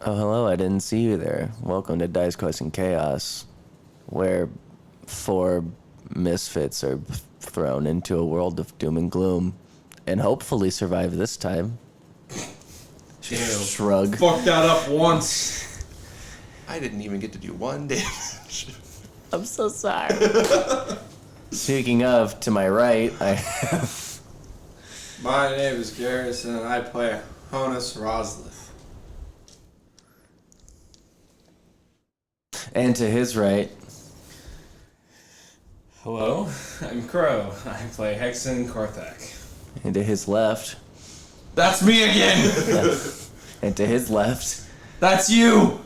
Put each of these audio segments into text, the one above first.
Oh, hello, I didn't see you there. Welcome to Dice Quest and Chaos, where 4 misfits are thrown into a world of doom and gloom, and hopefully survive this time. Shrug. Fuck that up once. I didn't even get to do 1 damage. I'm so sorry. Speaking of, to my right, I have... My name is Garrison, and I play Honas Rozlith. And to his right... Hello, I'm Crowe. I play Hexan Korthak. And to his left... That's me again! And to his left... That's you!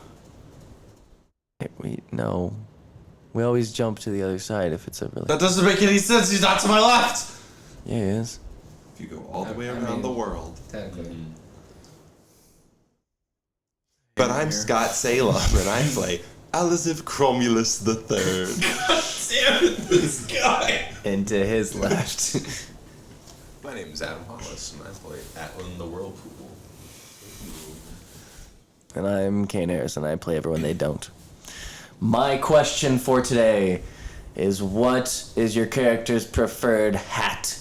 No. We always jump to the other side if it's a really... That doesn't make any sense, he's not to my left! Yeah, he is. If you go all the way around the world. Technically. But I'm Scott Salem, and I play Alizif Cromulus III. Damn it, this guy! And to his left... My name is Adam Hollis, and I play Atlan the Whirlpool. And I'm Caine Harrison. I play everyone they don't. My question for today is, what is your character's preferred hat?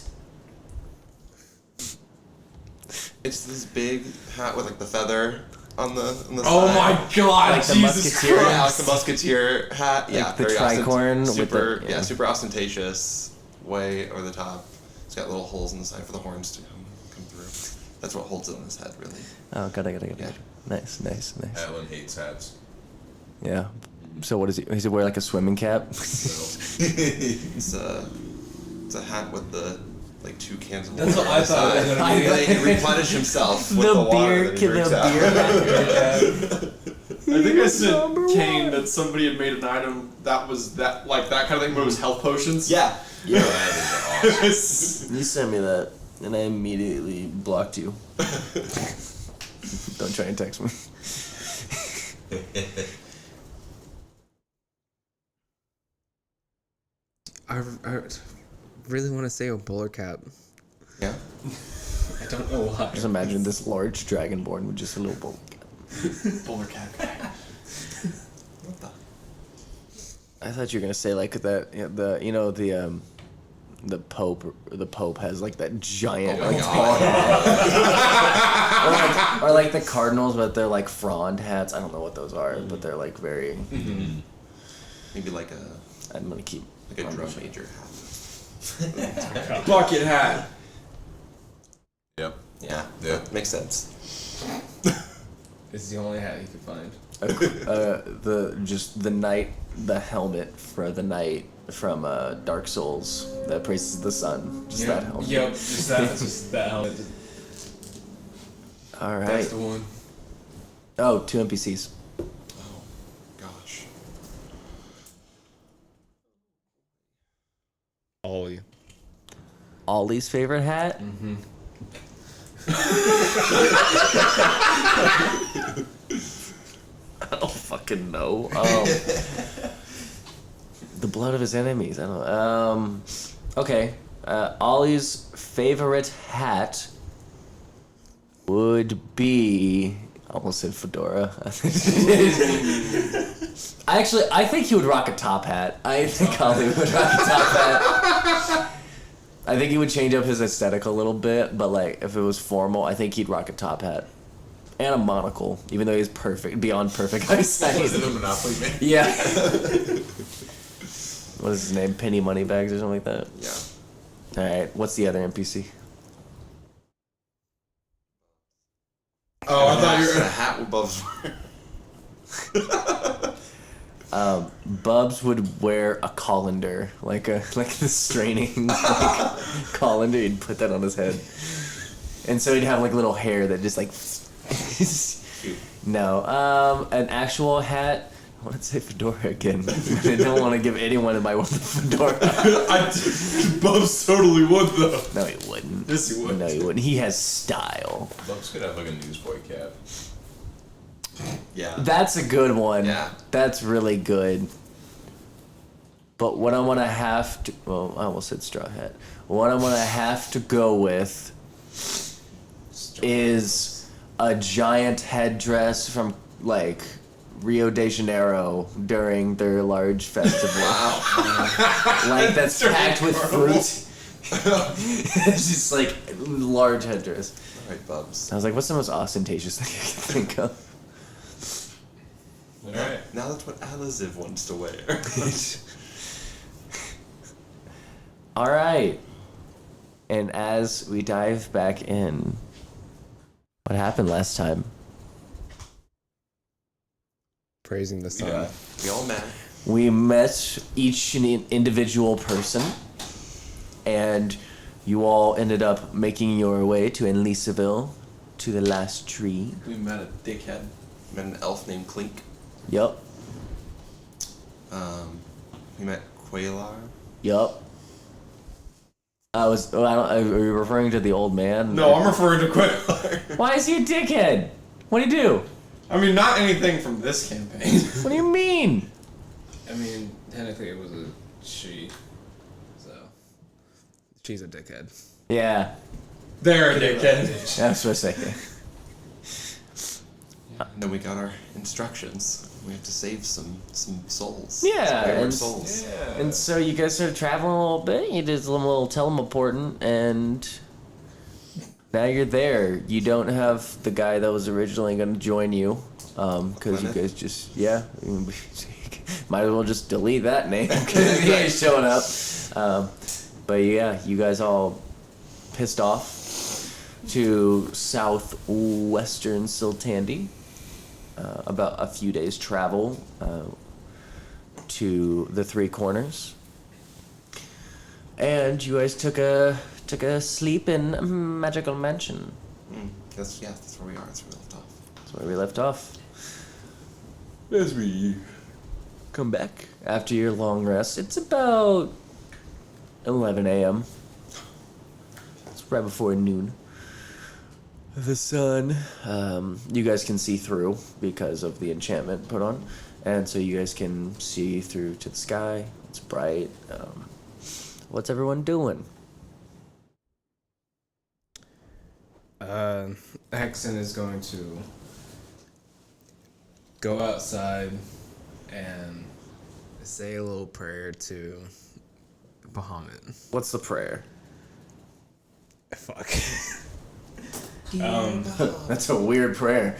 It's this big hat with like the feather on the Oh side. my god, Like the Jesus musketeer? Christ! Yeah, like the musketeer hat. Like Yeah, the very tricorn with super, the- yeah, super ostentatious, way over the top. It's got little holes in the side for the horns to come through. That's what holds it on his head, really. Oh, got it. Yeah. Nice. Atlan hates hats. Yeah. So what is he? Does he wear like a swimming cap? It's a hat with the like 2 cans of water. That's what on I the thought it was side. gonna be. And then he can replenish himself with the water that he drinks out. I think I said Caine that somebody had made an item that was that like that kind of thing, but it was health potions. Yeah. Yeah, that is awesome. You sent me that, and I immediately blocked you. Don't try and text me. I really want to say a bowler cap. Yeah. I don't know why. Just imagine this large dragonborn with just a little bowl. Bowler cap. What the? I thought you were gonna say like that. The Pope has like that giant Oh my like, God. or like the Cardinals, but they're like frond hats. I don't know what those are, but they're like very. Maybe like I'm gonna keep. a drum major hat. Bucket hat. Yep. Yeah. Yeah. That makes sense. This is the only hat you could find. The helmet for the knight from Dark Souls that praises the sun. Just that helmet. Yep, just that helmet. All right. That's the one. Oh, 2 NPCs. Oh, gosh. Ollie. Ollie's favorite hat. Mm-hmm. I don't fucking know. The blood of his enemies. I don't know. Okay. Ollie's favorite hat would be... I almost said fedora. I think he would rock a top hat. I think Ollie would rock a top hat. I think he would change up his aesthetic a little bit, but like if it was formal, I think he'd rock a top hat. And a monocle, even though he's beyond perfect eyesight. Was it a Monopoly man? Yeah. What is his name? Penny Moneybags or something like that? Yeah. Alright, what's the other NPC? Oh, I thought you The were. hat with Bubs. Bubs would wear a colander, like the straining like, colander. He'd put that on his head, and so he'd have like little hair that just like. No, an actual hat. I want to say fedora again. I don't want to give anyone in my world a fedora. Bubs totally would though. No, he wouldn't. Yes, he would. No, he wouldn't. He has style. Bugs could have like a newsboy cap. Yeah. That's a good one. Yeah. That's really good. But what I'm gonna have to, well, I almost said straw hat. What I'm gonna have to go with is a giant headdress from like Rio de Janeiro during their large festival. Like that's packed with fruit. It's just like large headdress. Alright, Bubs. I was like, what's the most ostentatious thing I can think of? Alright. Now that's what Aliziv wants to wear. All right. And as we dive back in, what happened last time? Praising the sun. Yeah. We all met. We met each individual person, and you all ended up making your way to Enlisaville, to the last tree. We met a dickhead. Met an elf named Clink. Yup. We met Qualar. Yup. Are you referring to the old man? No, I'm referring to Qualar. Why is he a dickhead? What'd he do? I mean, not anything from this campaign. What do you mean? I mean, technically it was a she, so. She's a dickhead. Yeah, They're a dickhead. that's what I say. And then we got our instructions. We have to save some souls. Yeah, Some wayward and- souls. And so you guys started traveling a little bit. You did a little teleporting, and now you're there. You don't have the guy that was originally going to join you, because you Plymouth? guys just might as well just delete that name because he ain't showing up. But yeah, you guys all pissed off to southwestern Siltandi. About a few days travel to the Three Corners, and you guys took a sleep in a magical mansion. That's where we are. That's where we left off. That's where we left off. As we come back after your long rest, it's about 11 a.m. It's right before noon. The sun, you guys can see through because of the enchantment put on, and so you guys can see through to the sky. It's bright. What's everyone doing? Hexan is going to go outside and Say a little prayer to Bahamut. What's the prayer? Fuck. That's a weird prayer.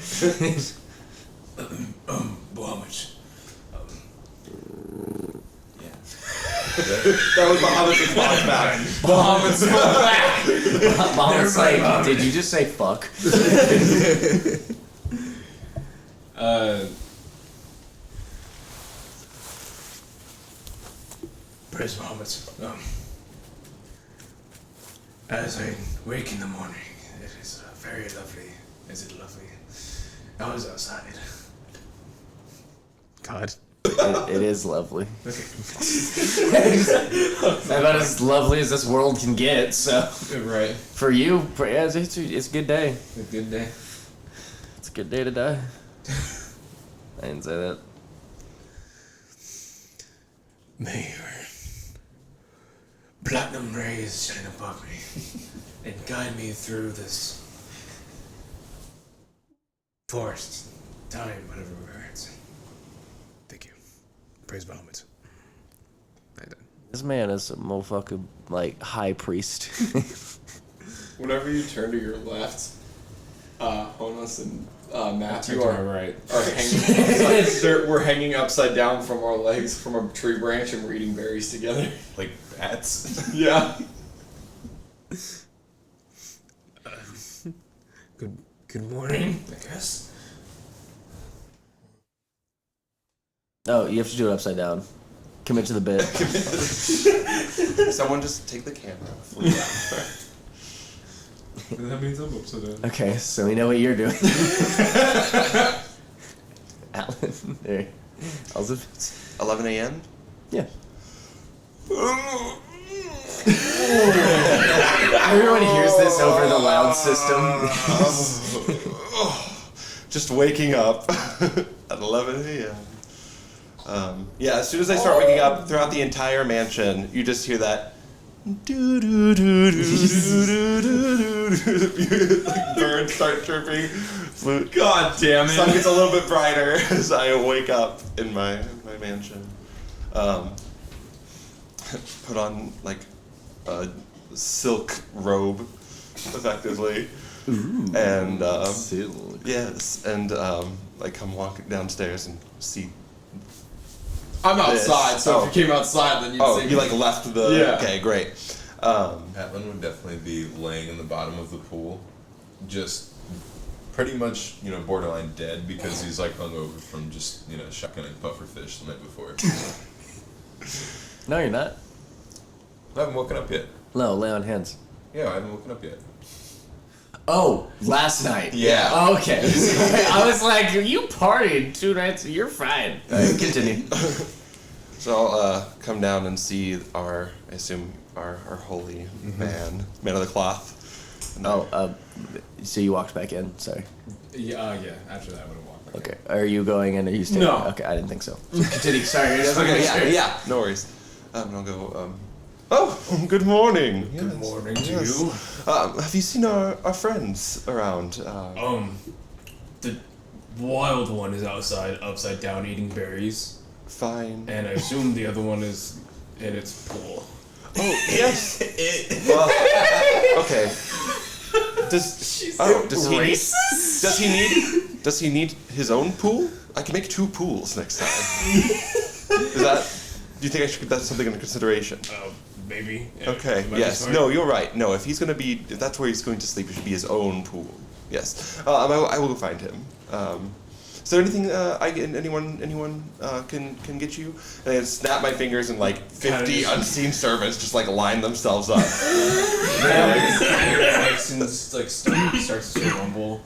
Bahamut. That was Bahamut's response back. Bahamut's back! Mom's like, did you just say fuck? Praise Bahamut. As I wake in the morning, it is very lovely. Is it lovely? I was outside. God. It is lovely. About as lovely as this world can get. So Right. for you, yeah, it's a good day. A good day. It's a good day to die. I didn't say that. May your platinum rays shine above me and guide me through this forest, time, whatever we're at. Thank you. Praise Bahamut. I done. This man is a motherfucking, like, high priest. Whenever you turn to your left, Honas and Matthew To my are right. hanging. We're hanging upside down from our legs from a tree branch, and we're eating berries together. Like bats. Yeah. Good morning. I guess. Oh, you have to do it upside down. Commit to the bit. Someone just take the camera. That means I'm upside down. Okay, so we know what you're doing. Alan, there. 11 a.m. Yeah. Everyone hears this over the loud system. Just waking up at 11 a.m. Yeah, as soon as I start waking up, throughout the entire mansion, you just hear that Birds start chirping. Flute. God damn Sun it. gets a little bit brighter as I wake up in my mansion. Put on like a silk robe, effectively. Ooh. And Silk. yes, and I come walking downstairs and see. I'm outside, so Oh. if you came outside, then you'd see You me. like left the. Yeah. Okay, great. Atlan would definitely be laying in the bottom of the pool, just pretty much, borderline dead because he's like hungover from just, shotgunning pufferfish the night before. No, you're not. I haven't woken up yet. No, lay on hands. Yeah, I haven't woken up yet. Oh, last night. Yeah. Okay. I was like, you partied 2 nights. You're fine. All right, continue. So I'll come down and see I assume our holy man of the cloth. And Oh, so you walked back in. Sorry. Yeah, after that I would have walked. Okay. Are you going in? Or are you staying? No. Okay, I didn't think so. Continue. Sorry. Okay, yeah, no worries. And I'll go. Oh, good morning. Good morning to Yes. you. Have you seen our friends around? The wild one is outside, upside down, eating berries, Fine. and I assume the other one is in its pool. Oh, yes. Well, okay. Does he need his own pool? I can make 2 pools next time. Do you think that's something under consideration? Maybe. Okay, Might be yes. smart. No, you're right. No, if that's where he's going to sleep, it should be his own pool. Yes. I will go find him. Is there anything anyone can get you? And I snap my fingers and like 50 unseen servants just like line themselves up. Hexan starts to rumble.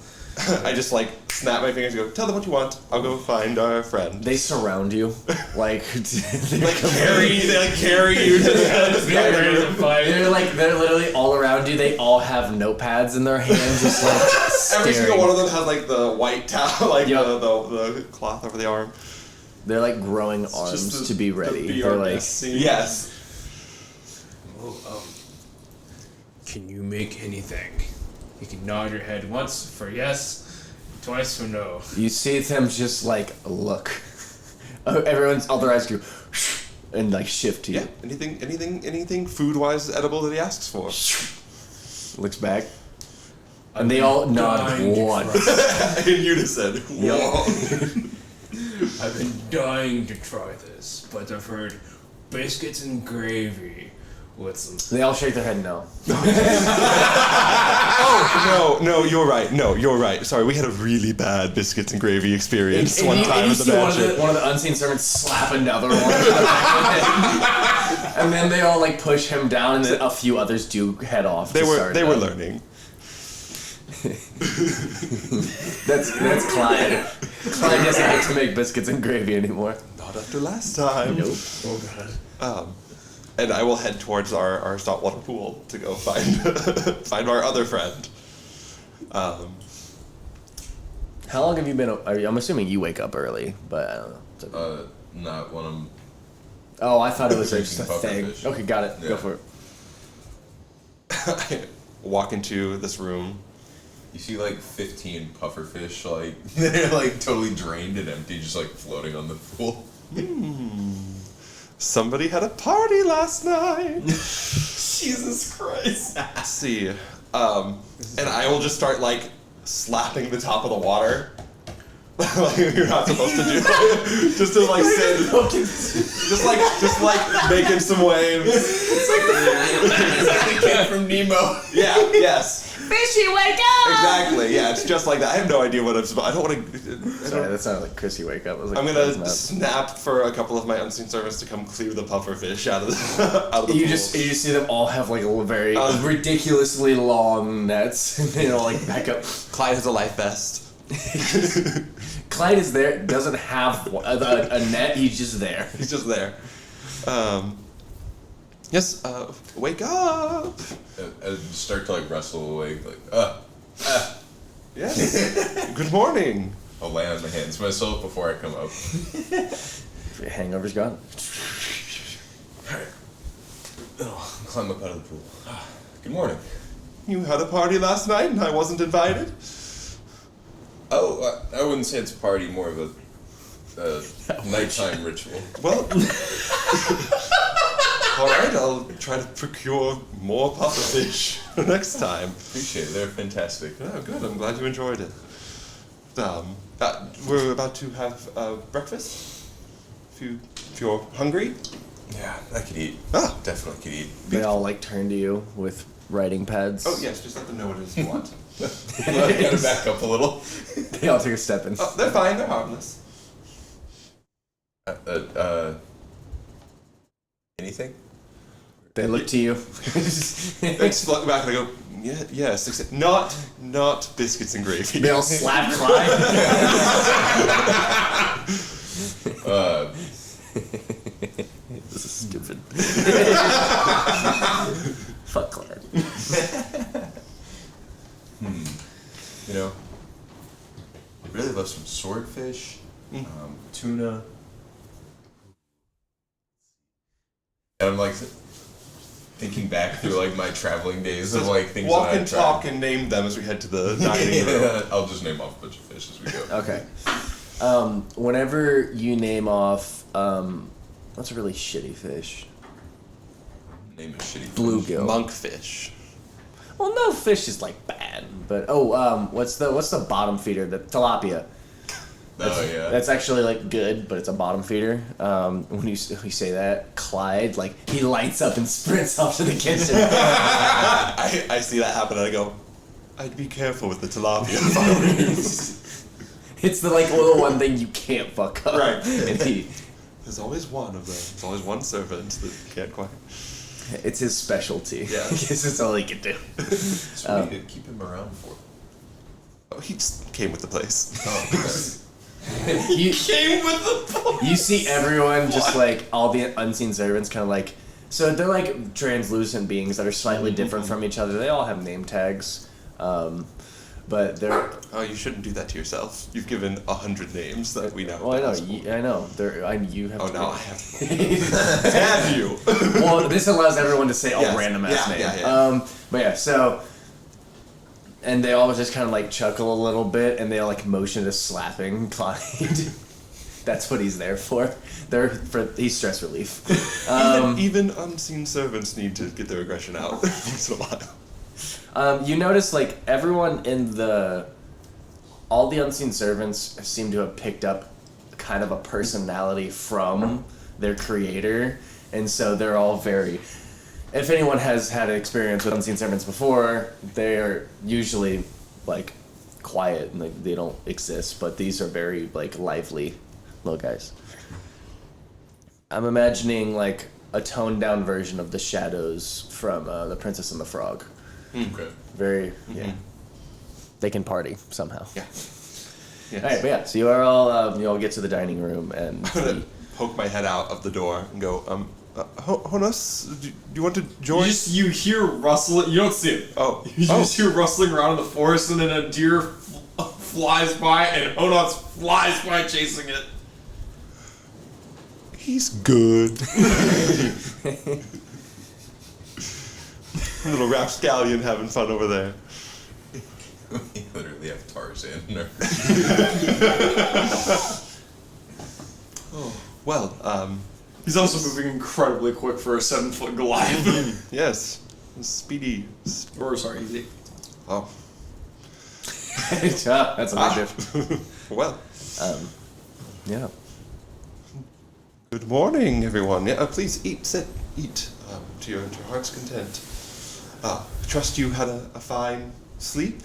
I just like snap my fingers and go, tell them what you want. I'll go find our friend. They surround you, like They carry you to the they're literally all around you. They all have notepads in their hands, just like Every staring. single one of them has like the white towel, like Yep. the cloth over the arm. They're like growing Just arms the- to be the ready. BRS They're like, scene. Yes. Can you make anything? You can nod your head once for yes, twice for no. you see them just like look. Everyone's all their eyes go and like shift to you. Yeah. Anything food-wise edible that he asks for. Looks back, and they all nod dying to one. In unison. I've been dying to try this, but I've heard biscuits and gravy with some. They all shake their head no. No, you're right. No, you're right. Sorry, we had a really bad biscuits and gravy experience one time you at the see mansion. one of the unseen servants slap another one in the back of the head. And then they all like push him down, and then a few others do head off. They to were start learning. That's Clyde. Clyde doesn't get to make biscuits and gravy anymore. Not after last time. Nope. Oh god. And I will head towards our saltwater pool to go find our other friend. How long have you been? I'm assuming you wake up early, but I don't know. Not when I'm. Oh, I thought it was just a Drinking thing. pufferfish. Okay, got it. Go Yeah. for it. I walk into this room. You see like 15 pufferfish, like they're like totally drained and empty, just like floating on the pool. Somebody had a party last night. Jesus Christ. Let's see. And I will just start like slapping the top of the water. Like you're not supposed to do. Just to like sit. just like making some waves. It's like the kid from Nemo. Yeah. Yes. Fishy, wake up! Exactly. Yeah. It's just like that. I have no idea what I'm supposed. I don't want to. Sorry, that sounded like Chrissy wake up. I was like, I'm "That's gonna not-" snap for a couple of my unseen servants to come clear the pufferfish out of the You pool. just see them all have like a very ridiculously long nets, and they all like back up. Clyde has a life vest. Clyde is there, doesn't have a net. He's just there. He's just there. Yes. Wake up. I start to like wrestle awake, like Yes. Good morning. I'll lay on my hands myself before I come up. Your hangover's gone. Oh, climb up out of the pool. Good morning. You had a party last night and I wasn't invited? Oh, I wouldn't say it's a party, more of a nighttime ritual. Well, all right, I'll try to procure more pufferfish next time. Appreciate it. They're fantastic. Oh, good. I'm glad you enjoyed it. We're about to have breakfast. If you're hungry. Yeah, I could eat. Ah. Definitely could eat. They all like turn to you with writing pads. Oh yes, just let them know what it is you want. Gotta back up a little. They all take a step in. Oh, they're fine. They're harmless. Anything? They look to you. They just look back and I go, yeah, yes, except not biscuits and gravy. They all slap Clyde. This is stupid. Fuck Clyde. You know, I really love some swordfish, tuna. And I'm like thinking back through like my traveling days of like things Walk that and talk and name them as we head to the dining room. Yeah, I'll just name off a bunch of fish as we go. Okay. Whenever you name off, what's a really shitty fish? Name a shitty fish. Bluegill. Monkfish. Well, no fish is like bad, but what's the bottom feeder? The tilapia. Oh yeah. That's actually like good, but it's a bottom feeder. When you say that, Clyde, like he lights up and sprints off to the kitchen. I see that happen and I go, I'd be careful with the tilapia. It's the like little one thing you can't fuck up. Right. And There's always one of them. There's always one servant that can't quite. it's his specialty. Yeah. I guess that's all he can do. So what do you keep him around for? Oh, he just came with the place. Oh, okay. You Came with the you see everyone just like all the unseen servants kind of like, so they're like translucent beings that are slightly different from each other. They all have name tags, but they're. Oh, you shouldn't do that to yourself. You've given 100 names that we know. Well, I know. That's cool. I know. You have. Oh, to no, I have. Have you? Well, this allows everyone to say all Yes. random ass Yeah, names. yeah. But yeah, so. And they all just kind of like chuckle a little bit, and they all like motion to slapping Clyde. That's what he's there for. He's stress relief. Even unseen servants need to get their aggression out once in a while. You notice like everyone in all the unseen servants seem to have picked up kind of a personality from their creator, and so they're all very. If anyone has had an experience with unseen servants before, they are usually like quiet and like, they don't exist. But these are very like lively little guys. I'm imagining like a toned down version of the shadows from The Princess and the Frog. Okay. Very yeah. They can party somehow. Yeah. Yes. All right, but yeah. So you all get to the dining room and. I'm gonna poke my head out of the door and go, Honas, do you want to join? You hear rustling. You don't see it. Oh. You just hear rustling around in the forest, and then a deer flies by, and Honas flies by chasing it. He's good. Little rapscallion having fun over there. We literally have Tarzan in our Oh, well, He's also moving incredibly quick for a 7-foot Goliath. yes. Speedy. Or sorry, easy. Oh. That's a big difference. Well. Yeah. Good morning, everyone. Yeah, please eat, sit, eat to your heart's content. Trust you had a fine sleep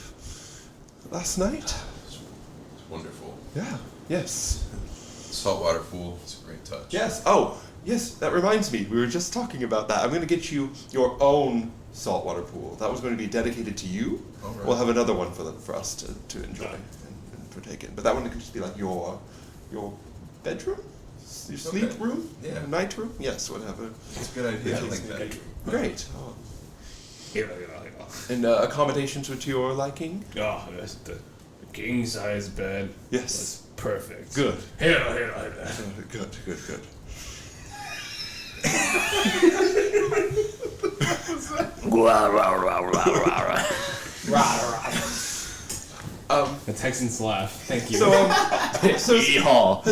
last night? It's wonderful. Yeah, yes. Saltwater pool, it's a great touch. Yes, oh, yes, that reminds me. We were just talking about that. I'm going to get you your own saltwater pool. That was going to be dedicated to you. All right. We'll have another one for us to enjoy and partake in. But that one could just be like your bedroom? Your sleep room? Yeah. Night room? Yes, whatever. It's a good idea. I like that. Great. Oh. Yeah. And accommodations to your liking? Oh, that's the king size bed. Yes. Was perfect. Good. Here. Good. The Texans laugh. Thank you. So Yeehaw.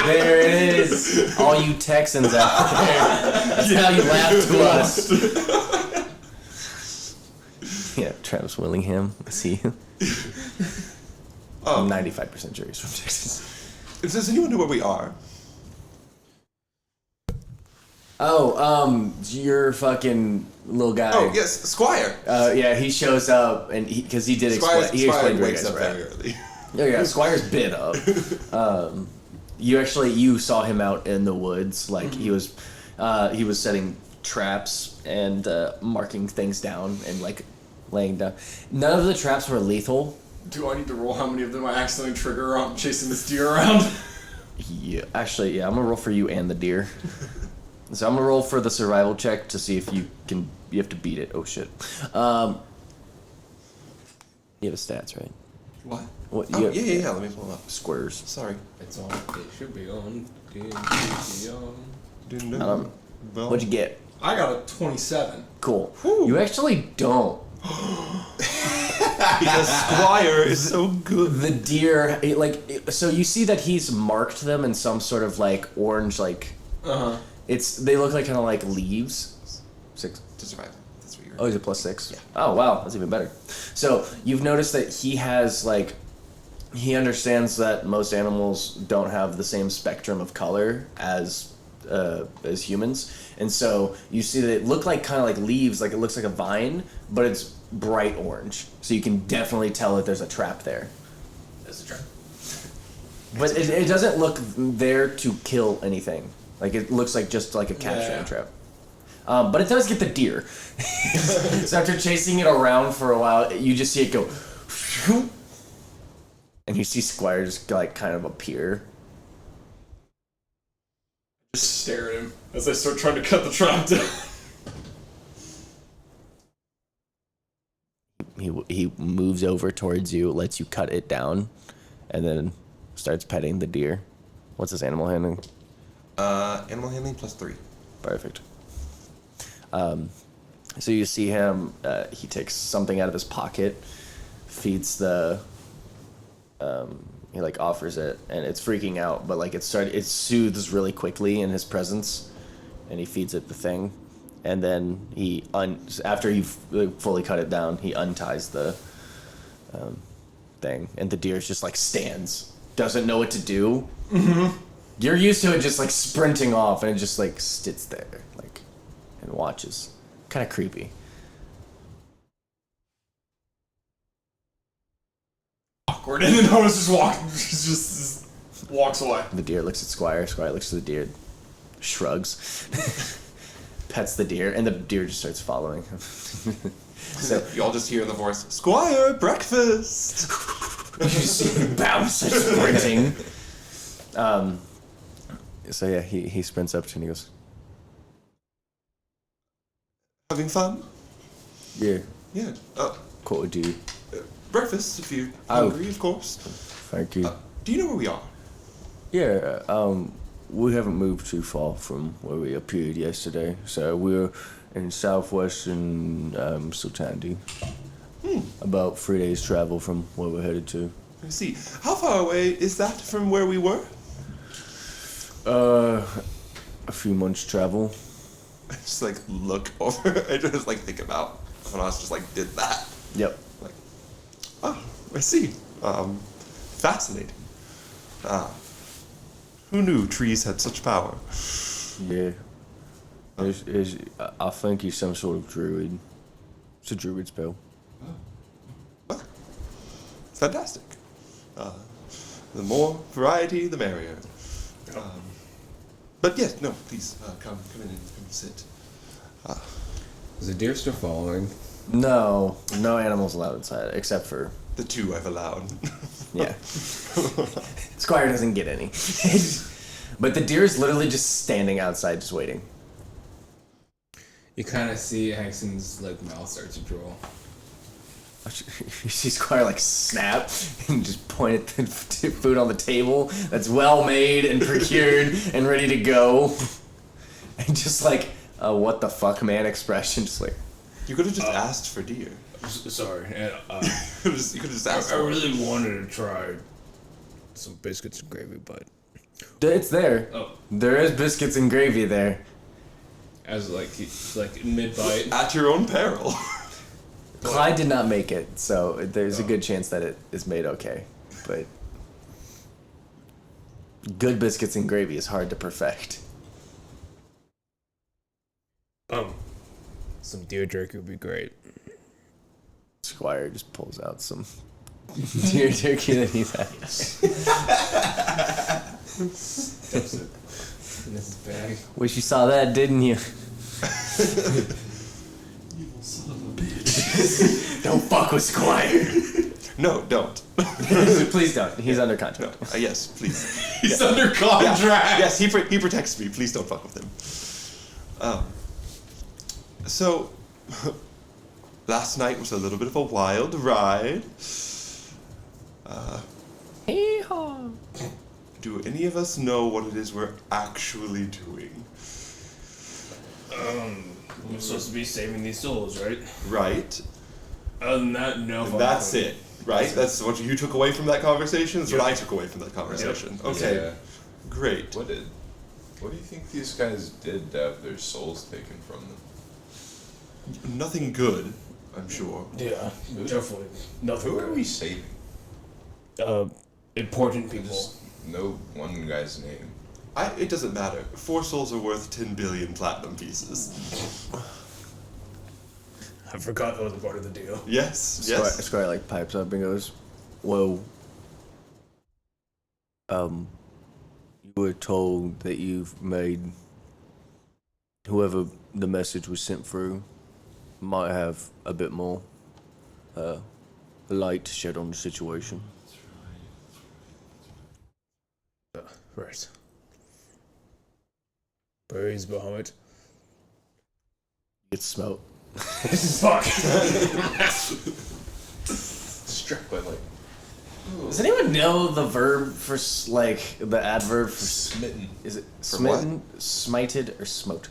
There it is. All you Texans out there. That's how you laugh to us. Yeah, Travis Willingham. I see you. I'm 95% sure he's from Texas. Does anyone know where we are? Oh, your fucking little guy. Oh, yes, Squire. Yeah, he shows up, and because he did explain. He explained wakes guys, up right? very early. Oh yeah, Squire's been up. You saw him out in the woods, like he was setting traps and marking things down and like laying down. None of the traps were lethal. Do I need to roll how many of them I accidentally trigger on chasing this deer around? Yeah, actually, yeah, I'm gonna roll for you and the deer. So I'm gonna roll for the survival check to see if you can. You have to beat it. Oh shit. You have a stats, right? What? What? Oh, yeah. Let me pull them up. Squares. Sorry. It's on. It should be on. Didn't know. Well, What'd you get? I got a 27. Cool. You actually don't. because Squire is so good. The deer, so you see that he's marked them in some sort of like orange, like. They look like kind of like leaves. 6 To survive. That's what you're. Oh, is it +6? Yeah. Oh, wow, that's even better. So you've noticed that he has like, he understands that most animals don't have the same spectrum of color as humans, and so you see that it look like kind of like leaves, like it looks like a vine, but it's bright orange. So you can definitely tell that there's a trap there. There's a trap. But it doesn't look there to kill anything. Like it looks like just like a capturing trap. But it does get the deer. So after chasing it around for a while, you just see it go, and you see Squire just like kind of appear. Just stare at him as I start trying to cut the trap down. He moves over towards you, lets you cut it down, and then starts petting the deer. What's his animal handling? Animal handling +3. Perfect. So you see him, he takes something out of his pocket, feeds the, he like offers it, and it's freaking out, but like it soothes really quickly in his presence, and he feeds it the thing, and then after you've fully cut it down, he unties the thing, and the deer just like stands, doesn't know what to do. Mm-hmm. You're used to it just like sprinting off, and it just like sits there, like, and watches. Kind of creepy. Awkward, and then Honas just walks away. The deer looks at Squire. Squire looks at the deer, shrugs, pets the deer, and the deer just starts following him. So you all just hear in the forest, Squire, breakfast! You just see him bounce, sprinting. So yeah, he sprints up to you and he goes, Having fun? yeah, Yeah. what would you? Breakfast, if you're hungry, of course. Thank you. Do you know where we are? Yeah, we haven't moved too far from where we appeared yesterday, so we're in southwestern Sultandi. About 3 days travel from where we're headed to. I see. How far away is that from where we were? A few months travel. I just like look over. I just like think about when I was just like did that. Yep. Like, oh, I see. Fascinating. Who knew trees had such power? Yeah. I think he's some sort of druid. It's a druid spell. Well, fantastic. The more variety, the merrier. But yes, no, please come in and sit. Is the deer still following? No animals allowed inside, except for The 2 I've allowed. yeah. Squire doesn't get any. But the deer is literally just standing outside, just waiting. You kind of see Hexan's like mouth start to drool. See Squire like snap and just point at the food on the table that's well made and procured and ready to go, and just like a what the fuck man expression, just like. You could have just asked for deer. Sorry. You could have just asked. I really wanted to try some biscuits and gravy, but It's there. Oh. There is biscuits and gravy there. as like mid bite. At your own peril. Clyde did not make it, so there's a good chance that it is made okay. But good biscuits and gravy is hard to perfect. Some deer jerky would be great. Squire just pulls out some deer jerky that he's had. In his bag. Wish you saw that, didn't you? Don't fuck with Squire. No, don't. Please don't. He's under contract. Yes, please. He's under contract. Yes, he protects me. Please don't fuck with him. So, last night was a little bit of a wild ride. Hee-haw. Do any of us know what it is we're actually doing? We're supposed to be saving these souls, right? Right? Other than that, no. And that's it, right? That's what you took away from that conversation? That's what I took away from that conversation. Okay, Yeah. great. What do you think these guys did to have their souls taken from them? Nothing good, I'm sure. Yeah, definitely. Nothing. Who are we saving? Important people. Just know one guy's name. It doesn't matter. 4 souls are worth 10 billion platinum pieces. I forgot that was a part of the deal. Yes, yes. Squire like pipes up and goes, "Whoa. You were told that you've made whoever the message was sent through might have a bit more light to shed on the situation." Right. Where is Bahamut? It's smoke. Fuck. Struck by like Does anyone know the verb for the adverb for smitten. Is it For what? smitten, smited, or smote?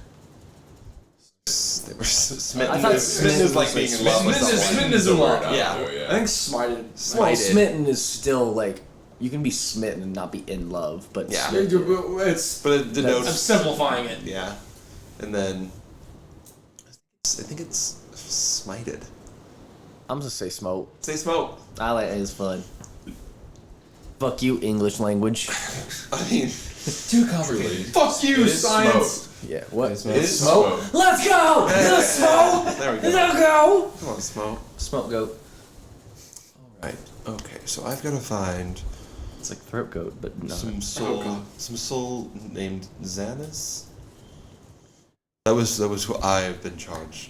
They were smitten. I thought smitten is like being in love with someone. Smitten is in love. Yeah. I think smited. Well, smitten is still like you can be smitten and not be in love, but Yeah. smitten- It's. But it denotes. I'm simplifying it. Yeah. And then. I think it's smited. I'm gonna say smote. Say smoke. I like it. It's fun. Fuck you, English language. I mean, Too complicated. Fuck you, It is science. smoked. Yeah, what? It is smoke. Let's go! Let's smoke! there we go. Let's go! Come on, smoke. Smoke goat. Right. Okay, so I've got to find It's like throat goat, but no. some soul named Xanus. That was who I've been charged.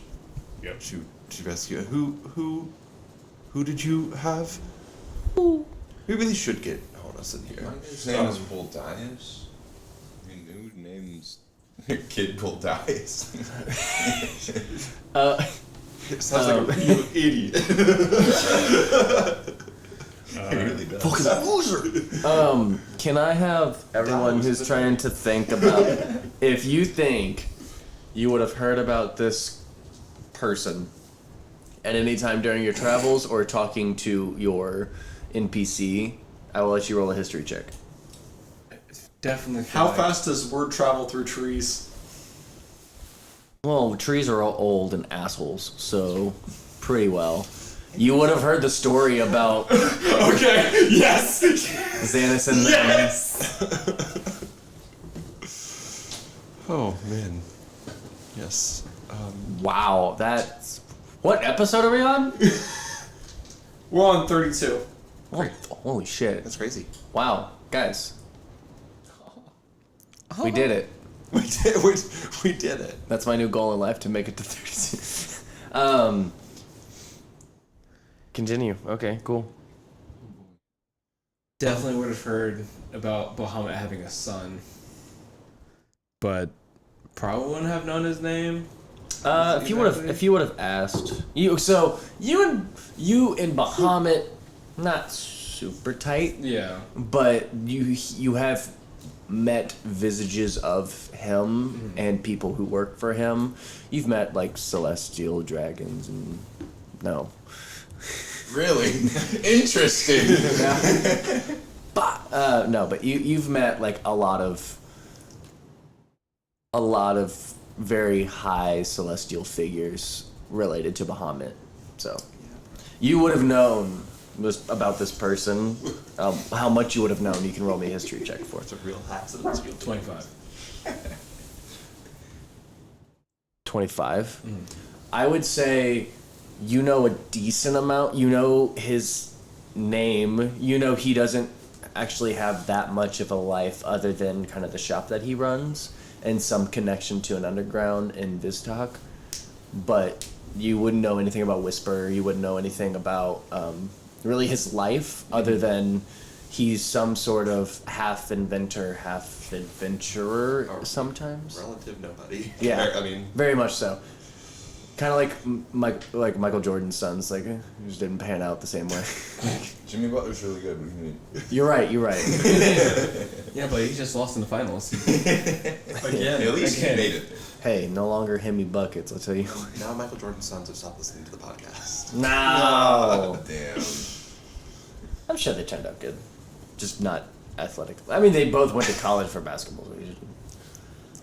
Yep. To rescue. Who did you have? We really should get Honas in here. My guy's name is Boldias. Your new name's your kid Boldias. It sounds like a real idiot. It really does. Fucking loser. Can I have everyone who's trying to think about if you think you would have heard about this person at any time during your travels or talking to your NPC, I will let you roll a history check. Definitely. How fast does word travel through trees? Well, trees are all old and assholes, so pretty well. You would have heard the story about Okay. Yes. Xanus and Yes. Oh man. Yes. wow, that's what episode are we on? We're on 32. Oh, holy shit! That's crazy. Wow, guys, we did it. We did it. That's my new goal in life, to make it to 32. Continue. Okay, cool. Definitely would have heard about Bahamut having a son. But probably wouldn't have known his name. If you would have asked you and Bahamut, not super tight. Yeah. But you have met visages of him and people who work for him. You've met like celestial dragons and no. Really interesting. But you've met like a lot of very high celestial figures related to Bahamut. So you would have known about this person. How much you would have known, you can roll me a history check for. It's a real accident. 25. 25. I would say you know a decent amount. You know his name. You know he doesn't actually have that much of a life other than kind of the shop that he runs and some connection to an underground in Viztok. But you wouldn't know anything about Whisper. You wouldn't know anything about really his life other than he's some sort of half inventor, half adventurer sometimes. Relative nobody. Yeah, I mean, very much so. Kind of like Michael Jordan's sons, like just didn't pan out the same way. Jimmy Butler's really good. What do you mean? You're right. Yeah, but he just lost in the finals. Again. At least he made it. Hey, no longer Hemi buckets, I'll tell you. now Michael Jordan's sons have stopped listening to the podcast. No. Damn. I'm sure they turned out good. Just not athletic. I mean, they both went to college for basketball.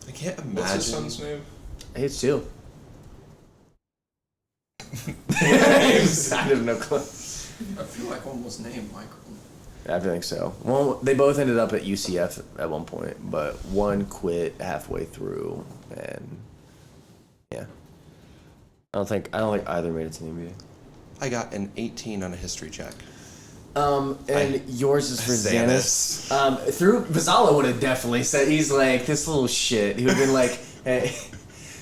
I can't imagine. What's his son's name? It's two. I have no clue. I feel like one was named Michael. I think so. Well, they both ended up at UCF at one point, but one quit halfway through, and yeah. I don't think either made it to the NBA. I got an 18 on a history check. And yours is for Xanis. Xanis. Through Vizala would have definitely said, he's like, this little shit. He would have been like, hey.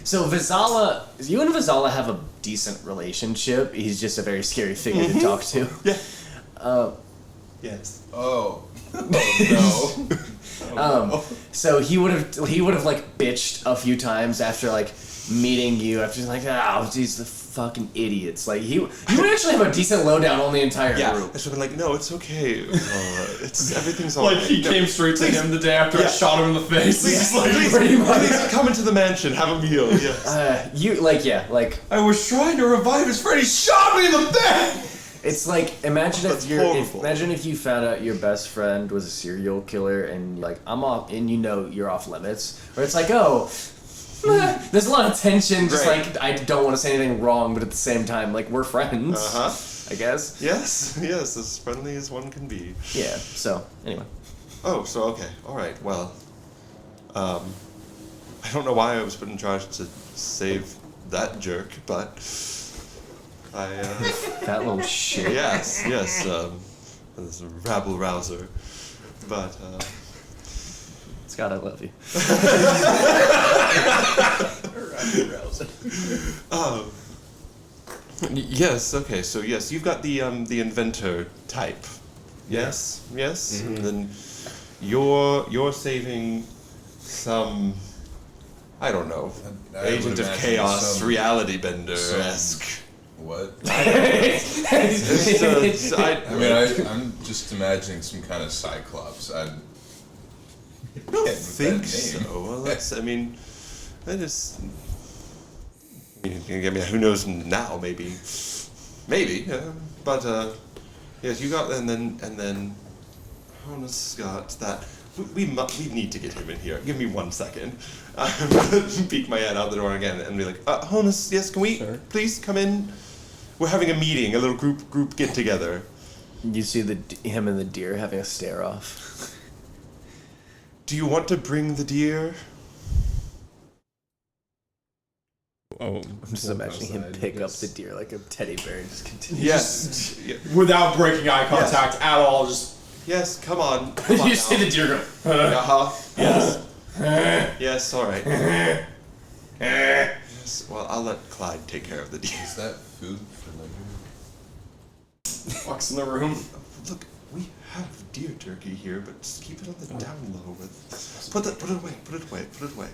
So Vizala, you and Vizala have a decent relationship. He's just a very scary figure to talk to. Yeah. Yes. Oh. Oh no. So he would have like bitched a few times after like meeting you. After like, these the fucking idiots. Like you would actually have a decent lowdown on the entire group. I should have been like, no, it's okay. It's everything's all Like right. he came straight to him the day after I shot him in the face. He's like, Please come into the mansion, have a meal. Yes. I was trying to revive his friend. He shot me in the back. It's like imagine That's if horrible. imagine if you found out your best friend was a serial killer and like I'm off and you know you're off limits. Or it's like there's a lot of tension. Just Right. like I don't want to say anything wrong, but at the same time like we're friends. I guess. Yes, as friendly as one can be. Yeah. So anyway. Oh, so okay, all right. Well, I don't know why I was put in charge to save that jerk, but That little shit. yes, this rabble rouser, but Scott, I love you. Yes. Okay. So yes, you've got the inventor type. Yes. Yes. And then you're saving some. I don't know. I Agent would of imagine Chaos, some- reality bender esque. What? I'm I'm just imagining some kind of Cyclops. I don't with think that so. name. Well, I mean, who knows now? Maybe. But yes, you got and then Honas got that. We need to get him in here. Give me 1 second. I'm gonna peek my head out the door again and be like, Honas, yes, can we please come in? We're having a meeting, a little group get together. You see him and the deer having a stare off. Do you want to bring the deer? Oh, I'm just imagining him pick up the deer like a teddy bear and just continue. Yes. Without breaking eye contact at all, just. Yes, come on. You see the deer go. Yes. Yes, all right. Yes, well, I'll let Clyde take care of the deer. Is that food for later? Walks in the room. Look, We have deer turkey here, but just keep it on the down low. Put it away.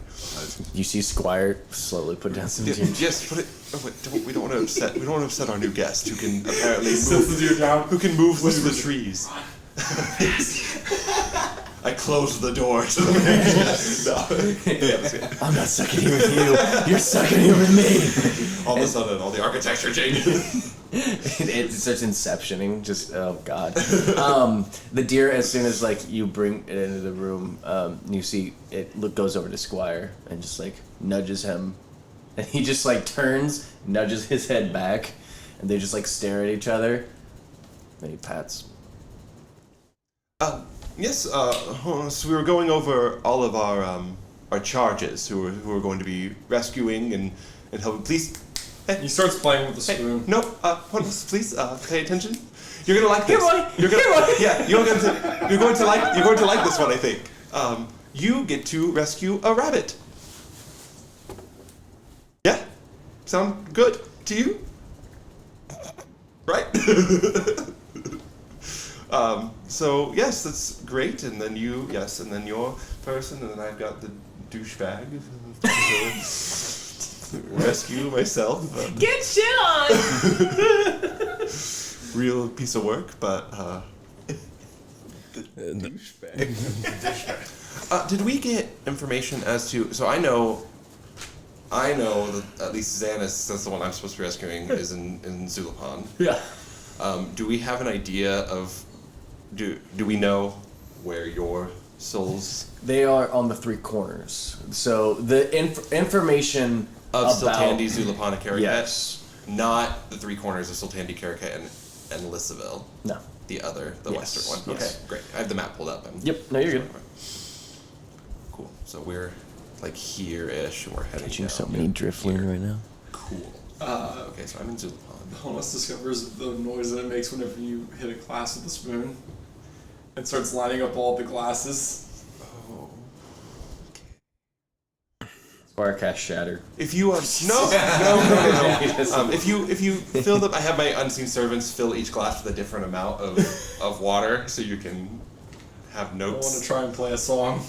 You see Squire slowly put down some deer. Yes, put it. Oh wait, we don't want to upset. We don't want to upset our new guest, who can apparently Sets the deer down. Who can move through the trees. I closed the door to the no. I'm not sucking here with you. You're sucking here with me. All of a sudden, all the architecture changes. It starts inceptioning. Just oh god. The deer, as soon as like you bring it into the room, you see it goes over to Squire and just like nudges him, and he just like turns, nudges his head back, and they just like stare at each other. And he pats. Yes, so we were going over all of our charges, who are going to be rescuing and helping. Please. He starts playing with the spoon. No, Honas, please pay attention. You're gonna like this. Here, buddy. You're going to like this one, I think. You get to rescue a rabbit. Yeah, sound good to you? Right. So yes, that's great. And then you, and then your person, and then I've got the douchebag. Rescue myself. Get shit on! Real piece of work, but Douchebag. did we get information as to? So I know that at least Xanis, that's the one I'm supposed to be rescuing, is in Zulapan. Yeah. Do we have an idea of? Do we know where your souls They are on the three corners. So the information of about Sultandi, Zulapana, Karakat? Yes. Not the three corners of Sultandi, Karakat, and Lissaville. No. The western one. Yes. Okay, great. I have the map pulled up. Yep. No, you're good. Cool. So we're like here-ish, and we're heading Catching down. so many driftling right now. Cool. Okay, so I'm in Zulapan. Honas discovers the noise that it makes whenever you hit a glass with the spoon, and starts lining up all the glasses. Oh. Sparcast shatter. If you no. If you fill them, I have my unseen servants fill each glass with a different amount of water, so you can have I notes. want to try and play a song.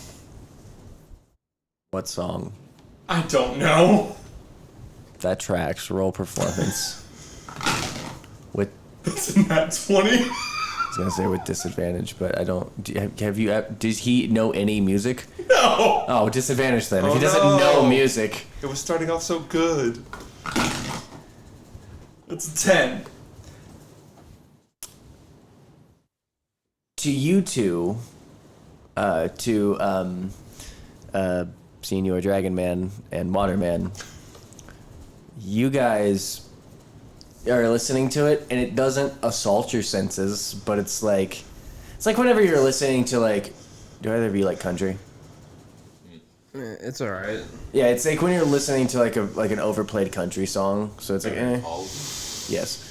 What song? I don't know. That tracks. Roll performance. With It's in that 20. I was gonna say with disadvantage, but I don't. Have you? Does he know any music? No. Oh, disadvantage then. Oh, if he doesn't no. know music, It was starting off so good. It's a 10. to you two, Senior Dragon Man and Waterman, you guys are listening to it, and it doesn't assault your senses, but it's like whenever you're listening to like, do either of you like country? It's alright. Yeah, it's like when you're listening to like an overplayed country song, so it's like, yes,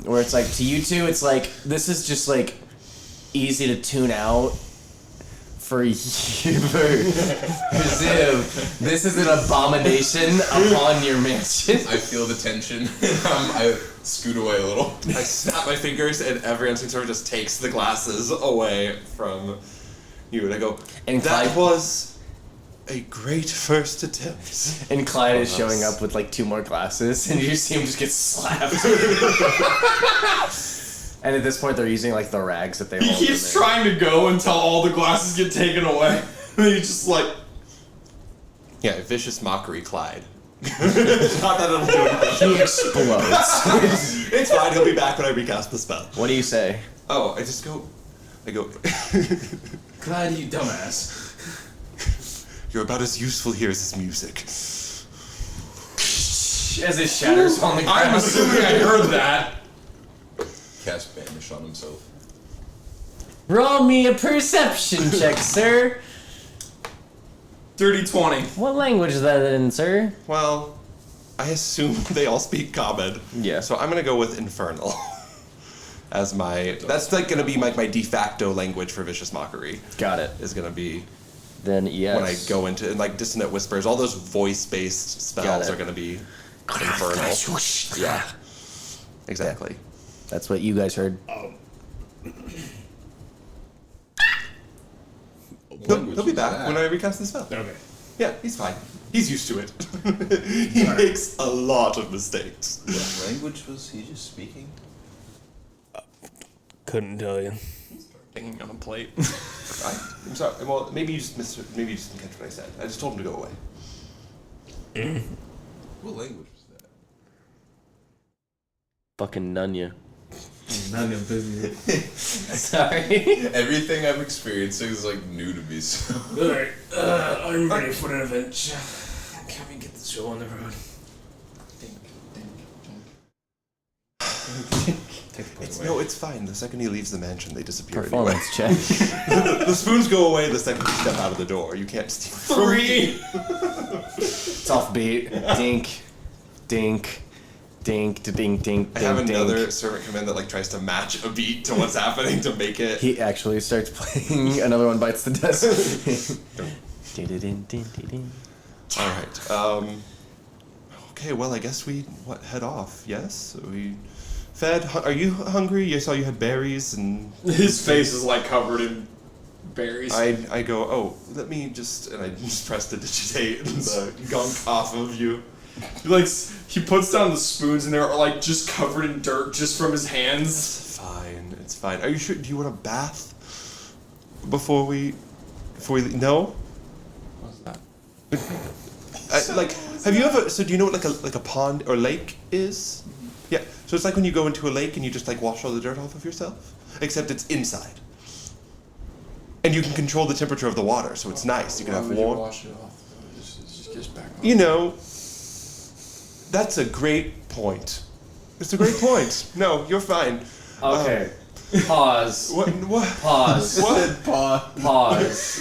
where it's like to you two, it's like this is just like easy to tune out. For you, Ziv, this is an abomination upon your mansion. I feel the tension. I scoot away a little. I snap my fingers, and every unseen servant just takes the glasses away from you, and I go, And that Clyde- was a great first attempt. And Clyde is showing up with like 2 more glasses, and you just see him just get slapped. And at this point, they're using like the rags that they hold. He keeps trying to go until all the glasses get taken away. And he's just like, Yeah, vicious mockery, Clyde. Not that it'll do anything. He explodes. It's fine, he'll be back when I recast the spell. What do you say? Oh, I go, Clyde, you dumbass. you're about as useful here as this music. As it shatters on the ground. I'm assuming I heard that. Cast Banish on himself. Roll me a perception check, sir. Dirty 20. What language is that in, sir? Well, I assume they all speak common. Yeah. So I'm gonna go with Infernal. As my, that's like gonna be like my de facto language for vicious mockery. Got it. Is gonna be Then yes. when I go into, and like dissonant whispers, all those voice-based spells it. are gonna be Infernal. Yeah. Exactly. That's what you guys heard. He'll be back when I recast the spell. Okay. Yeah, he's fine. He's used to it. He makes a lot of mistakes. What language was he just speaking? Couldn't tell you. Hanging on a plate. I'm sorry. Well, maybe you just didn't catch what I said. I just told him to go away. What language was that? Fucking Nunya. None of business. Sorry. Everything I'm experiencing is like new to me. So. Alright, I'm ready for an adventure. Can we get the show on the road? It's fine. The second he leaves the mansion, they disappear anyway. Performance check. The spoons go away the second you step out of the door. You can't steal. 3. It's offbeat. Dink. Dink. Dink. Dink. Dink. I have dink, another dink. servant come in that like tries to match a beat to what's happening to make it. He actually starts playing. Another one bites the dust. All right. Okay. Well, I guess we head off. Yes. We fed. Are you hungry? I saw you had berries and. His face is like covered in berries. I go. Oh, let me just and I just press to digitate the gunk off of you. Like he puts down the spoons and they're like just covered in dirt just from his hands. It's fine. It's fine. Are you sure? Do you want a bath before we? No. What's that? Have you ever? So do you know what like a pond or lake is? Yeah. So it's like when you go into a lake and you just like wash all the dirt off of yourself, except it's inside. And you can control the temperature of the water, so it's nice. You can have warm. Wash it off. It just gets back on. You know. That's a great point. It's a great point. No, you're fine. Okay. Pause. What? Pause. What? Pause.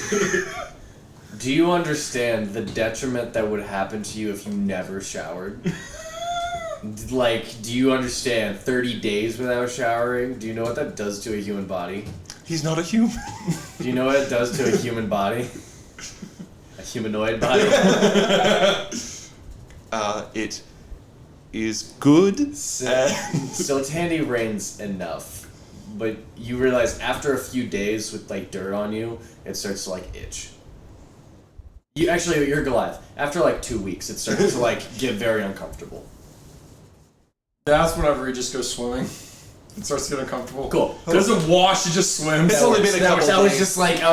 Do you understand the detriment that would happen to you if you never showered? Like, do you understand 30 days without showering? Do you know what that does to a human body? He's not a human. Do you know what it does to a human body? A humanoid body? It is good. So Tandy rains enough, but you realize after a few days with like dirt on you, it starts to like itch. You're Goliath. After like 2 weeks, it starts to like get very uncomfortable. That's whenever he just goes swimming. It starts to get uncomfortable. Cool. It doesn't wash, he just swims. It's only been a couple I was days. just like,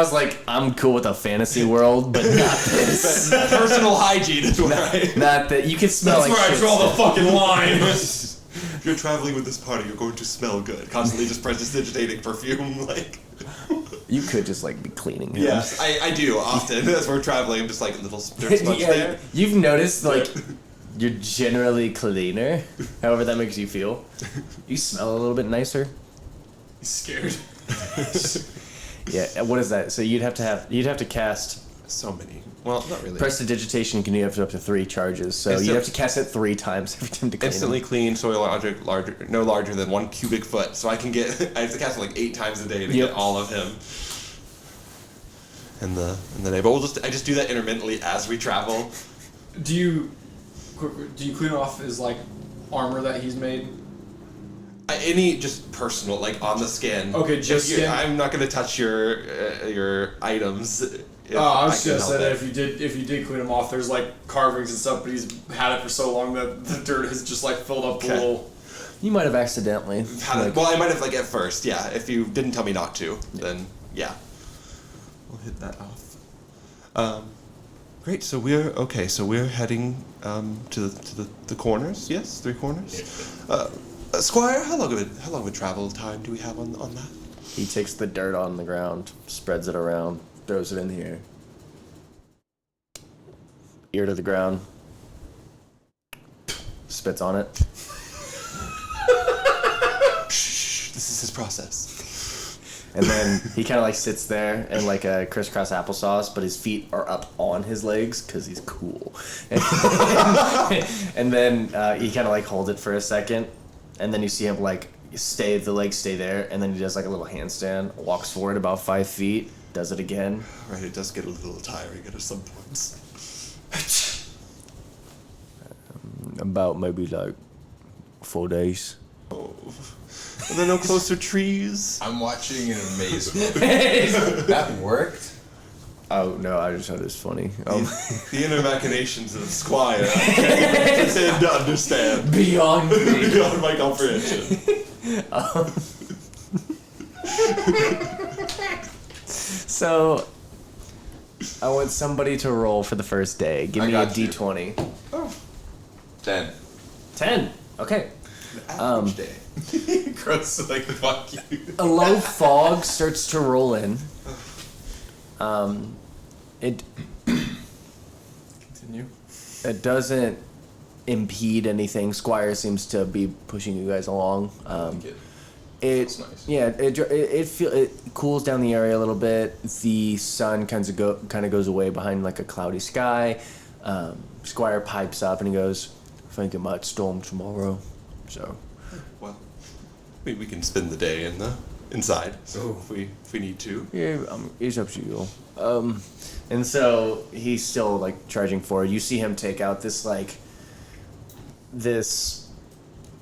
I'm cool with a fantasy world, but not this. Personal hygiene is where Not that you can smell That's like where I shit draw the still. fucking line. If you're traveling with this party, you're going to smell good. Constantly just prestidigitating perfume, like. You could just like be cleaning him. Yes, I do often. As we're traveling, I'm just like a little dirt sponge Yeah, there. you've noticed like you're generally cleaner, however that makes you feel. You smell a little bit nicer. He's scared. Yeah, what is that? So you'd have to cast So many. Well, not really. prestidigitation can do up to 3 charges, so It's you'd a- have to cast it 3 times every time to clean Instantly him. clean soil no larger than 1 cubic foot. So I can get. I have to cast it like 8 times a day to Yep. get all of him. And the day, but I just do that intermittently as we travel. Do you clean off his like armor that he's made? Any just personal, like on the skin. Okay, just If you- skin? I'm not gonna touch your items. If I was can gonna help say that it. if you did clean him off, there's like carvings and stuff, but he's had it for so long that the dirt has just like filled up the Okay. little. You might have accidentally. Well, I might have like at first, yeah. If you didn't tell me not to, then yeah. We'll hit that off. Great. So we're heading to the corners. Yes, 3 corners. Squire, how long of a travel time do we have on that? He takes the dirt on the ground, spreads it around, throws it in the air. Ear to the ground. Spits on it. Shh, this is his process. And then he kind of like sits there in like a crisscross applesauce, but his feet are up on his legs because he's cool. And then he kind of like holds it for a second, and then you see him like the legs stay there, and then he does like a little handstand, walks forward about 5 feet, does it again. Right, it does get a little tiring at some points. About maybe like 4 days. Oh. Are there no closer trees? I'm watching in amazement. That worked? Oh, no, I just thought it was funny. The inner machinations of Squire, I can't pretend to understand. Beyond me. Beyond my comprehension. So, I want somebody to roll for the first day. Give I me a got you. d20. 10. 10. Okay. Average day. Crow's like, fuck you. A low fog starts to roll in. It Continue. it doesn't impede anything. Squire seems to be pushing you guys along. It's nice. Yeah, it cools down the area a little bit. The sun kind of goes away behind like a cloudy sky. Squire pipes up and he goes, "I think it might storm tomorrow." So, Well, we can spend the day inside. So if we need to. yeah, it's up to you. And so he's still like charging forward. You see him take out this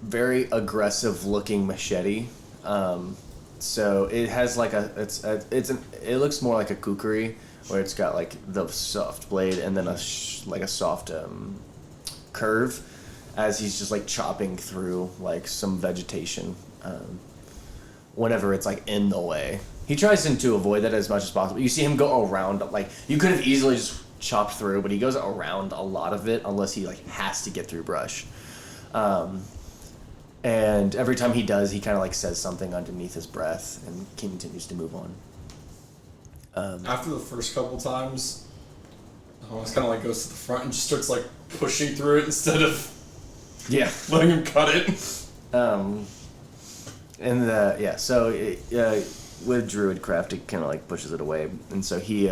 very aggressive looking machete. So it has like it looks more like a kukri, where it's got like the soft blade and then a soft curve, as he's just like chopping through like some vegetation. Whenever it's like in the way, he tries to avoid that as much as possible. You see him go around, like you could have easily just chopped through, but he goes around a lot of it unless he like has to get through brush. And every time he does, he kind of like says something underneath his breath and continues to move on. After the first couple times, Honas kind of like goes to the front and just starts like pushing through it instead of letting him cut it. So with Druidcraft, it kind of like pushes it away, and so he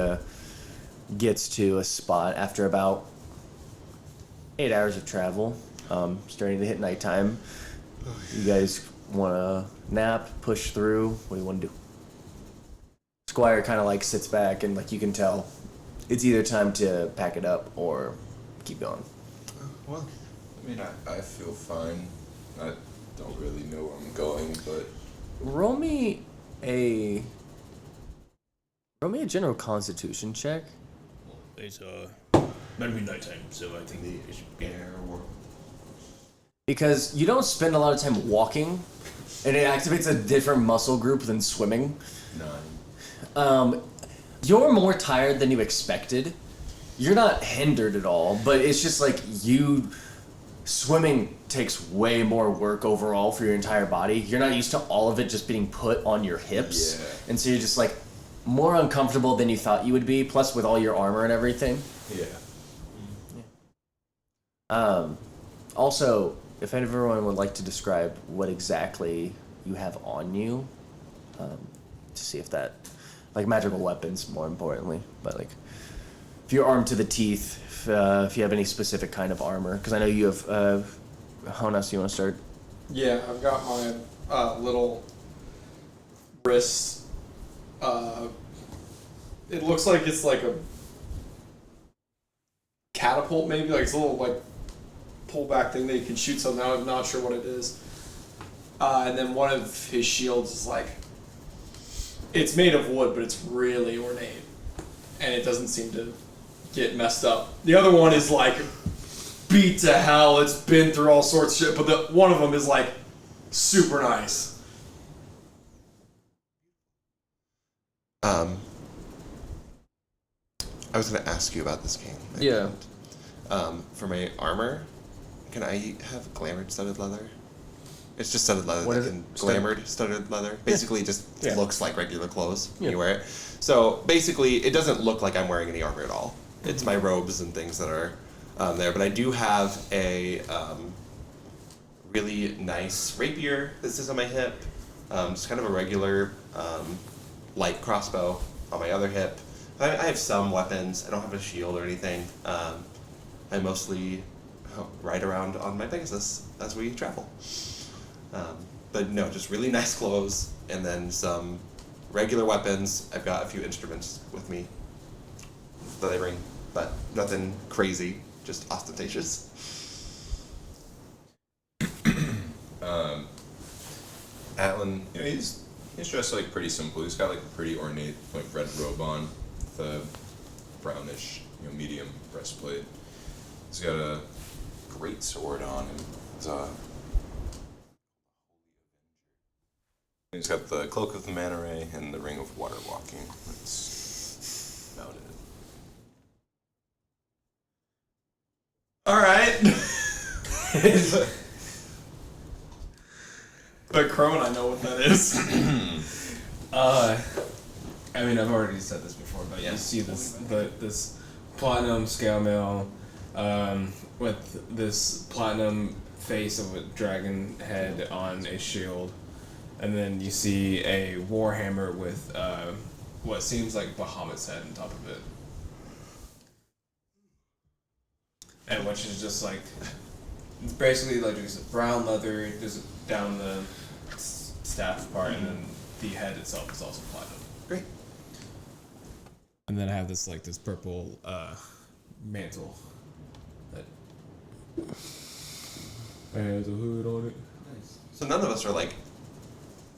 gets to a spot after about 8 hours of travel, starting to hit nighttime. You guys want to nap, push through? What do you want to do? Squire kind of like sits back, and like you can tell, it's either time to pack it up or keep going. Well, I mean, I feel fine. I don't really know where I'm going, but Roll me a general Constitution check. It's better be nighttime, so I think it should be Because you don't spend a lot of time walking, and it activates a different muscle group than swimming. 9. You're more tired than you expected. You're not hindered at all, but it's just like swimming takes way more work overall for your entire body. You're not used to all of it just being put on your hips. Yeah. And so you're just like more uncomfortable than you thought you would be, plus with all your armor and everything. Yeah. Also, if everyone would like to describe what exactly you have on you, to see if that, like magical weapons more importantly, but like if you're armed to the teeth, if you have any specific kind of armor, because I know you have, Honas, you want to start? Yeah, I've got my little wrist. It looks like it's like a catapult, maybe. Like it's a little like pullback thing that you can shoot something out. I'm not sure what it is. And then one of his shields is like, it's made of wood, but it's really ornate, and it doesn't seem to get messed up. The other one is like beat to hell. It's been through all sorts of shit, but one of them is like super nice. I was going to ask you about this game. Yeah. For my armor, can I have glamored studded leather? It's just studded leather. What is Glamored studded leather. Basically, just looks like regular clothes when you wear it. So basically, it doesn't look like I'm wearing any armor at all. It's my robes and things that are there. But I do have a really nice rapier that sits on my hip. Just kind of a regular light crossbow on my other hip. I have some weapons. I don't have a shield or anything. I mostly ride around on my Pegasus as we travel. But no, just really nice clothes and then some regular weapons. I've got a few instruments with me that I bring, but nothing crazy, just ostentatious. Atlan, he's dressed like pretty simple. He's got like a pretty ornate like red robe on with a brownish, medium breastplate. He's got a great sword on him. He's got the Cloak of the Manta Ray and the Ring of Water Walking. That's about it. Alright. But Crowe and I know what that is. I mean, I've already said this before, but you see this platinum scale mail with this platinum face of a dragon head on a shield, and then you see a warhammer with what seems like Bahamut's head on top of it, and which is just like basically like just brown leather just down the staff part, and then the head itself is also platinum. Great. And then I have this purple mantle that has a hood on it. Nice. So none of us are like,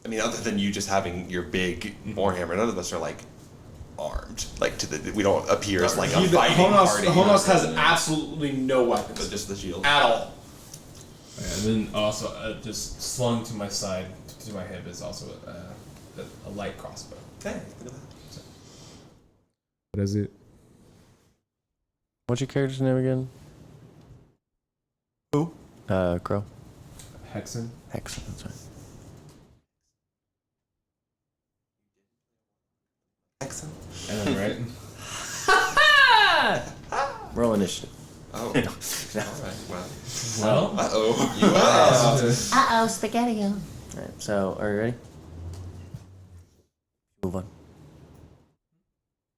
I mean, other than you just having your big warhammer, none of us are like armed. Like we don't appear as like a fighting party. Honas has absolutely no weapons. So just the shield. At all. And then also just slung to my side, to my hip, is also a light crossbow. Okay, look at that. What is it? What's your character's name again? Who? Crowe. Hexan. Hexan, that's right. Hexan? And then right. Roll initiative. Oh. Alright, well. Well. Uh-oh. You asked. Uh-oh, spaghetti-o. Alright, so are you ready? Move on.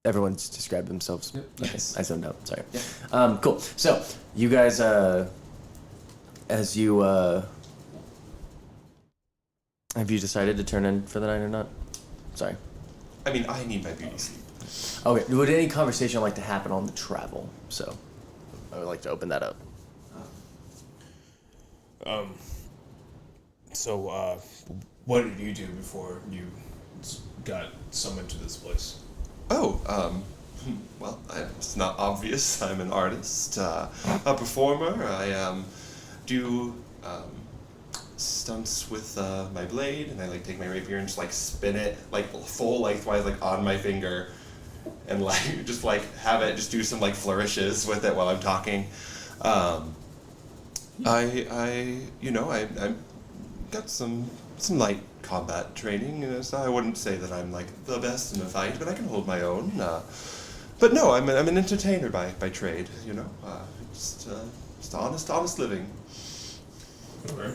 Everyone's described themselves. Yep. Okay, Yes. I zoned out. Sorry. Yeah. Cool. So you guys, as you have you decided to turn in for the night or not? Sorry. I mean, I need my beauty sleep. Okay. Would any conversation like to happen on the travel? So I would like to open that up. So, what did you do before you got summoned to this place? Oh, well, it's not obvious. I'm an artist, a performer. I do stunts with my blade, and I like take my rapier and just like spin it like full lengthwise, like on my finger, and like just like have it just do some like flourishes with it while I'm talking. I got some light combat training, so I wouldn't say that I'm like the best in a fight, but I can hold my own. But no, I'm an entertainer by trade. Just honest living. Okay.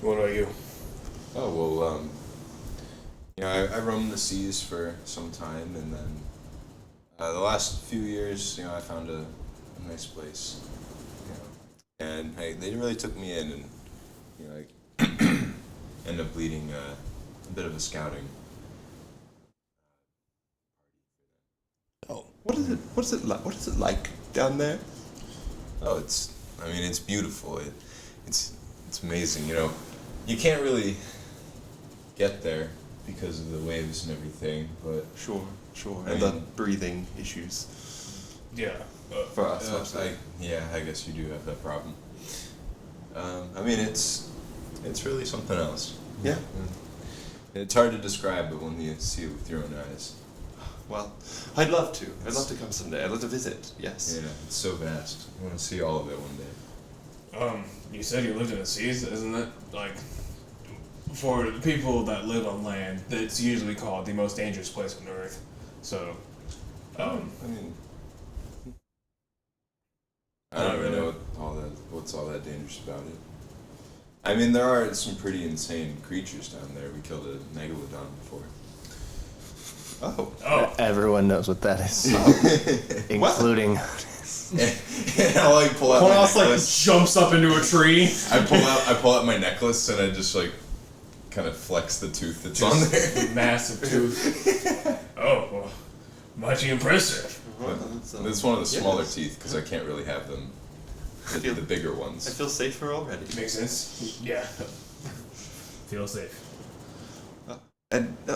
What about you? Oh, well, I roamed the seas for some time, and then the last few years, I found a nice place, and they really took me in, and, I ended up leading a bit of a scouting. Oh, what is it like down there? Oh, it's beautiful. It's amazing. You can't really get there because of the waves and everything, but Sure. I And the mean- breathing issues Yeah. for us. mostly. I guess you do have that problem. It's really something else. Yeah. It's hard to describe, but when you see it with your own eyes, Well, I'd love to. I'd love to come someday. I'd love to visit. Yes. it's so vast. I want to see all of it one day. You said you lived in the seas, isn't it? Like, for the people that live on land, it's usually called the most dangerous place on Earth. So, I don't really know what's all that dangerous about it. I mean, there are some pretty insane creatures down there. We killed a megalodon before. Oh. Everyone knows what that is, including. And I'll pull out my Honas necklace. jumps up into a tree. I pull out my necklace and I just kind of flex the tooth that's on there. massive tooth. Oh, well, mighty impressive. It's one of the smaller teeth because I can't really have them. The bigger I ones. feel safer already. Makes sense. Yeah. Feel safe. And Do I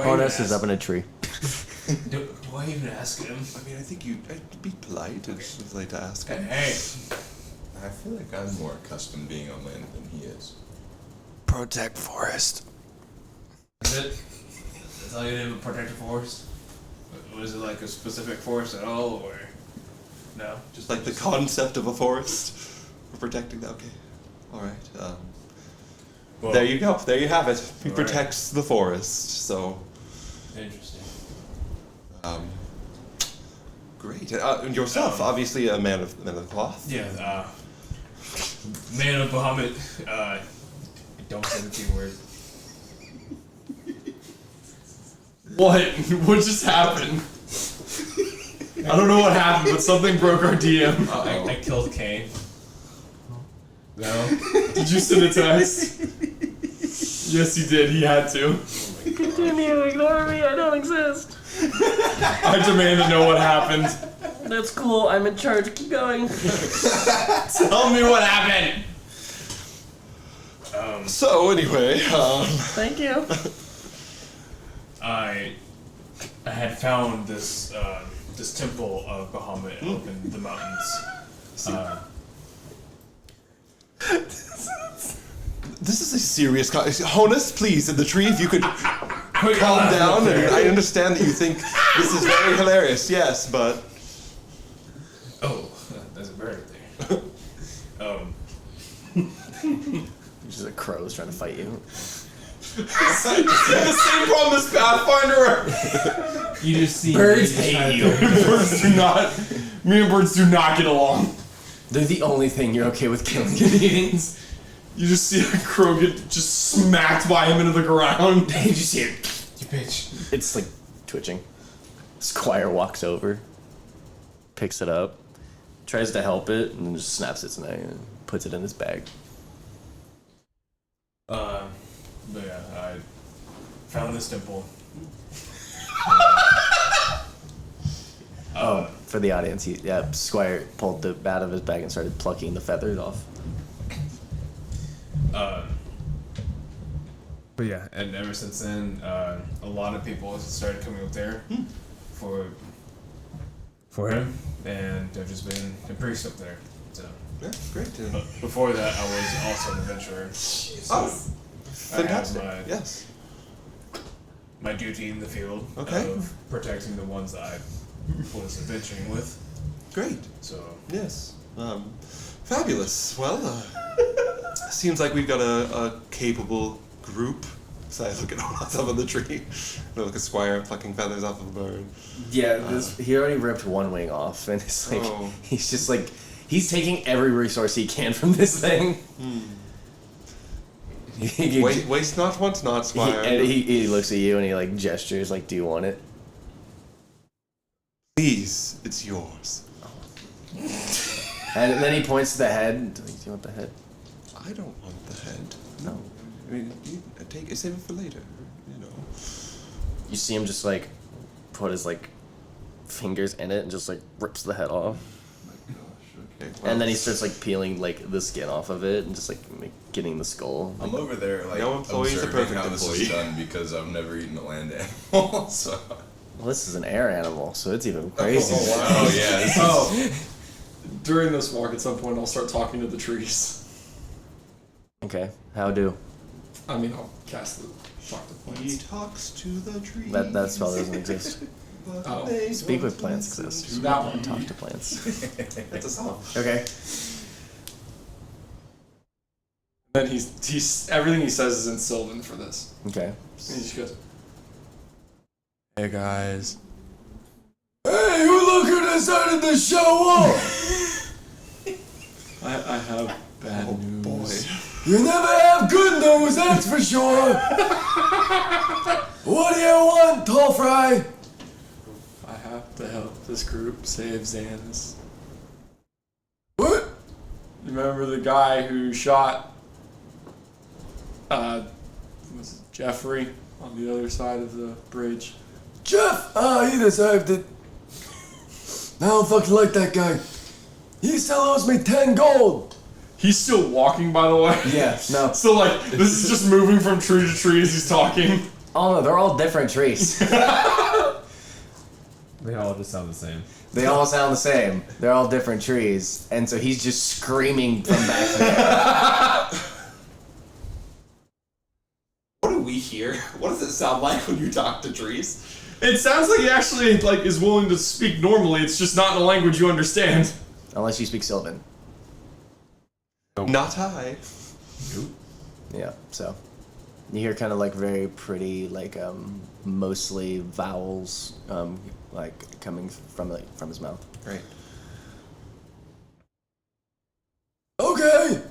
even Honas is ask- up in a tree. Why even ask him? I mean, I think I'd be polite if like to ask him. Hey. I feel like I'm more accustomed being on land than he is. Protect forest. Is it? That's all you did with protect the forest? Was it like a specific forest at all, or no? Just like the concept of a forest. We're protecting that. Okay. All right. Well, There you go. There you have it. He All right. protects the forest. So. Interesting. Great. And yourself, obviously a man of cloth. Yeah. Man of Bahamut. Don't say the T word. What? What just happened? I don't know what happened, but something broke our DM. I killed Caine. No. Did you send a text? Yes, you did. He had to. Continue, ignore me, I don't exist. I demand to know what happened. That's cool, I'm in charge, keep going. Tell me what happened. So anyway, Thank you. I had found this this temple of Bahamut up in the mountains. this is a serious. Honus, please, in the tree, if you could calm down. And I understand that you think this is very hilarious. Yes, but Oh, there's a bird there. Just a crow's trying to fight you. the same problem as Pathfinder. You just see Birds hate you. Birds do not. Me and birds do not get along. They're the only thing you're okay with killing Canadians. You just see a crow get just smacked by him into the ground. You just hear, you bitch. it's like twitching. Squire walks over, picks it up, tries to help it, and then just snaps its neck and puts it in his bag. But yeah, I found this temple. For the audience, Squire pulled the bat of his bag and started plucking the feathers off. But yeah, and ever since then, a lot of people started coming up there for him, and there's just been a priest up there. So yeah, great. but before that, I was also an adventurer. Oh, fantastic. I have Yes. my duty in the field Okay. of protecting the ones I was adventuring with. Great. So Yes. Fabulous. Well, seems like we've got a capable group. So I look at Honas up on the tree. I look at Squire plucking feathers off of a bird. Yeah, he already ripped one wing off, and it's like Oh. he's just like he's taking every resource he can from this thing. Waste not, want not, Squire. He looks at you and he like gestures like, "Do you want it?" Please, it's yours. And then he points to the head. Do you want the head? I don't want the head. No. I mean, you save it for later. You know. You see him just like put his like fingers in it and just like rips the head off. Okay. Well, And then he starts like peeling like the skin off of it and just like getting the skull. I'm over there like No employee's a observing perfect how this is employee. done because I've never eaten a land animal. So. Well, this is an air animal, so it's even crazy. Oh yeah. This is, Oh. During this walk, at some point, I'll start talking to the trees. Okay, how do? I mean, I'll cast the talk to He plants. talks to the trees. That spell doesn't exist. but Oh. they Speak with don't plants listen exists. to That one. me. Talk to plants. It's a song. Okay. Then he's everything he says is in Sylvan for this. Okay. And he just goes, Hey guys. Hey, who look who decided to show up? I have bad Oh news. boy. You never have good news, that's for sure. What do you want, tall fry? I have to help this group save Xanis. What? You remember the guy who shot was it Jeffrey on the other side of the bridge? Jeff? He deserved it. I don't fucking like that guy. He still owes me 10 gold. He's still walking, by the way. Yeah, no. So like this is just moving from tree to tree as he's talking. Oh no, they're all different trees. They all just sound the same. They all sound the same. They're all different trees. And so he's just screaming from back there. What do we hear? What does it sound like when you talk to trees? It sounds like he actually like is willing to speak normally. It's just not in a language you understand. Unless you speak Sylvan. Not I. Yeah, so. You hear kind of like very pretty, like, mostly vowels, like, coming from his mouth. Right. Okay!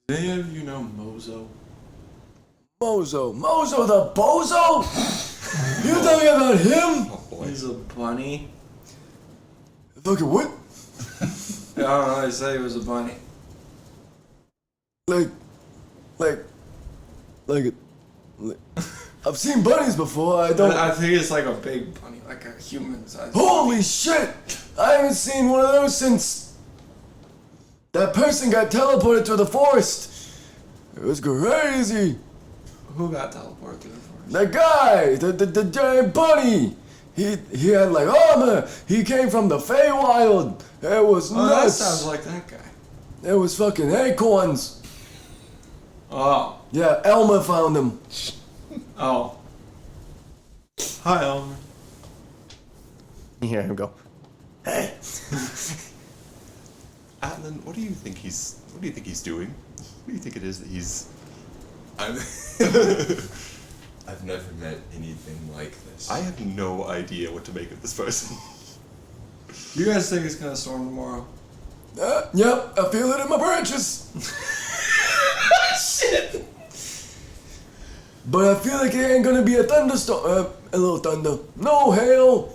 Do any of you know Mozo? Mozo the bozo? You talking about him? Oh boy. He's a bunny. Fucking what? I don't know, they say he was a bunny. Like, I've seen bunnies before, I think it's like a big bunny, like a human size. Holy shit! I haven't seen one of those since that person got teleported to the forest. It was crazy. Who got teleported to the forest? That guy, the giant bunny. He had like armor. He came from the Feywild. It was Oh, that nuts. sounds like that guy. It was fucking acorns. Oh. Yeah, Elmer found him. Oh. Hi, Elmer. You hear him go, "Hey." Atlan, what do you think he's doing? What do you think it is that he's... I've never met anything like this. I have no idea what to make of this person. You guys think it's gonna storm tomorrow? Yep, I feel it in my branches. Shit. But I feel like it ain't gonna be a thunderstorm. A little thunder. No hail.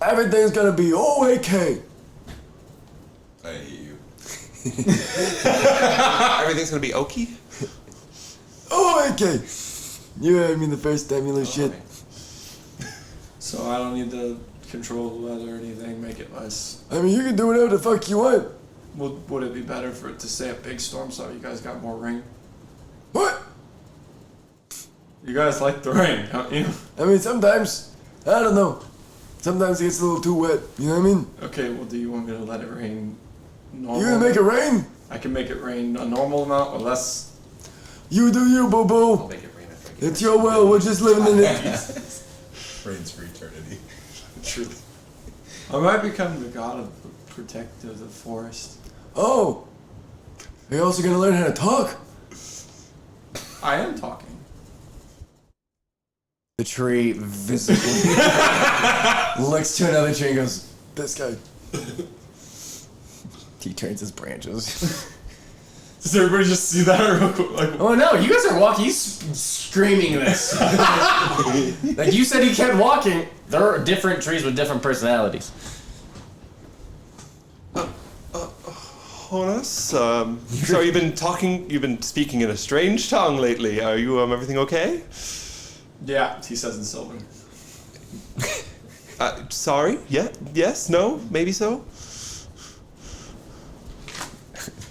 Everything's gonna be okay. I hate you. Everything's gonna be okie? Okay. You heard me the first time, you little shit. So I don't need to control the weather or anything, make it less. I mean, you can do whatever the fuck you want. Would it be better for it to stay a big storm so you guys got more rain? What? You guys like the rain, don't you? I mean, sometimes, I don't know. Sometimes it gets a little too wet, you know what I mean? Okay, well, do you want me to let it rain normal? You gonna make it rain? I can make it rain a normal amount or less. You do you, I'll boo-boo. make it rain after I get It's your will, we're just living in it. Rains for eternity. Truly. I might become the god of the protector of the forest. Oh. Are you also gonna learn how to talk? I am talking. The tree visibly looks to another tree and goes, this guy. He turns his branches. Does everybody just see that real quick? Like, Oh no, you guys are walking, he's screaming this. Like you said he kept walking. There are different trees with different personalities. Honas, so you've been speaking in a strange tongue lately. Are you, everything okay? yeah, he says in Sylvan. Sorry? Yeah? Yes? No? Maybe so?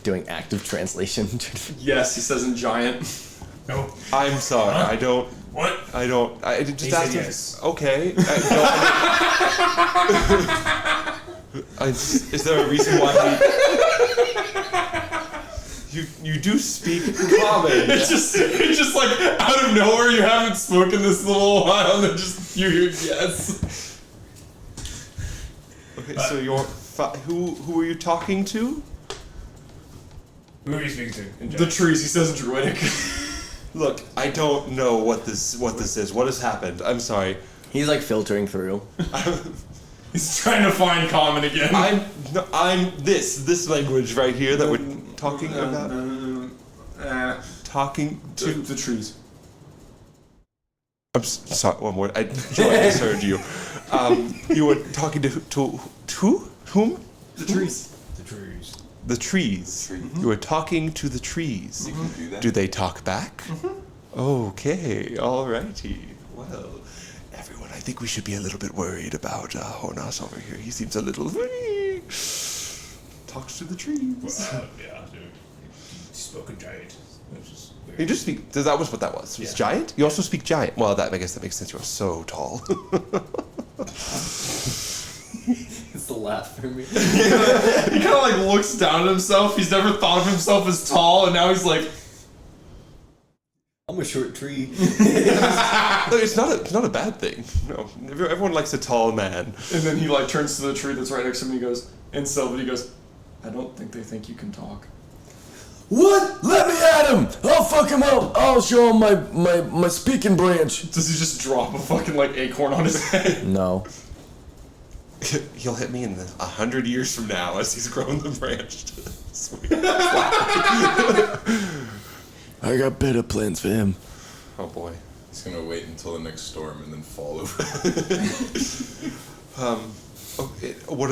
Doing active translation. Yes, he says in giant. No. I'm sorry, Huh? I don't... What? I don't... I just He asked said him- yes. Okay. Is there a reason why you do speak common? It's just like out of nowhere. You haven't spoken this little while, and then just you hear yes. Okay, so you're... who are you talking to? Who are you speaking to? In The general? trees. He says druidic. Look, I don't know what this is. What has happened? I'm sorry. He's like filtering through. He's trying to find common again. I'm this language right here that we're talking about. Talking to the trees. I'm sorry. One more. I misheard you. You were talking to whom? The trees. The trees. The trees. You were talking to the trees. You can do that. Do they talk back? Okay. Alrighty. Well, everyone, I think we should be a little bit worried about Honas over here. He seems a little talks to the trees. Well, yeah, dude. He spoke in giant. Which is weird. You just speak. That was what that was. It was Yeah. giant. You also speak giant. Well, I guess that makes sense. You're so tall. It's the laugh for me. He kind of like looks down at himself. He's never thought of himself as tall, and now he's like, I'm a short tree. No, it's not a bad thing. No, everyone likes a tall man. and then he like turns to the tree that's right next to him. And he goes, in Sylvan, he goes, I don't think they think you can talk. What? Let me at him! I'll fuck him up! I'll show him my speaking branch! Does he just drop a fucking like acorn on his head? No. He'll hit me in 100 years from now as he's grown the branch. I got better plans for him. Oh boy. He's gonna wait until the next storm and then fall over. What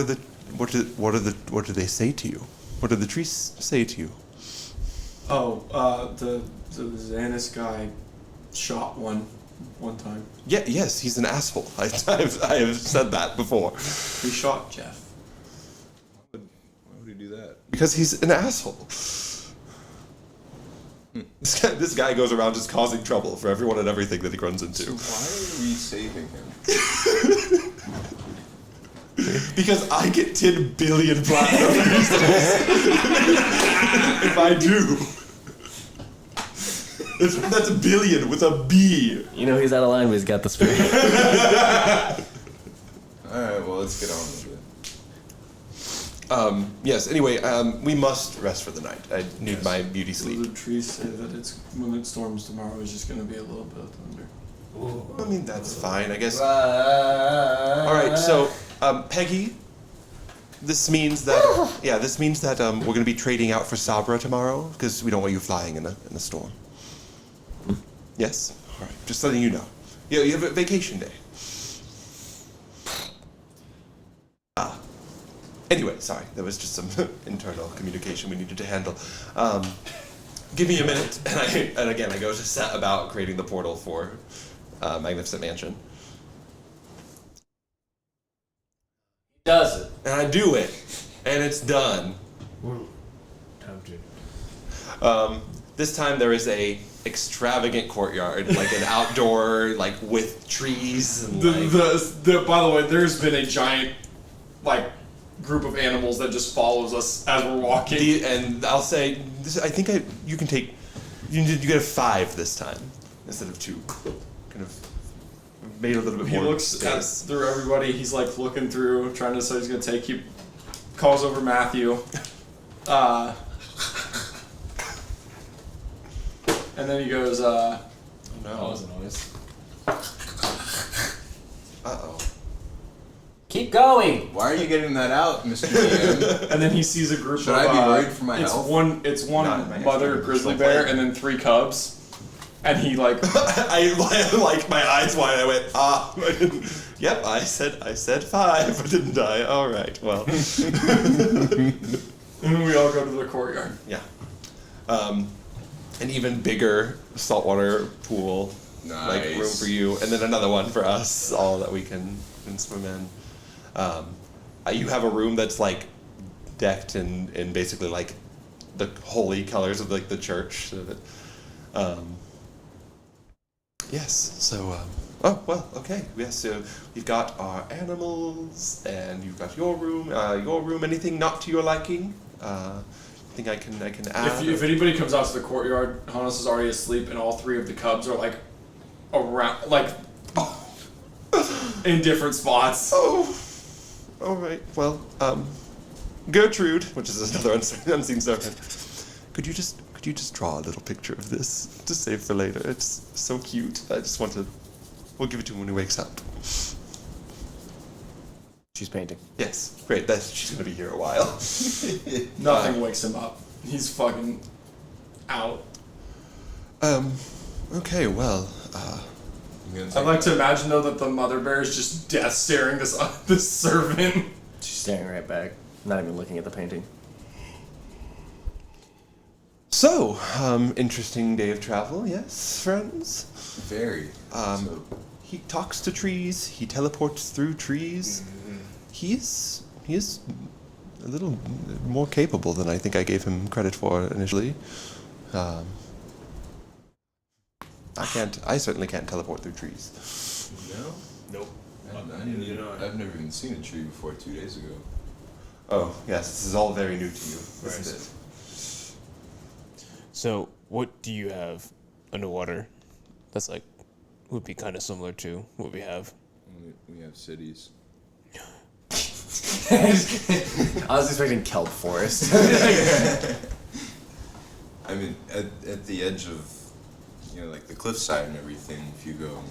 do they say to you? What do the trees say to you? Oh, the Xanis guy shot one time. Yeah, yes, he's an asshole. I have said that before. He shot Jeff. Why would he do that? Because he's an asshole. This guy goes around just causing trouble for everyone and everything that he runs into. So why are we saving him? Because I get 10 billion platinum if I do. That's a billion with a B. You know he's out of line, but he's got the spirit. Alright, well, let's get on with it. Yes, anyway, we must rest for the night. I need my beauty sleep. The trees say that it's when it storms tomorrow, it's just gonna be a little bit of thunder. I mean, that's fine, I guess. Alright, so, Peggy, this means that, we're going to be trading out for Sabra tomorrow, because we don't want you flying in a storm. Yes? Alright, just letting you know. Yeah, you have a vacation day. Anyway, sorry, there was just some internal communication we needed to handle. Give me a minute, and again, I go to set about creating the portal for Magnificent Mansion. Does it? And I do it, and it's done. Tempted. This time there is a extravagant courtyard, like an outdoor, like with trees and By the way, there's been a giant, like, group of animals that just follows us as we're walking. And I'll say, I think you can take, you get a 5 this time instead of 2. Kind of made a little bit He more looks through everybody. He's like looking through, trying to decide he's gonna take. He calls over Matthew, and then he goes, no. That was a noise. Uh-oh. Keep going. Why are you getting that out, Mr. DM? and then he sees a group Should of. I be worried for my it's health? It's one Not in my mother health. grizzly Still bear playing. and then 3 cubs, and he like. I like my eyes wide. I went, I didn't. Yep, I said 5, didn't I? All right, well. And we all go to the courtyard. Yeah. An even bigger saltwater pool, like room Nice. for you, and then another one for us, all that we can swim in. You have a room that's like decked in basically like the holy colors of like the church. So that, yes. So. Oh well. Okay. Yes. So we've got our animals, and you've got your room. Anything not to your liking? Think I can add. If anybody comes out to the courtyard, Honas is already asleep, and all 3 of the cubs are like around, like in different spots. Oh, all right. Well, Gertrude, which is another unseen servant, could you just draw a little picture of this to save for later? It's so cute. I just want to. We'll give it to him when he wakes up. She's painting. Yes, great. She's gonna be here a while. Nothing wakes him up. He's fucking out. Okay. Well. I'd like to imagine though that the mother bear is just death staring this servant. She's staring right back, not even looking at the painting. So, interesting day of travel. Yes, friends. Very. So, He talks to trees. He teleports through trees. He is a little more capable than I think I gave him credit for initially. I certainly can't teleport through trees. no? Nope. I've never even seen a tree before 2 days ago. Oh, yes, this is all very new to you, isn't it? So, what do you have underwater that's like, would be kind of similar to what we have? We have cities. I was expecting kelp forest. I mean, at the edge of, like the cliffside and everything, if you go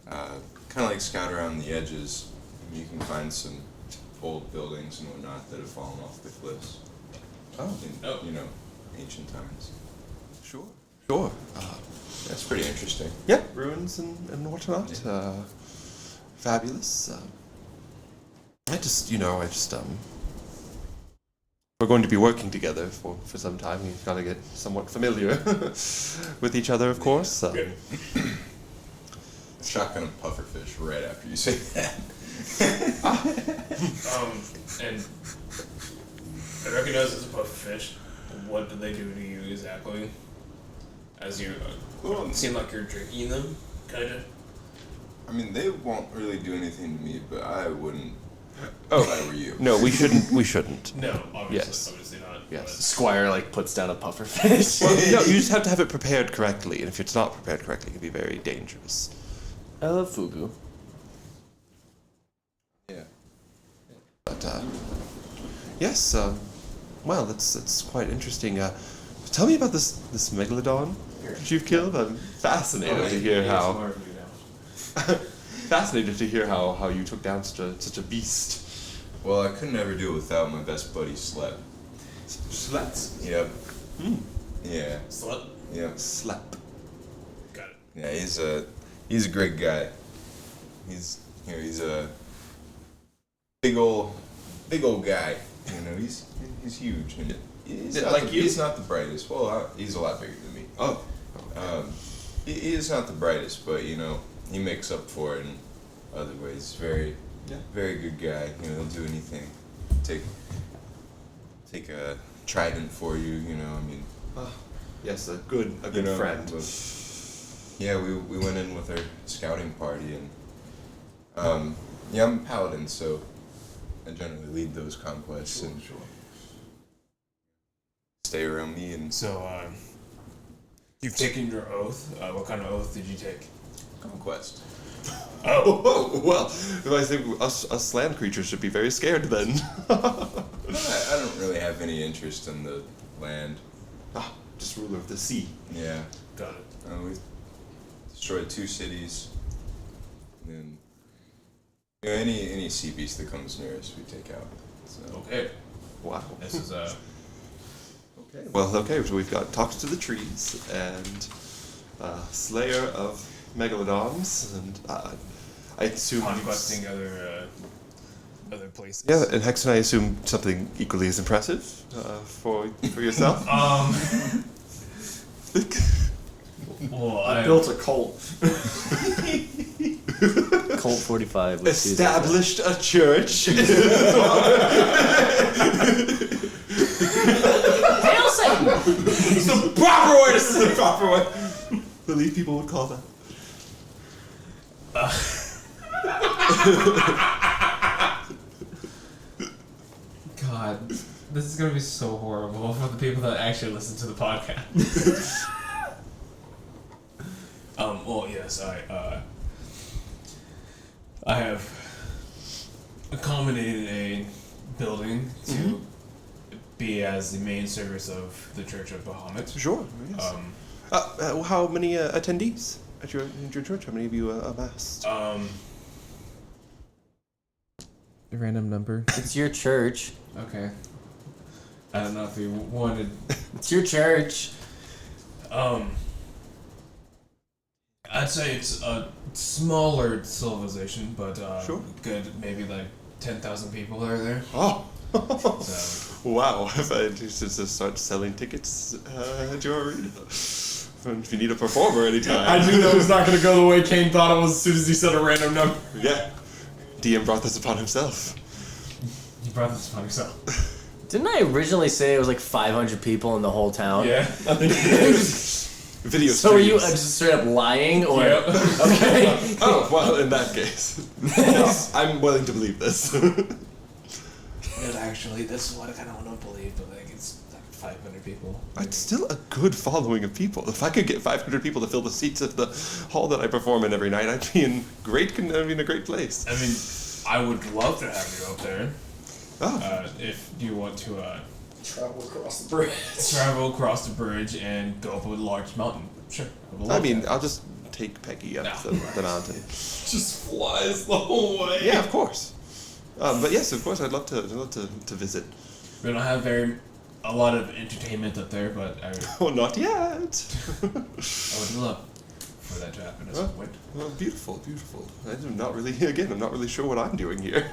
kind of like scout around the edges, you can find some old buildings and whatnot that have fallen off the cliffs. In, ancient times. Sure. That's pretty interesting. Yeah, ruins and whatnot. Fabulous. We're going to be working together for some time. We've got to get somewhat familiar with each other, of course. Shotgun a pufferfish right after you say that. And I recognize it's a pufferfish. What do they do to you exactly? As you seem like you're drinking them, kind of. I mean, they won't really do anything to me, but I wouldn't. If I were you. No, we shouldn't. No, obviously, Yes. obviously not. Yes. Squire puts down a puffer fish. Well, no, you just have to have it prepared correctly, and if it's not prepared correctly, it can be very dangerous. I love fugu. Yeah. But yes, well, that's quite interesting. Tell me about this megalodon that you've killed. I'm fascinated to hear how. Fascinated to hear how you took down such a beast. Well, I couldn't ever do it without my best buddy Slep. Slap. Yep. Yeah. Slut? Yep. Slap. Got it. Yeah, he's a great guy. He's a big old guy. He's huge. And he's not the brightest. Well, he's a lot bigger than me. Oh. Okay. He is not the brightest, but he makes up for it in other ways. Very good guy. He'll do anything. Take a trident for you. Yes, a good friend. Yeah, we went in with our scouting party, and I'm a paladin, so I generally lead those conquests and stay around me. And So, you've taken your oath. What kind of oath did you take? conquest. Oh, well, I think us land creatures should be very scared then. I don't really have any interest in the land. Just ruler of the sea. Yeah, Got it. we destroyed 2 cities, and any sea beast that comes near us, we take out. So. Okay. Wow. This is Okay. Well, okay, so we've got Talks to the Trees and Slayer of Megalodons, and I assume conquesting other places. Yeah, and Hexan, I assume something equally as impressive for yourself. Well, I built a cult. Colt 45. Established a church. It's the proper way. This is the proper way. I believe people would call that. God, this is gonna be so horrible for the people that actually listen to the podcast. Well, yes, I have accommodated a building to be as the main service of the Church of Bahamut. Sure. Yes. How many attendees at your church? How many of you amassed? Random number. It's your church. Okay. I don't know if you wanted. It's your church. I'd say it's a smaller civilization, but Sure. good. Maybe like 10,000 people are there. Oh. So, Wow. If I just start selling tickets at your arena. If you need a performer anytime. I knew that was not going to go the way Caine thought it was as soon as he said a random number. Yeah. DM brought this upon himself. You brought this upon yourself. Didn't I originally say it was like 500 people in the whole town? yeah. It video So are you streams. just straight up lying, or Yep. okay? Oh, well, in that case. Yes, I'm willing to believe this. Actually, this is what I kind of want to believe, but like it's like 500 people. It's still a good following of people. If I could get 500 people to fill the seats at the hall that I perform in every night, I'd be in a great place. I mean, I would love to have you up there. Oh, If you want to Travel across the bridge. travel across the bridge and go up a large mountain. Sure. would I love mean, that. I'll just take Peggy up the mountain. Just flies the whole way. Yeah, of course. But yes, of course, I'd love to visit. We don't have a lot of entertainment up there, but I Oh, not yet. would love for that to happen at some point. Well, beautiful. I'm not really sure what I'm doing here.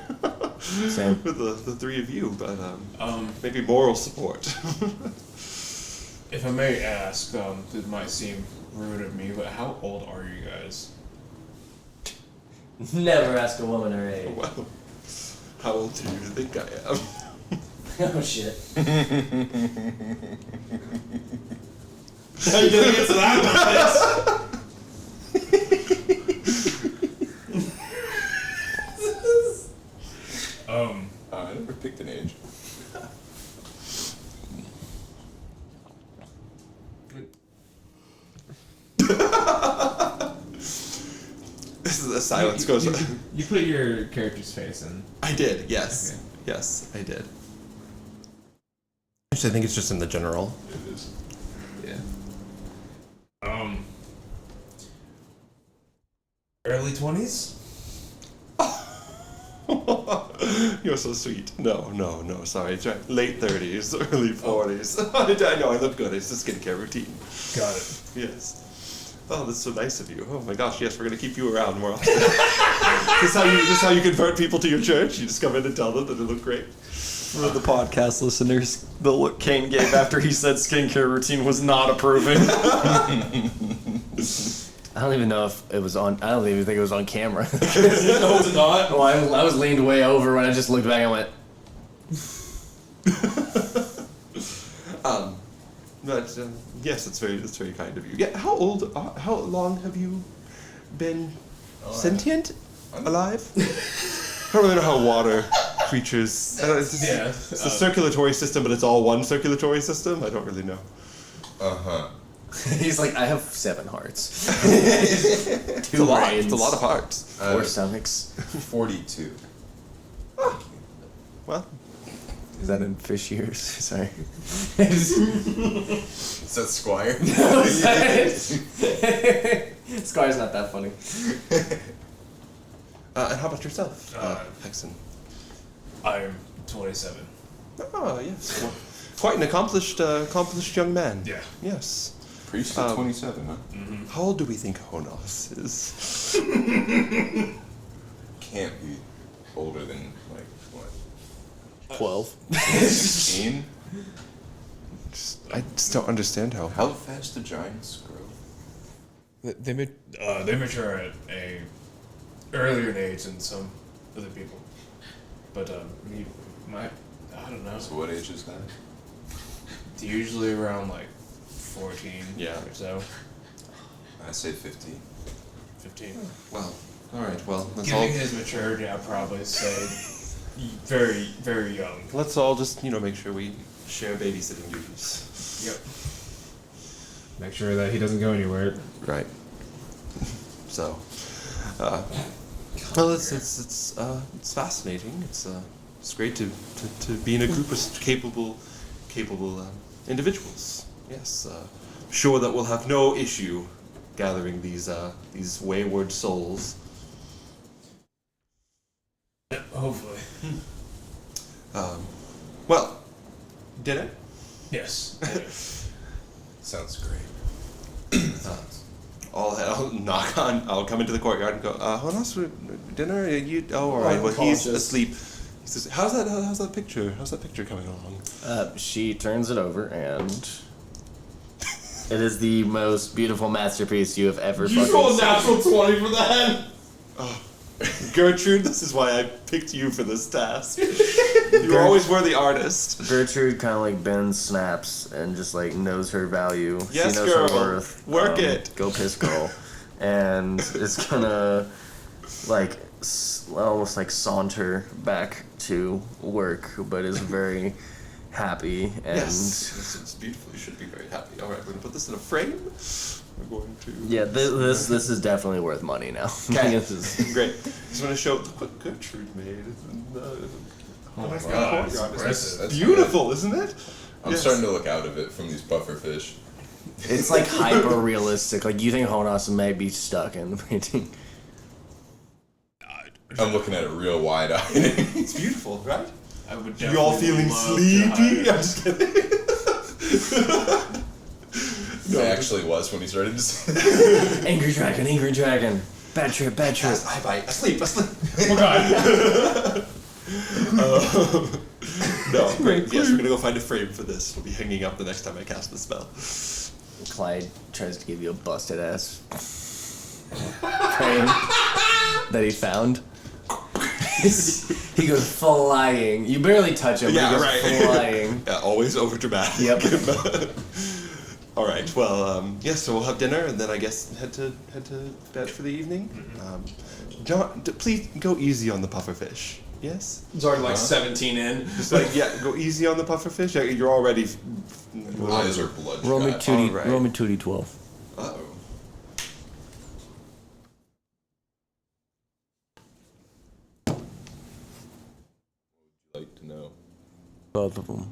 Same. With the three of you, but Um, maybe moral support. If I may ask, it might seem rude of me, but how old are you guys? Never ask a woman her age. Well, how old do you think I am? Oh shit. How you gonna answer that one, I never picked an age. The silence goes. You put your character's face in. I did, yes. Okay. Yes, I did. Actually, I think it's just in the general. It is. Yeah. Early 20s? You're so sweet. No, sorry. Late 30s, early 40s. I know, I look good. It's a skincare routine. Got it. Yes. Oh, that's so nice of you. Oh my gosh, yes, we're gonna keep you around more often. This is how you convert people to your church? You just come in and tell them that they look great. For the podcast listeners, the look Caine gave after he said skincare routine was not approving. I don't even know if it was on. I don't even think it was on camera. No, it's not. Oh, I was leaned way over when I just looked back and went. But yes, that's very kind of you. Yeah, how long have you been sentient, alive? I don't really know how water creatures. I don't, it's the circulatory system, but it's all one circulatory system. I don't really know. Uh-huh. He's like, I have 7 hearts. It's a 2 lot. brains. It's a lot of hearts. 4 stomachs. 42. Well, Is that in fish years? Sorry. Is that Squire? Squire's not that funny. and how about yourself, Hexan? I'm 27. Oh, yes. Well, quite an accomplished young man. Yeah. Yes. Priest at 27, huh? How old do we think Honas is? Can't be older than, like, what? 12. 16? I just don't understand how. How fast do giants grow? They mature at a earlier age than some other people. But you might, I don't know. So what age is that? Usually around like 14 Yeah. or so. I say 15. 15. Well, all right. Well, Given his maturity, I'd probably say very, very young. let's all just make sure we share babysitting duties. Yep. Make sure that he doesn't go anywhere. Right. So, well, it's fascinating. It's great to be in a group of capable individuals. Yes, sure that we'll have no issue gathering these wayward souls. Hopefully. Well, dinner. Yes. Sounds great. I'll knock on. I'll come into the courtyard and go. Honas, dinner? All right. Well, he's asleep. He says, "How's that picture? How's that picture coming along?" She turns it over and it is the most beautiful masterpiece you have ever You fucking roll a seen. natural 20 for that? Gertrude, this is why I picked you for this task. You always were the artist. Gertrude kind of like bends, snaps, and just like knows her value. Yes, she knows girl. her worth. Work it. Go piss girl. And is gonna like almost like saunter back to work, but is very happy and Yes, it's beautiful. You should be very happy. All right, we're gonna put this in a frame. We're going to. yeah. This is definitely worth money now. Okay. This is- Great. Just want to show what Gertrude made. Oh my It's god, it's impressive. That's beautiful, isn't it? I'm Yes. starting to look out of it from these puffer fish. It's like hyper realistic. Like you think Honas may be stuck in the painting. I'm looking at it real wide-eyed. It's beautiful, right? I would You all feeling sleepy? I'm just kidding. It actually was when he started to say Angry dragon. Bad trip. Yes, I bite. I sleep. Oh god. No, great. Yes, we're gonna go find a frame for this. It'll be hanging up the next time I cast the spell. Clyde tries to give you a busted ass frame that he found. He goes flying. You barely touch him, but Yeah, he goes right. flying. Yeah, always over dramatic. Yep. All right. Well, yes. So we'll have dinner, and then I guess head to bed for the evening. John, please go easy on the pufferfish. Yes. It's already like 17 in. Just like go easy on the pufferfish. You're already. eyes are bloodshot. Roll me 2d. Alright. Roll me 2d12. Uh-oh. Would you like to know? Both of them.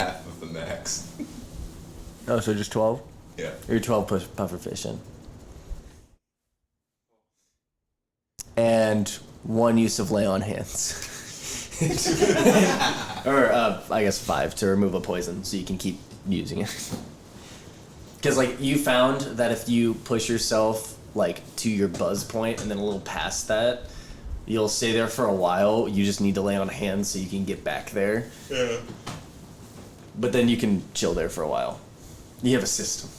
Half of the max. Oh, so just 12? Yeah. You're 12 pufferfish in. And one use of lay on hands. Or, I guess 5 to remove a poison so you can keep using it. Because, like, you found that if you push yourself, like, to your buzz point and then a little past that, you'll stay there for a while. You just need to lay on hands so you can get back there. Yeah. But then you can chill there for a while. You have a system.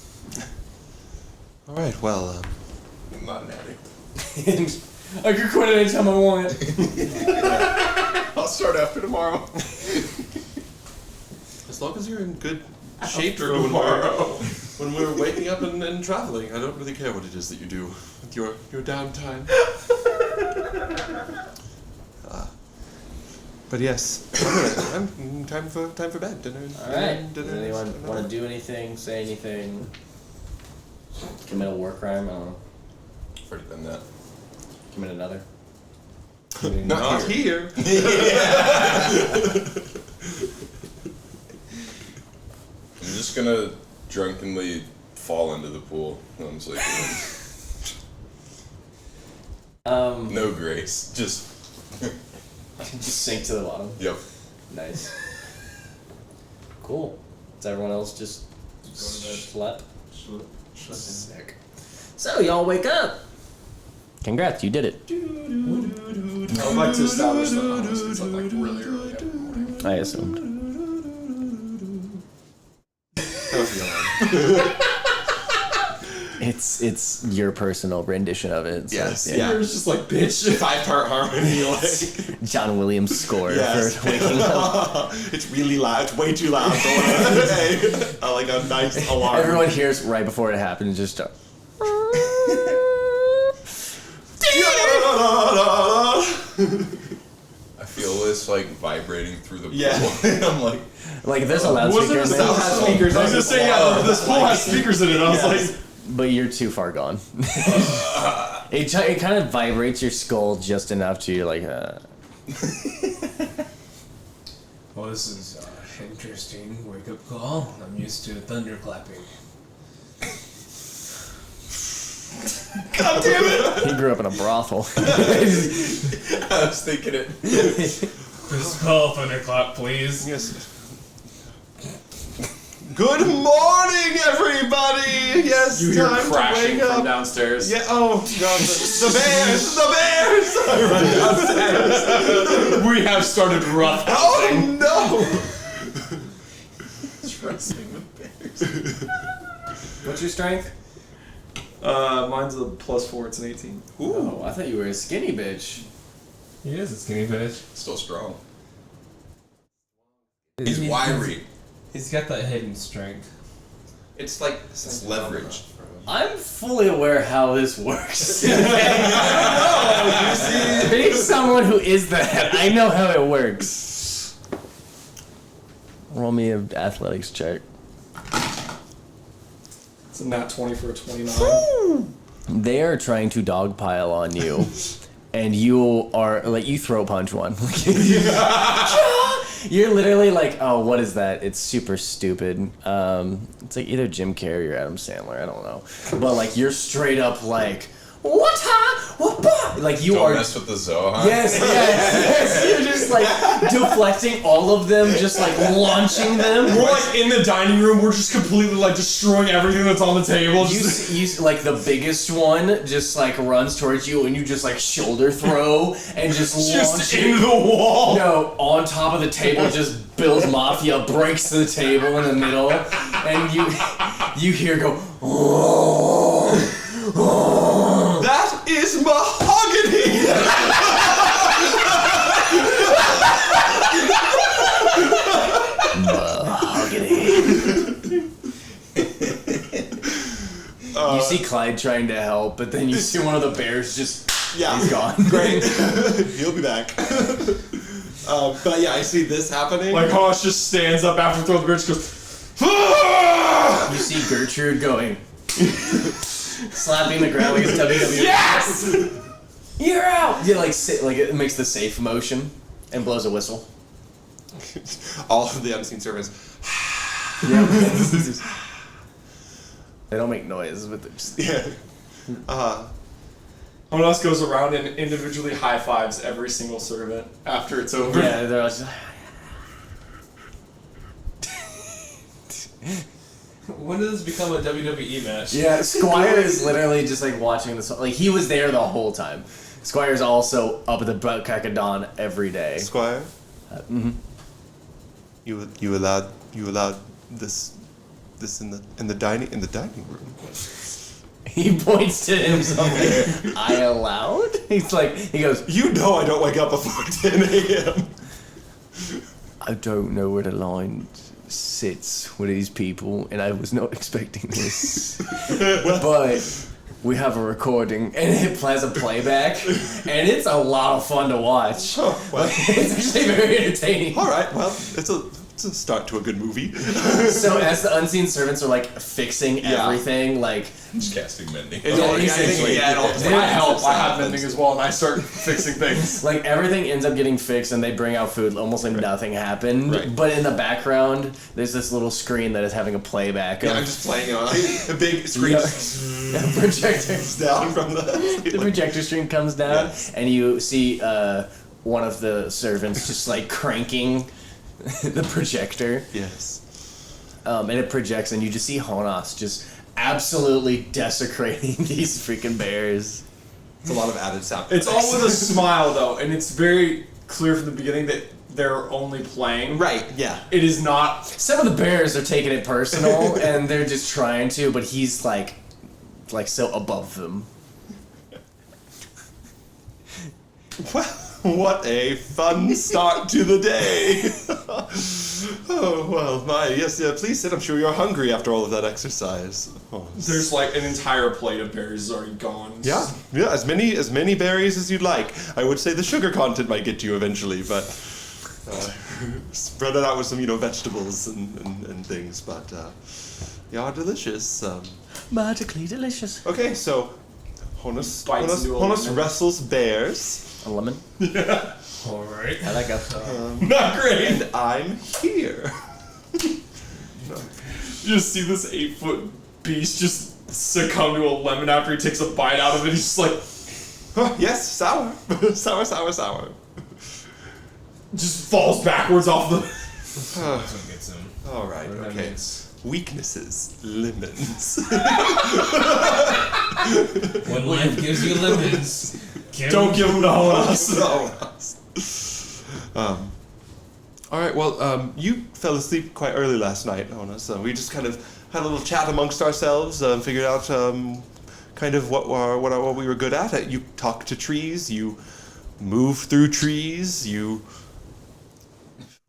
All right. Well. I'm not an addict. I can quit anytime I want. I'll start after tomorrow. As long as you're in good shape for when we're waking up and traveling, I don't really care what it is that you do with your downtime. But yes, I'm time for bed. Dinner. All right. Dinner. Does anyone want to do anything? Say anything? Commit a war crime? I don't know. I've already done that. Commit another. Not here. I'm just gonna drunkenly fall into the pool when I'm sleeping. No grace. Just. Just sink to the bottom. Yep. Nice. Cool. Does everyone else just slept? Sick. So y'all wake up. Congrats, you did it. I would like to establish that Honas gets up like really early every morning. I assumed. It's your personal rendition of it. So Yes, yeah. yeah. It was just like, bitch. 5-part harmony, like. John Williams score Yes. for waking up. It's really loud. It's way too loud. So like a nice alarm. Everyone hears right before it happens. Just start. I feel this like vibrating through the pool. Yeah. I'm like, Like if there's a loudspeaker in This there, pool has speakers. I was just saying, yeah, this pool has speakers in it. I was like, but you're too far gone. It kind of vibrates your skull just enough to you're like. Well, this is interesting wake-up call. I'm used to thunderclapping. God damn it! He grew up in a brothel. I was thinking it. Dispel thunderclap, please. Yes. Good morning, everybody! Yes, you hear time to crashing wake from up. downstairs. Yeah, oh god, the bears! The bears! I run downstairs. We have started rough. Oh no! Wrestling with bears. What's your strength? Mine's a +4. It's an 18. Oh, I thought you were a skinny bitch. He is a skinny bitch. Still strong. He's wiry. He's got that hidden strength. It's like It's leverage. I'm fully aware how this works. Being someone who is that, I know how it works. Roll me an athletics check. It's a nat 20 for a 29. They are trying to dogpile on you, and you are like you throw punch one. You're literally like, oh, what is that? It's super stupid. It's like either Jim Carrey or Adam Sandler. I don't know, but like you're straight up like, what? What? Like you Don't are. mess with the Zohan. Yes. You're just like deflecting all of them, just like launching them. We're like in the dining room. We're just completely like destroying everything that's on the table. You like the biggest one just like runs towards you and you just like shoulder throw and just launch into the wall. No, on top of the table, just Bill's Mafia breaks the table in the middle, and you hear go. that is mahogany. You see Clyde trying to help, but then you see one of the bears just. Yeah, he's gone. Great, he'll be back. But yeah, I see this happening. Like Honas just stands up after throwing the bridge, goes. You see Gertrude going, slapping the ground like it's WWE. Yes! You're out. You like sit like it makes the safe motion and blows a whistle. All of the unseen servants. They don't make noise, but they're just. Yeah. Honas goes around and individually high fives every single servant after it's over. Yeah, they're all just. When does this become a WWE match? Yeah, Squire is literally just like watching this. Like he was there the whole time. Squire's also up at the crack of dawn every day. Squire. You allowed this in the dining room. He points to himself. Like, I allowed? He goes. You know I don't wake up before 10 a.m. I don't know where the line sits with these people, and I was not expecting this. But we have a recording, and it plays a playback, and it's a lot of fun to watch. Oh, well. It's actually very entertaining. All right, well, it's a start to a good movie. So as the unseen servants are like fixing everything, like Just casting mending. It all- Exactly. yeah, it all- I help. I have mending as well, and I start fixing things. like everything ends up getting fixed, and they bring out food almost like nothing happened. Right. But in the background, there's this little screen that is having a playback. Yeah, of I'm just playing it on a big screen. a projector. Down from the The projector screen comes down, and you see one of the servants just like cranking the projector, Yes. and it projects, and you just see Honas just absolutely desecrating these freaking bears. It's a lot of added sound. It's all with a smile, though, and it's very clear from the beginning that they're only playing. Right, yeah. It is not. Some of the bears are taking it personal, and they're just trying to, but he's like so above them. Well, what a fun start to the day. Oh, well, yes, please sit. I'm sure you're hungry after all of that exercise. Oh, There's like an entire plate of berries already gone. yeah, as many berries as you'd like. I would say the sugar content might get to you eventually, but spread it out with some, vegetables and things. But they are delicious. Magically delicious. Okay, so Honas Bites into a lemon. wrestles bears, A lemon. Alright. I like a. Not great. and I'm here. You just see this 8-foot beast just succumb to a lemon after he takes a bite out of it. He's just like, Yes, sour, sour. just falls backwards off the. That's what gets him. All right, What that okay. means. Weaknesses, lemons. When life gives you lemons, Don't give him to Honas. All right, well, you fell asleep quite early last night, Honas. We just kind of had a little chat amongst ourselves, figured out kind of what we were good at. You talk to trees, you move through trees, you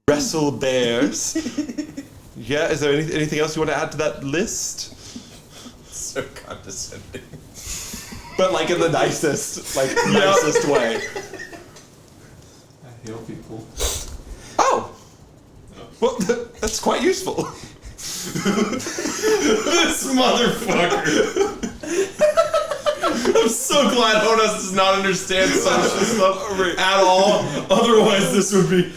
wrestle bears. Yeah, is there anything else you want to add to that list? So condescending. But like in the nicest way. I heal people. Oh! Well, that's quite useful. This motherfucker! I'm so glad Honas does not understand social stuff at all. Otherwise, this would be.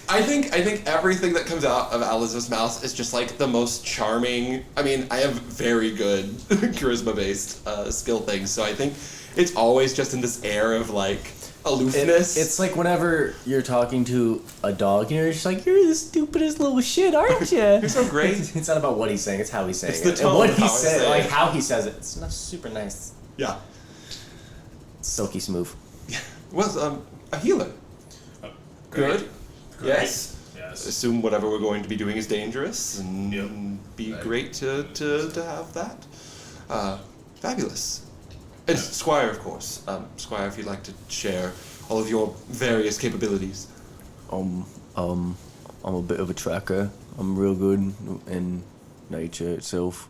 I think everything that comes out of Elizabeth's mouth is just like the most charming. I mean, I have very good charisma-based skill things, so I think it's always just in this air of like aloofness. It's like whenever you're talking to a dog, you're just like, you're the stupidest little shit, aren't you? You're so great. It's not about what he's saying; it's how he's saying It's it. the tone and what of he how I said, say like it. how he says it. It's not super nice, Yeah. silky smooth. Well, a healer. Good. Yes. Yes. Assume whatever we're going to be doing is dangerous, and be great to have that. Fabulous. And Squire, of course. Squire, if you'd like to share all of your various capabilities. I'm a bit of a tracker. I'm real good in nature itself.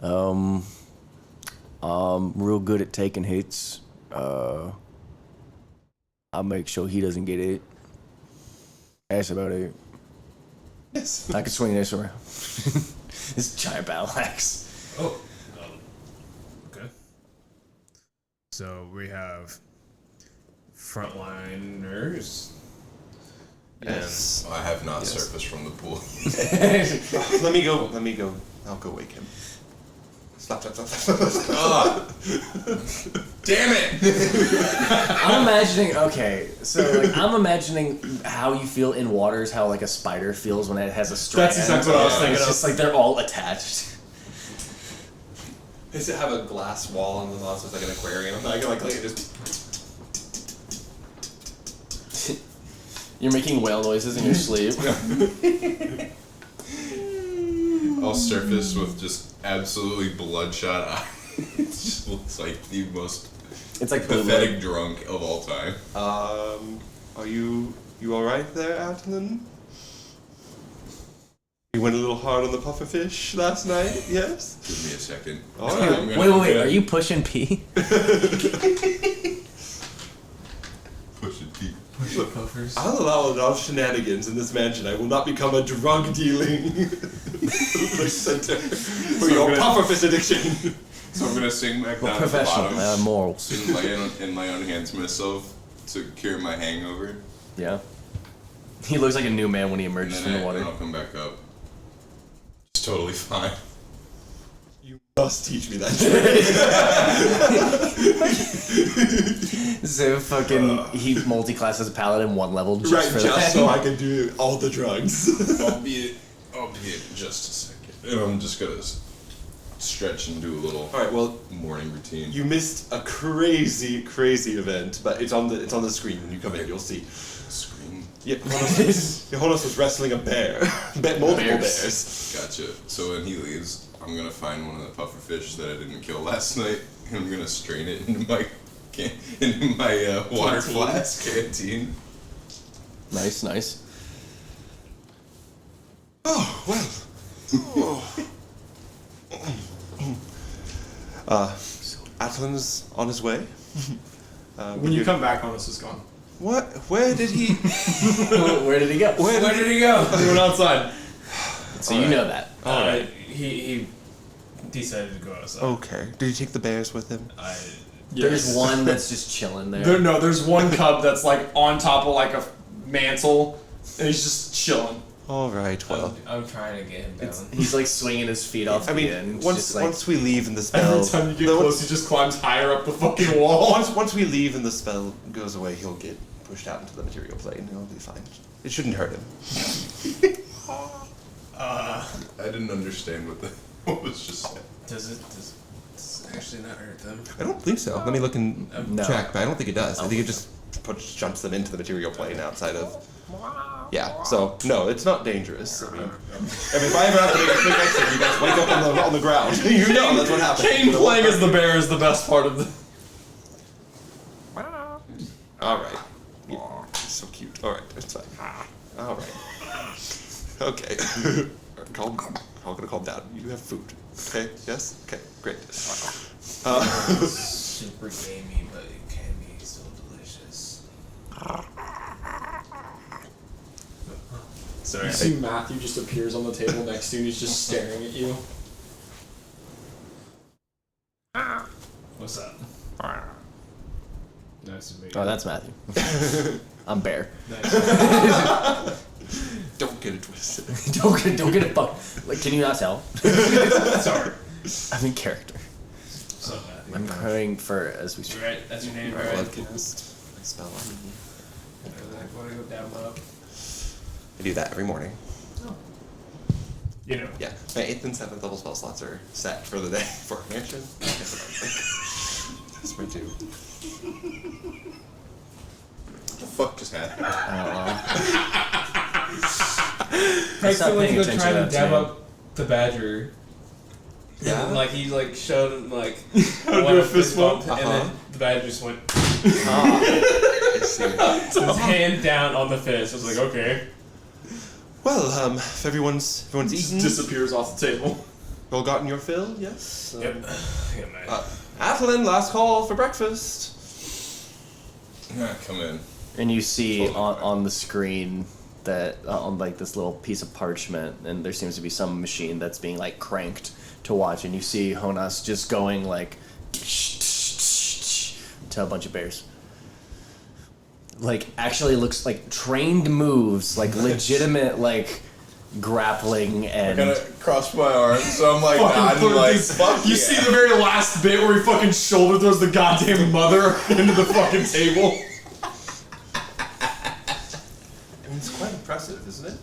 I'm real good at taking hits. I make sure he doesn't get it. That's about it. Yes. I can swing this around. This giant battle axe. Oh. Okay. So we have frontliners. Yes. I have not surfaced from the pool. Let me go. I'll go wake him. Slap. Damn it! I'm imagining, I'm imagining how you feel in waters, how like a spider feels when it has a strand. That's exactly what I was thinking It's of. just like they're all attached. Does it have a glass wall on the mouth, so it's like an aquarium? I can like just. You're making whale noises in your sleep. I'll surface with just absolutely bloodshot eyes. It just looks like the most It's like blue pathetic light. drunk of all time. Are you all right there, Atlan? You went a little hard on the pufferfish last night, yes? Give me a second. All right. I'm gonna Wait, are you pushing P? push it deep? Look, I'll allow no shenanigans in this mansion. I will not become a drug dealing center for your pufferfish addiction. So I'm gonna sing back down at the Professional bottom morals. and lay on hands myself to cure my hangover. Yeah. He looks like a new man when he And emerges then, from the water. I'll come back up. It's totally fine. You must teach me that trick. So fucking he multi-class as a paladin 1 level just Right, for just that. so I can do all the drugs. Albeit just a second. And I'm just gonna stretch and do a little All right, well, morning routine. you missed a crazy event, but it's on the screen when you come in. You'll see. Scream. Yeah, Honas was wrestling a bear. Multiple bears. Gotcha. So when he leaves, I'm gonna find one of the pufferfish that I didn't kill last night, and I'm gonna strain it into my water Canteen. flask canteen. Nice. Oh, well. Atlan's on his way. When you come back, Honas is gone. What? Where did he? Where did he go? Where did He go? He went outside. So you know that. He decided to go outside. Okay. Did he take the bears with him? There's one that's just chilling there. There's one cub that's like on top of like a mantle, and he's just chilling. All right. Well, I'm trying to get him down. He's like swinging his feet off I the mean, end. once just like, once we leave and the spell. Every time you get the- close, he just climbs higher up the fucking wall. Once we leave and the spell goes away, he'll get pushed out into the material plane. He'll be fine. It shouldn't hurt him. I didn't understand what was just said. Does it actually not hurt them? I don't think so. Let me look and No. check, but I don't think it does. I think it just jumps them into the material plane outside of. Yeah, so no, it's not dangerous. I mean, if I ever have to make a quick exit, you guys wake up on the ground. You know that's what happens. Caine playing as the bear is the best part of the. All right. Yeah, so cute. All right, it's fine. All right. Okay. I'm gonna calm down. You have food. Okay. Yes. Okay. Great. Super gamey, but it can be so delicious. Sorry. You see Matthew just appears on the table next to you and he's just staring at you. What's up? Nice to meet you. Oh, that's Matthew. I'm Bear. Nice. Don't get it twisted. don't get it fucked. Like, can you not tell? Sorry. I'm in character. What's up, Matthew? I'm crying for as we speak. Right, that's your name, Right, right? love cast. I spell on you. Like, wanna go down low? I do that every morning. You know. Yeah, my 8th and 7th level spell slots are set for the day for mansion. That's my 2. What the fuck just happened? Frank's Stop the one paying to go attention try to to that dab too. up the badger. Yeah? And, like, he, like, showed him, like, How to one do a of his fist bump? bump, and then the badger just went I see. his hand down on the fist. I was like, okay. Well, if everyone's Just eaten, disappears off the table. all gotten your fill, yes? Yep. Yeah, man. Atlan, last call for breakfast. Come in. And you see Totally fine. on the screen that on like this little piece of parchment, and there seems to be some machine that's being like cranked to watch, and you see Honas just going like to a bunch of bears. Like actually looks like trained moves, like legitimate like grappling I and kind of crossed my arms, so I'm like, Fucking nodding, throw like, these- fuck You yeah. see the very last bit where he fucking shoulder throws the goddamn mother into the fucking table. I mean, it's quite impressive, isn't it?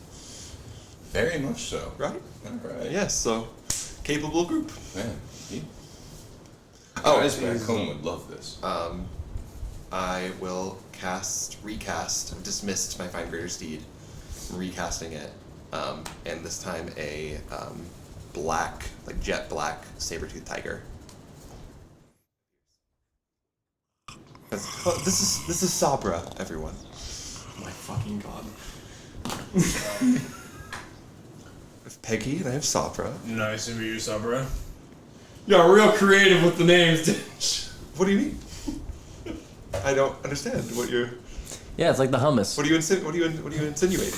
Very much so. Right? Alright. Yes, so capable group. Man, you Oh, guys back home would love this. I will recast. I've dismissed my Find Greater Steed. I'm recasting it. And this time a black, like jet black saber-toothed tiger. This is Sabra, everyone. Oh my fucking god. I have Peggy and I have Sabra. Nice to meet you, Sabra. You're real creative with the names, Ditch. What do you mean? I don't understand what you're. yeah, it's like the hummus. What are you insinuating?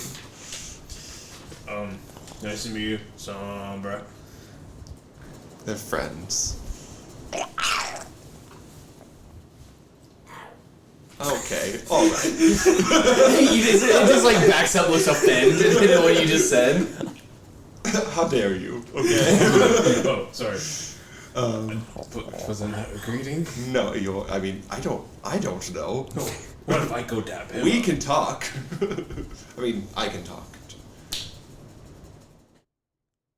Nice to meet you, Sabra. They're friends. Okay, all right. it just like backs up, looks offended at what you just said. How dare you? Okay. Oh, sorry. Wasn't that a greeting? No, I mean, I don't know. What if I go dab him? We can talk. I mean, I can talk.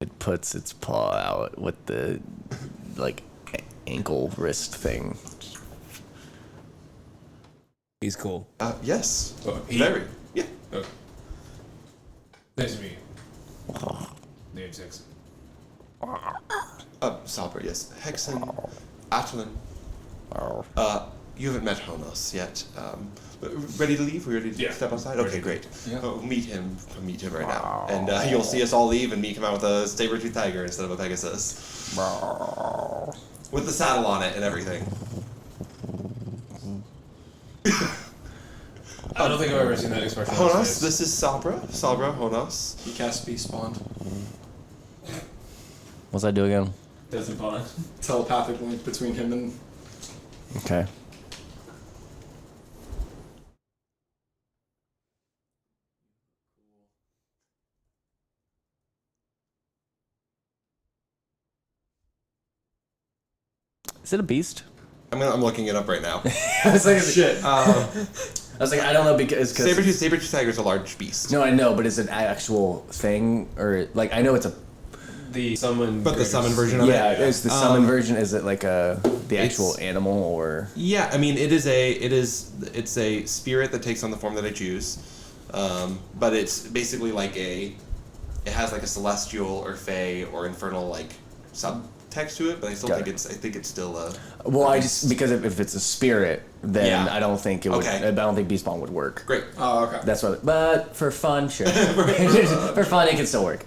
It puts its paw out with the like ankle wrist thing. He's cool. Yes. He- Very. Yeah. Okay. Nice to meet you. Name's Hexan. Sabra, yes. Hexan, Atlan. You haven't met Honas yet. Ready to leave? We ready to Yeah. step outside? Okay, great. Yeah. Meet him right now. And you'll see us all leave and me come out with a saber-toothed tiger instead of a Pegasus. With the saddle on it and everything. I don't think I've ever seen that expression. on his Honas, face. this is Sabra. Sabra, Honas. He casts Beast Spawned. What's that do again? Doesn't bond. Telepathic link between him and. Okay. Is it a beast? I'm looking it up right now. I was like, Shit. I was like, I don't know because Saber-toothed tiger is a large beast. no, I know, but is it an actual thing or like I know it's a the summon. But the summon version of it? Yeah, is the summon version, is it like the actual animal or? Yeah, I mean it's a spirit that takes on the form that I choose, but it's basically like it has like a celestial or fey or infernal like subtext to it, but I still think it's still a. Well, because if it's a spirit, then I don't think it would. Okay. I don't think Beastpawn would work. Great. Oh, okay. That's what. But for fun, sure. For fun, it can still work.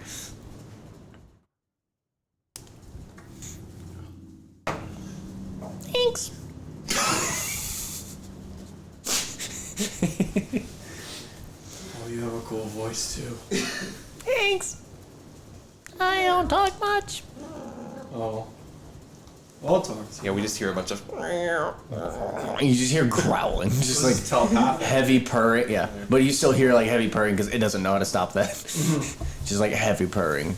Thanks. Oh, you have a cool voice too. Thanks. I don't talk much. Oh. I'll talk to you. Yeah, we just hear a bunch of. You just hear growling, just like telepathic. heavy purring. Yeah, but you still hear like heavy purring because it doesn't know how to stop that. Just like heavy purring.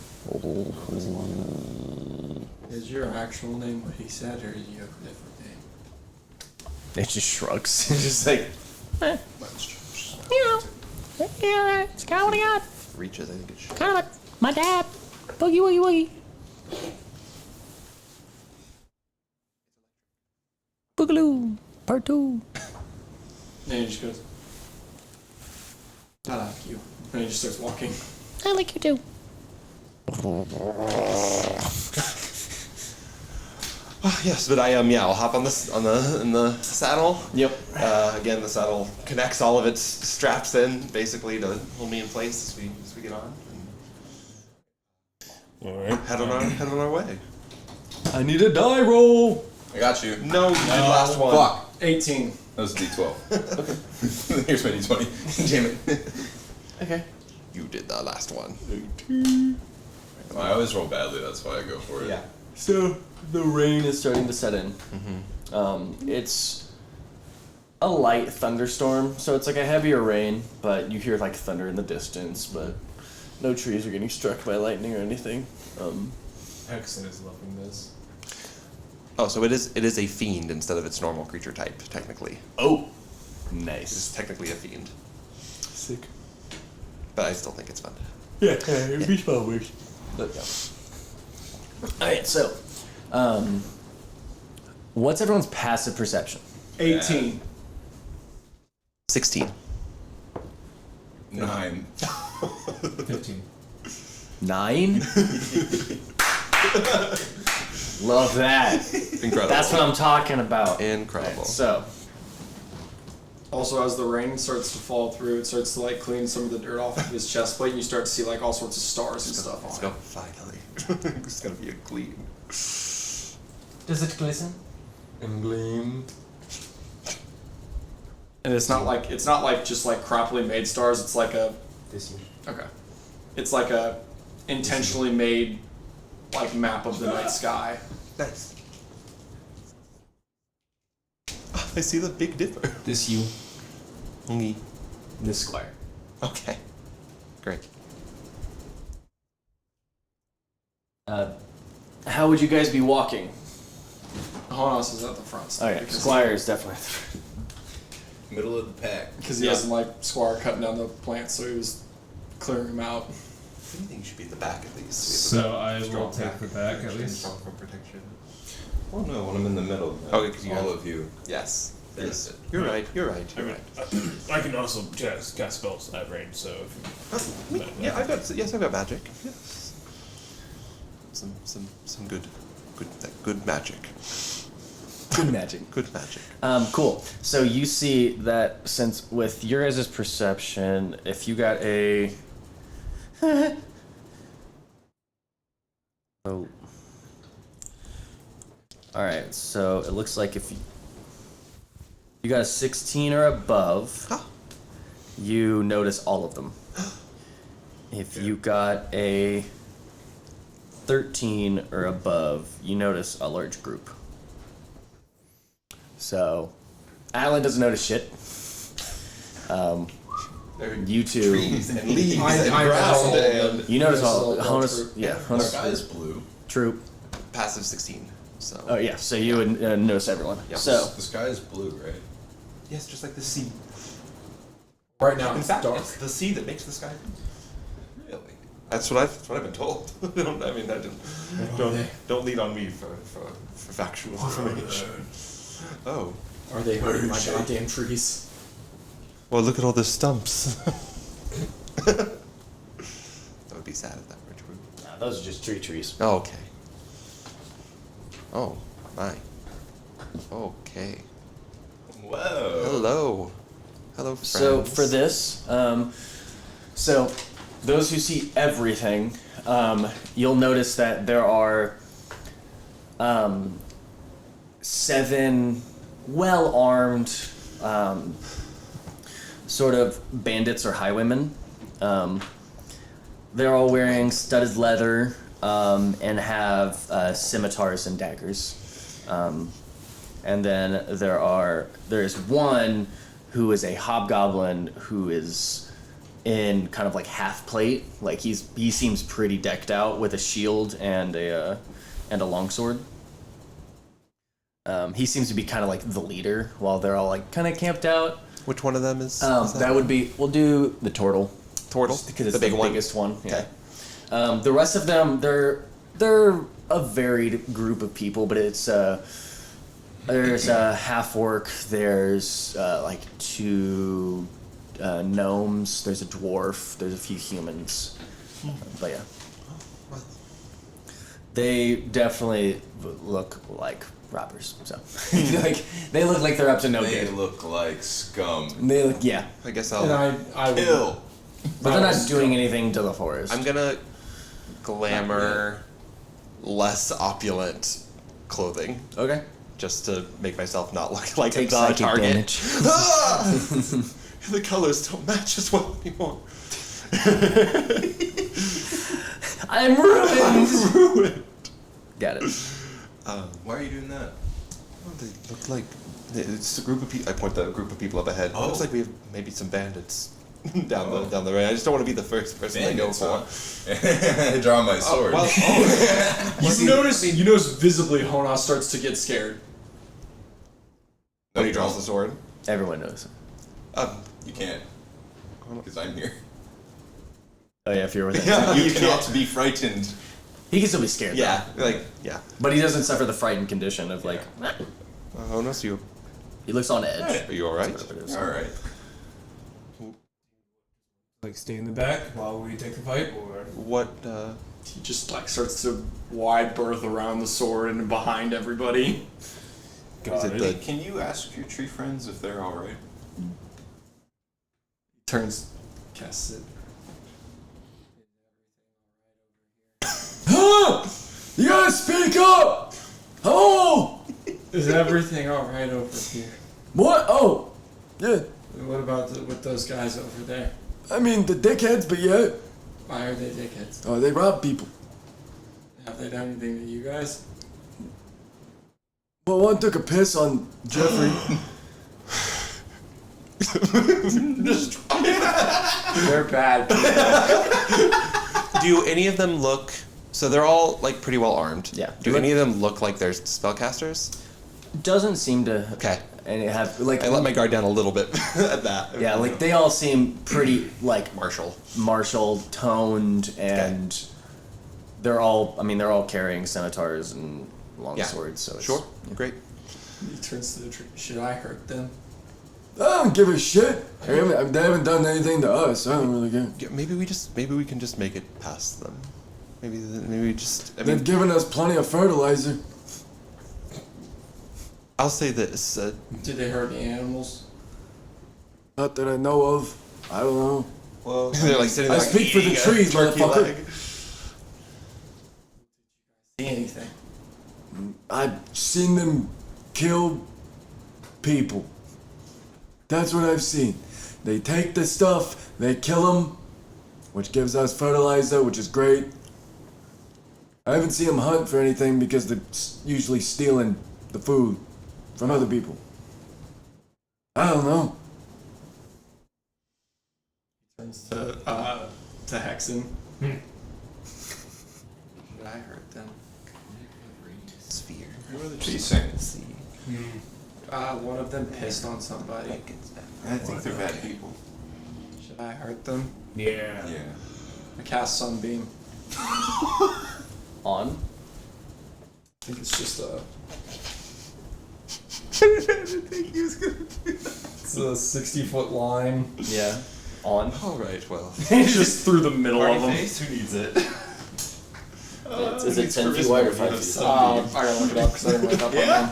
Is your actual name what he said, or do you have a different name? It just shrugs. It's just like, Yeah, it's kind of what I got. Reaches, I think it should. Kind of like my dad. Boogie woogie woogie. Boogaloo. Part 2. And he just goes, I like you. And he just starts walking. I like you too. Yes, but I'll hop on in the saddle. yep. Again, the saddle connects all of its straps in, basically, to hold me in place as we get on. And head on our way. I need a die roll. I got you. No, you did last one. Fuck. 18. That was a D12. Here's my D20. Damn it. Okay. You did the last one. I always roll badly, that's why I go for it. Yeah. So the rain is starting to set in. It's a light thunderstorm, so it's like a heavier rain, but you hear like thunder in the distance, but no trees are getting struck by lightning or anything. Hexan is loving this. Oh, so it is a fiend instead of its normal creature type, technically. Oh, It's nice. technically a fiend, Sick. but I still think it's fun. Yeah, it'd be fun works. But yeah. Alright, so, what's everyone's passive perception? 18. 16. 9. 15. 9? Love that. Incredible. That's what I'm talking about. Incredible. So, Also, as the rain starts to fall through, it starts to like clean some of the dirt off of his chest plate, and you start to see like all sorts of stars and stuff Let's on go. it. Finally. It's gonna be a clean. does it glisten? And gleam. And it's not like just like crappily made stars. It's like a okay. It's like a intentionally made like map of the night sky. Nice. I see the Big Dipper. This you. Me. This squire. Okay. Great. How would you guys be walking? Honas is at the front. Oh yeah, because squire is definitely at the front. Middle of the pack. Because he hasn't like Squire cutting down the plants, so he was clearing them out. I think you should be at the back at least. So I will Strong take the back at least. Strong from protection. Oh no, when I'm in the middle. Okay, 'cause you all have- of you. Yes. Yes. benefit. You're right. You're right. I You're mean, right. I can also cast spells at range, so if you, Yeah, I've got magic. Yes. Some good magic. Good magic. Good magic. Cool. So you see that since with your guys' perception, if you got a oh. Alright, so it looks like if you got a 16 or above, you notice all of them. If you got a 13 or above, you notice a large group. So, Atlan doesn't notice shit. You two, Trees and leaves and I ground and and you notice all. Notice Honus, troop. yeah, Our Honus, guy is blue. troop. passive 16. So. Oh yeah, so you would notice everyone. Yep. So, The sky is blue, right? Yes, just like the sea. Right now, In it's fact, dark. it's the sea that makes the sky. Really? That's what I've been told. Don't lean on me for factual information. Oh. Are they hurting my goddamn trees? Well, look at all the stumps. That would be sad if that were true. Nah, those are just trees. Oh, okay. Oh, my. Okay. Whoa. Hello. Hello, friends. So for this, so those who see everything, you'll notice that there are 7 well-armed sort of bandits or highwaymen. They're all wearing studded leather and have scimitars and daggers. And then there's one who is a hobgoblin who is in kind of like half plate. Like he seems pretty decked out with a shield and a longsword. He seems to be kind of like the leader while they're all like kind of camped out. Which one of them is? That would be. We'll do the turtle. Turtle? Because it's The big one? biggest one. Okay. Yeah. The rest of them, they're a varied group of people, but it's there's a half orc. There's like 2 gnomes. There's a dwarf. There's a few humans. But yeah, they definitely look like robbers. So like they look like they're up to no They good. look like scum. They look I guess And I would. Ill. but they're not doing anything to the forest. I'm gonna glamour less opulent clothing Okay. just to make myself not look like Take a psychic target. damage. Ah! The colors don't match as well anymore. I'm ruined. Ruined. Got it. Why are you doing that? They look like it's a group of people. I point the group of people up ahead. Oh. Looks like we have maybe some bandits down the road. I just don't want to be the first person Bandits, they go huh? for. I draw my sword. You notice visibly Honas starts to get scared. No, When he you draws don't. the sword. Everyone knows. You can't. Because I'm here. Oh yeah, if you're with it. You cannot be frightened. He can still be scared. Yeah, though. yeah. But he doesn't suffer the frightened condition of like. Honas, you He looks on edge. are you all right? Whatever it is. Alright. Like stay in the back while we take the fight, or What? He just like starts to wide berth around the sword and behind everybody. Is it the Can you ask your tree friends if they're alright? Turns, casts it. You gotta speak up! Oh! Is everything all right over here? What? Oh! Yeah. What about with those guys over there? I mean, the dickheads, but yeah. Why are they dickheads? Oh, they rob people. Have they done anything to you guys? Well, one took a piss on Jeffrey. They're bad people. Do any of them look? So they're all like pretty well armed. Yeah. Do any of them look like they're spellcasters? Doesn't seem to. Okay. And it have like. I let my guard down a little bit at that. Yeah, like they all seem pretty like martial, toned, and they're all. I mean, they're all carrying scimitars and long swords. So it's, Sure. Great. He turns to the tree. Should I hurt them? I don't give a shit. They haven't done anything to us. I don't really care. Yeah, maybe we can just make it past them. Maybe we just. They've given us plenty of fertilizer. I'll say this. Did they hurt the animals? Not that I know of. I don't know. Well, they're like sitting there. I speak for the eating a trees, turkey motherfucker. leg. See anything? I've seen them kill people. That's what I've seen. They take the stuff, they kill them, which gives us fertilizer, which is great. I haven't seen them hunt for anything because they're usually stealing the food from other people. I don't know. Turns to Hexan. Should I hurt them? Sphere. who are the tree saints? One of them pissed on somebody. I think they're bad people. Should I hurt them? yeah. Yeah. I cast Sunbeam. On. I think it's just a. It's a 60-foot line. Yeah. On. All right, well. Just through the middle of them. Face, who needs it? Is it 10 feet wide or 5 feet? I gotta look it up because I didn't write that part down.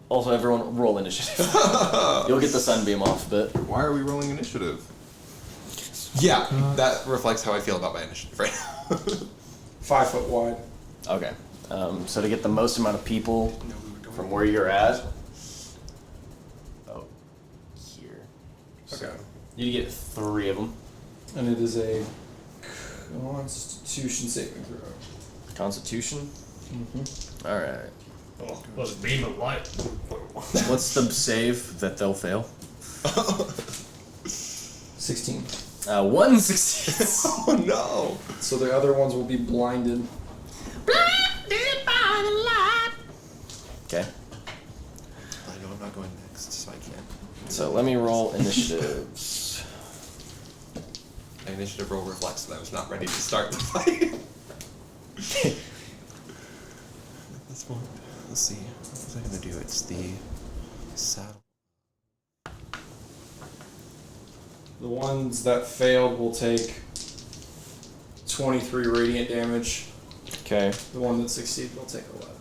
Also, everyone roll initiative. You'll get the sunbeam off, but Why are we rolling initiative? Yeah, that reflects how I feel about my initiative right now. 5 foot wide. okay. So to get the most amount of people from where you're at, here. Okay. You get 3 of them. And it is a Constitution saving throw. Constitution. Mm-hmm. All right. Oh, was a beam of light. What's the save that they'll fail? 16. 1 succeeds. Oh no! So the other ones will be blinded. Blinded by the light. Okay. I know I'm not going next, so I can't. So let me roll initiatives. My initiative roll reflects that I was not ready to start the fight. This one. Let's see. What was I gonna do? It's the saddle. The ones that failed will take 23 radiant damage. Okay. The one that succeeded will take 11.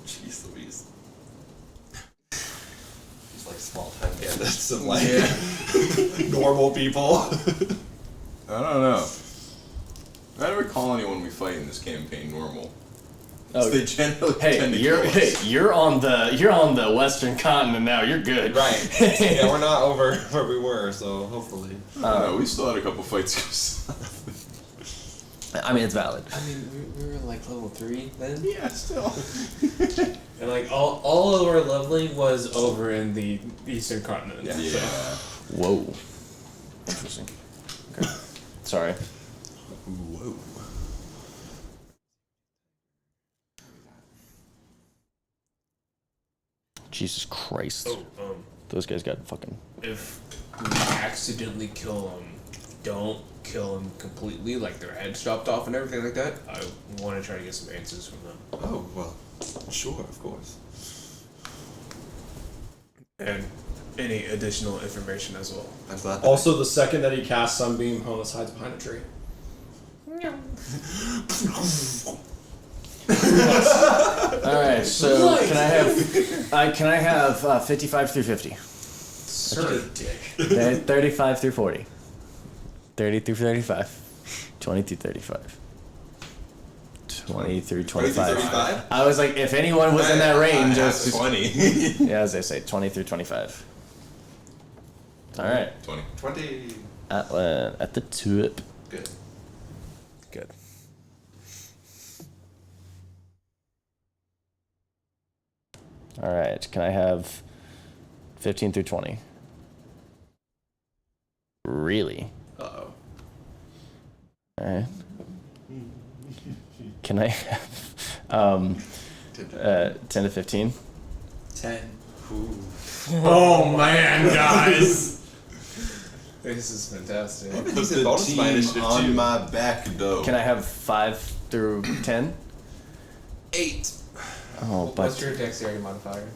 Jeez Louise. These like small time bandits and like normal people. I don't know. I don't recall anyone we fight in this campaign normal. Oh, They generally tend to kill us. you're on the Western continent now. You're good. Right. Yeah, we're not over where we were, so hopefully. We still had a couple fights. I mean, it's valid. I mean, we were like level 3 then. Yeah, still. And like all of our leveling was over in the Eastern continent. Yeah. So. Whoa. Interesting. Okay. Sorry. Whoa. Jesus Christ. Oh, Those guys got fucking. if we accidentally kill them, don't kill them completely, like their heads chopped off and everything like that. I want to try to get some answers from them. Oh, well, sure, of course. And any additional information as well. I'm glad that Also, the second that he casts Sunbeam, Honas hides behind a tree. Alright, so can I have 55 through 50? Such a dick. 35 through 40. 30 through 35. 20 through 35. 20 through 25. 35? I was like, if anyone was in that range, I was just, 20. yeah, as they say, 20 through 25. Alright. 20. 20. Atlan at the tip. Good. Good. Alright, can I have 15 through 20? Really? Uh-oh. Alright. Can I have 10 to 15? 10. Oh man, guys! This is fantastic. Put Put the team on my back, though. Can I have 5 through 10? 8. Oh, but What's your dexterity modifier?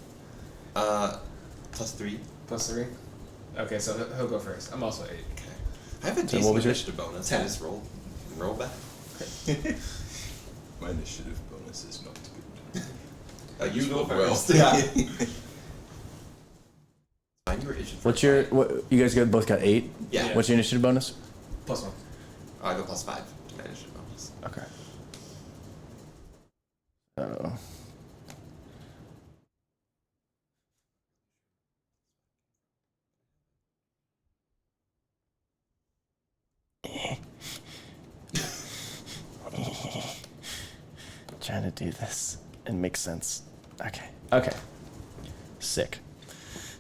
+3. Plus 3? Okay, so he'll go first. I'm also 8. Okay. I have a what decent was yours? initiative bonus. 10. I just roll back. My initiative bonus is not good. You go Well. first. Yeah. Fine, you were itching for what's a your fight. what? You guys both got 8. Yeah. What's your initiative bonus? Plus 1. Oh, I go +5 to my initiative bonus. Okay. Oh. Trying to do this. It makes sense. Okay. Okay. Sick.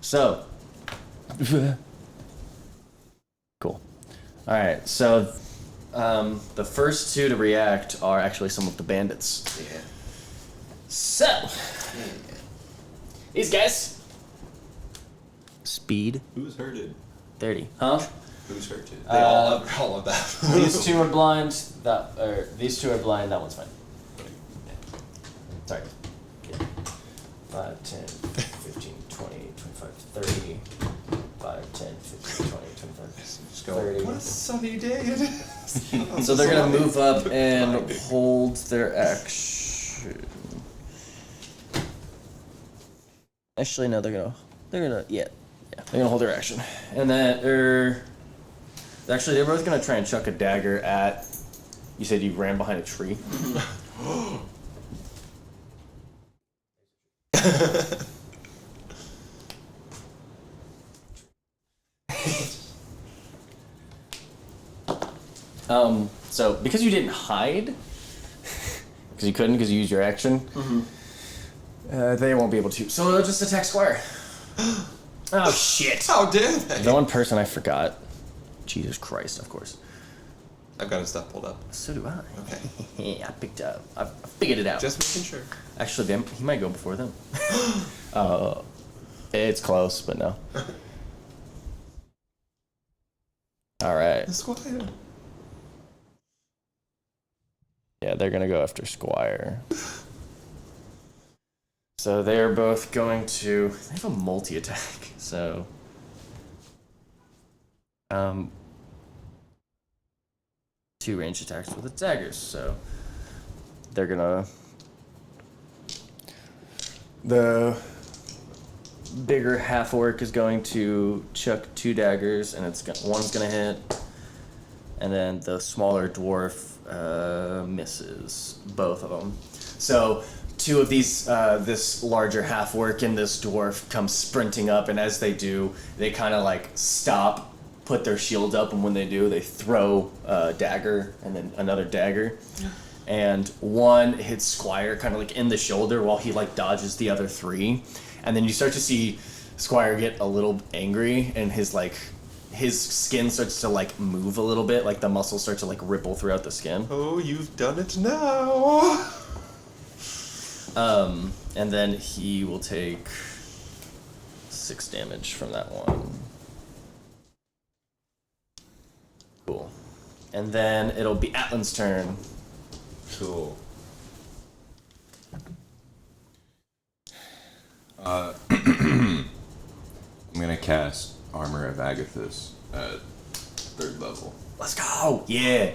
So. Cool. Alright, so the first 2 to react are actually some of the bandits. Yeah. So, these guys speed. Who's hurted? 30. Huh? Who's hurted? They all love that. These two are blind. These two are blind. That one's fine. Sorry. Yeah. 5, 10, 15, 20, 25, 30. 5, 10, 15, 20, 25, Just go, 30. what a sunny day it is. So they're gonna move up and hold their action. Actually, no, they're gonna they're gonna hold their action, and then they're both gonna try and chuck a dagger at. You said you ran behind a tree. So because you didn't hide, because you couldn't, because you used your action, they won't be able to. So they'll just attack Squire. Oh shit! How dare they? The one person I forgot. Jesus Christ! Of course. I've got his stuff pulled up. So do I. Okay. I picked up. I figured it out. Just making sure. Actually, he might go before them. It's close, but no. All right. The Squire. Yeah, they're gonna go after Squire. So they're both going to. They have a multi-attack. So. 2 ranged attacks with the daggers. So. They're gonna. The bigger half orc is going to chuck 2 daggers, and one's gonna hit, and then the smaller dwarf misses both of them. So 2 of these, this larger half orc and this dwarf come sprinting up, and as they do, they kind of like stop, put their shield up, and when they do, they throw a dagger and then another dagger. And one hits Squire kind of like in the shoulder while he like dodges the other 3. And then you start to see Squire get a little angry, and his skin starts to like move a little bit, like the muscles start to like ripple throughout the skin. Oh, you've done it now. And then he will take 6 damage from that one. Cool. And then it'll be Atlan's turn. Cool. I'm gonna cast Armor of Agathis at 3rd level. Let's go! Yeah!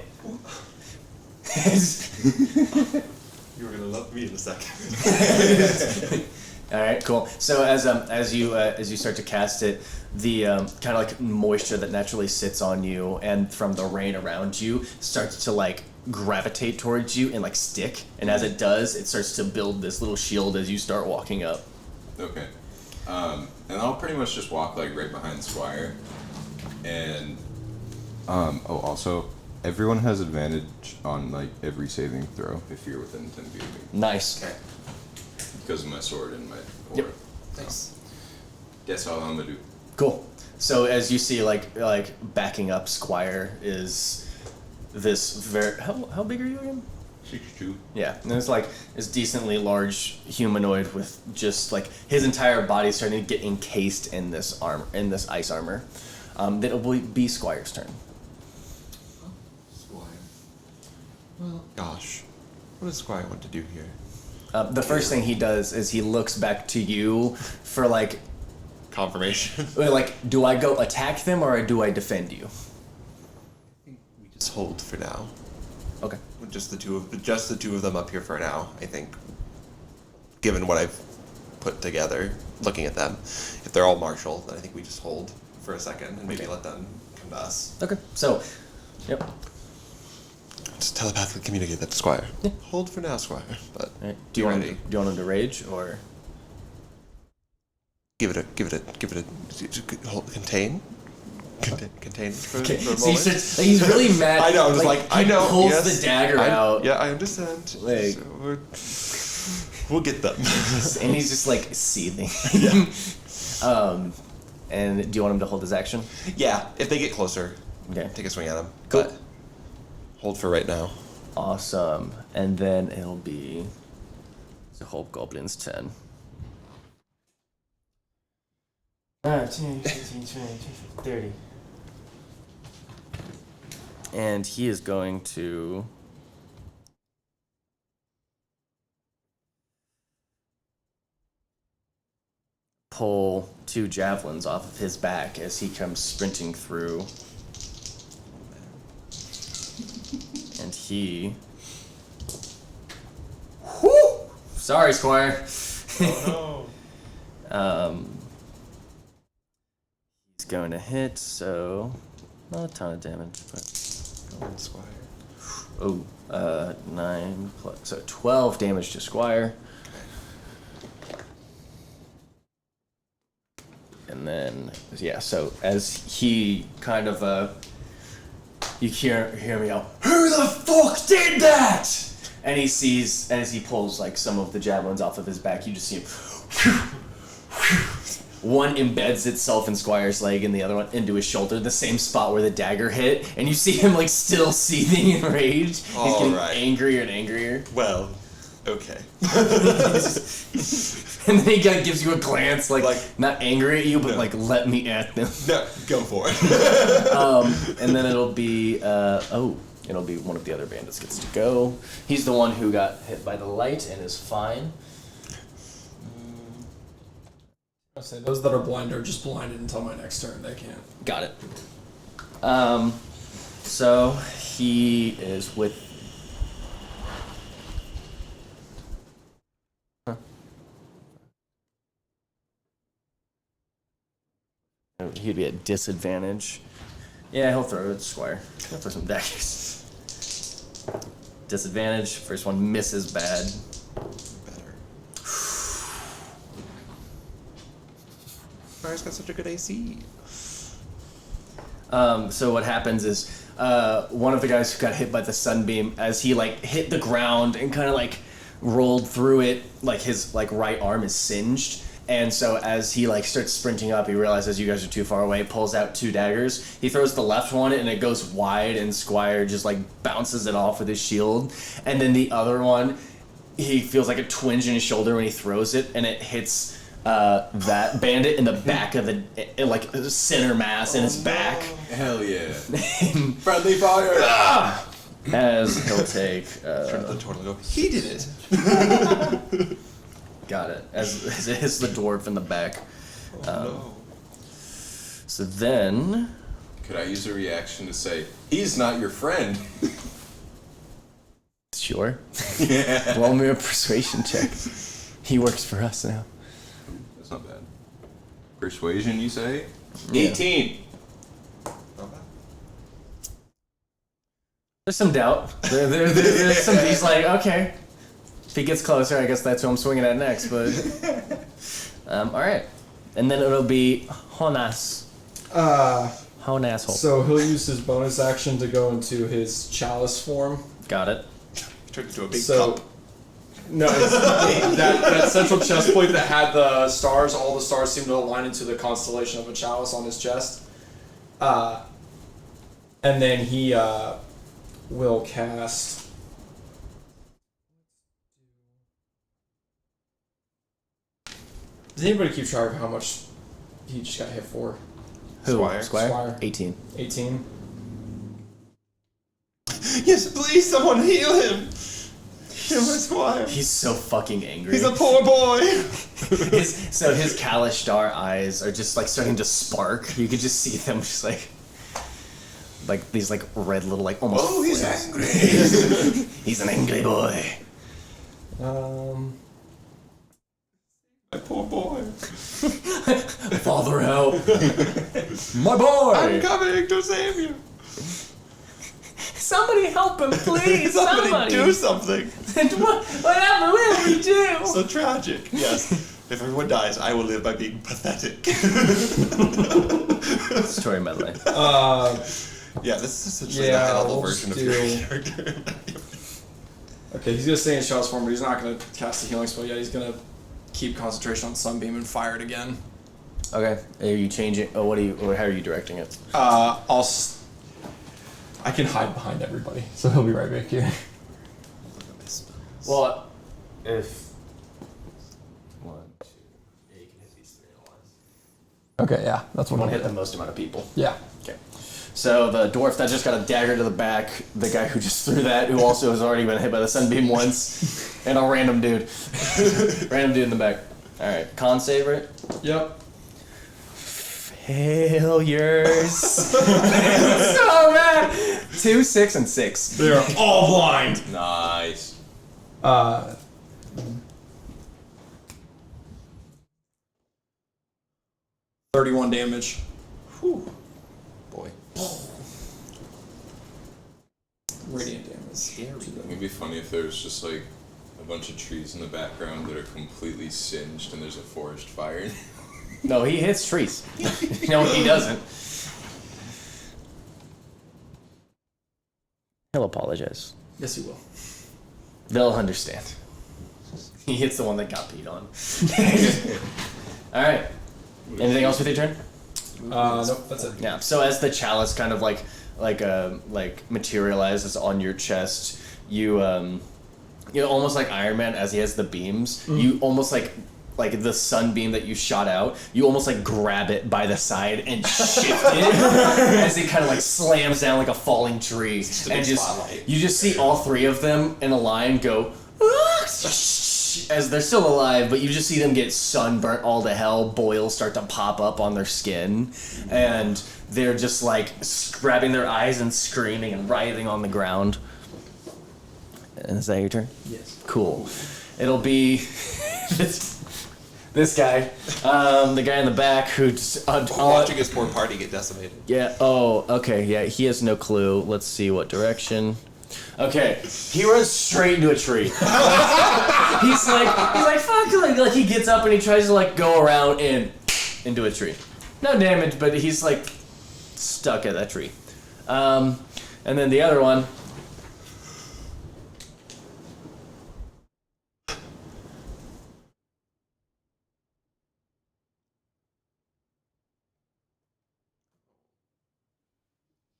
You were gonna love me in a second. All right, cool. So as you start to cast it, the kind of like moisture that naturally sits on you and from the rain around you starts to like gravitate towards you and like stick. And as it does, it starts to build this little shield as you start walking up. Okay. And I'll pretty much just walk like right behind Squire. And also everyone has advantage on like every saving throw if you're within 10 feet of me. Nice. Okay. Because of my sword and my aura. Yep. Thanks. That's all I'm gonna do. Cool. So as you see, like backing up Squire is this very how big are you again? 62. Yeah, and it's like this decently large humanoid with just like his entire body starting to get encased in this armor, in this ice armor. Then it will be Squire's turn. Squire. Well, gosh. What does Squire want to do here? The first thing he does is he looks back to you for like, Confirmation. like, do I go attack them or do I defend you? We just hold for now. Okay. Just the two of them up here for now, I think. Given what I've put together, looking at them. If they're all martial, then I think we just hold for a second and maybe let them come to us. Okay. So, yep. Just telepathically communicate that to Squire. Yeah. Hold for now, Squire. But Right. Do you want him to rage or? give it a hold, contain for, Okay. for a So moment. he's really mad. I know. I'm just like he I know. Pulls Yes, the dagger out. Yeah, I understand. Like- So we'll get them. And he's just like seething. Yeah. And do you want him to hold his action? Yeah, if they get closer, Okay. take a swing at them. Cool. But hold for right now. Awesome. And then it'll be the Hobgoblin's turn. 10, 15, 20, 30. And he is going to pull 2 javelins off of his back as he comes sprinting through. And he... Whew! Sorry, Squire. Oh no. He's going to hit, so not a ton of damage, but Go on, Squire. 9 plus, so 12 damage to Squire. And then, yeah, so as he kind of, you hear me yell, "Who the fuck did that?" And he sees, as he pulls, like, some of the javelins off of his back, you just see him, one embeds itself in Squire's leg and the other one into his shoulder, the same spot where the dagger hit, and you see him, like, still seething in rage. He's getting angrier and angrier. Well, okay. And then he kind of gives you a glance, like not angry at you, but like, let me at them. No, go for it. And then it'll be, it'll be one of the other bandits gets to go. He's the one who got hit by the light and is fine. I'll say those that are blind are just blinded until my next turn. They can't. Got it. So he is with. He'd be at disadvantage. Yeah, he'll throw it at Squire. He'll throw some daggers. Disadvantage. First one misses bad. Better. Squire's got such a good AC. So what happens is one of the guys who got hit by the sunbeam, as he like hit the ground and kind of like rolled through it, like his like right arm is singed. And so as he like starts sprinting up, he realizes you guys are too far away, pulls out 2 daggers. He throws the left one and it goes wide and Squire just like bounces it off with his shield. And then the other one, he feels like a twinge in his shoulder when he throws it and it hits that bandit in the back of the like center mass in his back. Hell yeah. Friendly fire! As he'll take... Turn to the total and go, he did it! Got it. As it hits the dwarf in the back. No. So then... Could I use a reaction to say, he's not your friend? Sure. Yeah. Roll me a persuasion check. He works for us now. That's not bad. Persuasion, you say? Yeah. 18. Not bad. There's some doubt. There's some... He's like, okay. If he gets closer, I guess that's who I'm swinging at next, but... alright. And then it'll be Honas. Honas. So he'll use his bonus action to go into his chalice form. Got it. Turned into a big So, cup. no, it's that central chest plate that had the stars, all the stars seem to align into the constellation of a chalice on his chest. And then he will cast... Does anybody keep track of how much he just got hit for? Who? Squire. Squire. 18. 18? Yes, please, someone heal him! Heal my Squire. He's so fucking angry. He's a poor boy! His Kalishtar eyes are just like starting to spark. You could just see them just like these like red little like almost. Oh, he's flares. angry! He's an angry boy. My poor boy. Father, help! My boy! I'm coming to save you! Somebody help him, please! Somebody do something! Whatever will we do? So tragic. Yes. If everyone dies, I will live by being pathetic. Story of my life. Yeah, this is essentially the high-level version of your character. Okay, he's gonna stay in Shell's form, but he's not gonna cast a healing spell yet. He's gonna keep concentration on Sunbeam and fire it again. Okay. Are you changing? Oh, how are you directing it? I can hide behind everybody, so he'll be right back here. Well, if 1, 2, yeah, you can hit these 3 at once. Okay, yeah, that's what One I'll hit hit the most amount of people. Yeah. Okay. So the dwarf that just got a dagger to the back, the guy who just threw that, who also has already been hit by the sunbeam once, and a random dude. Random dude in the back. Alright, con save, right? Yep. Failures. So bad. 2, 6, and 6. They are all blind. Nice. 31 damage. Whew. Boy. Radiant damage. It would be funny if there was just like a bunch of trees in the background that are completely singed and there's a forest fire. No, he hits trees. No, he doesn't. He'll apologize. Yes, he will. They'll understand. He hits the one that got peed on. Alright. Anything else with your turn? Nope, that's it. Yeah. So as the chalice kind of like materializes on your chest, you almost like Iron Man as he has the beams. You almost like the sunbeam that you shot out. You almost like grab it by the side and shift it as it kind of like slams down like a falling tree, and you just see all three of them in a line go. As they're still alive, but you just see them get sunburnt all to hell, boils start to pop up on their skin, and they're just like grabbing their eyes and screaming and writhing on the ground. And is that your turn? Yes. Cool. It'll be this guy, the guy in the back who just... Watching his poor party get decimated. Yeah, oh, okay, yeah, he has no clue. Let's see what direction. Okay, he runs straight into a tree. he's like, fuck, like he gets up and he tries to like go around into a tree. No damage, but he's like stuck at that tree. And then the other one.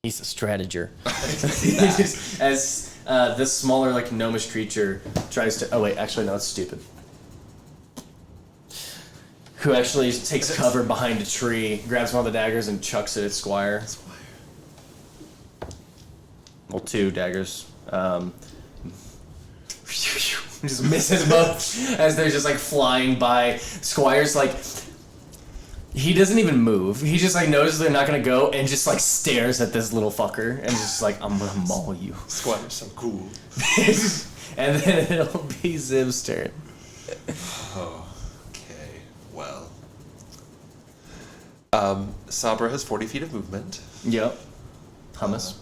He's a strateger. As this smaller, like, gnomish creature tries to... Oh, wait, actually, no, it's stupid. Who actually takes cover behind a tree, grabs one of the daggers, and chucks it at Squire. Well, 2 daggers. Just misses both as they're just, like, flying by. Squire's, like... He doesn't even move. He just like knows they're not gonna go and just like stares at this little fucker and just like, I'm gonna maul you. Squire's so cool. And then it'll be Zib's turn. Okay, well. Sabra has 40 feet of movement. Yep. Hummus.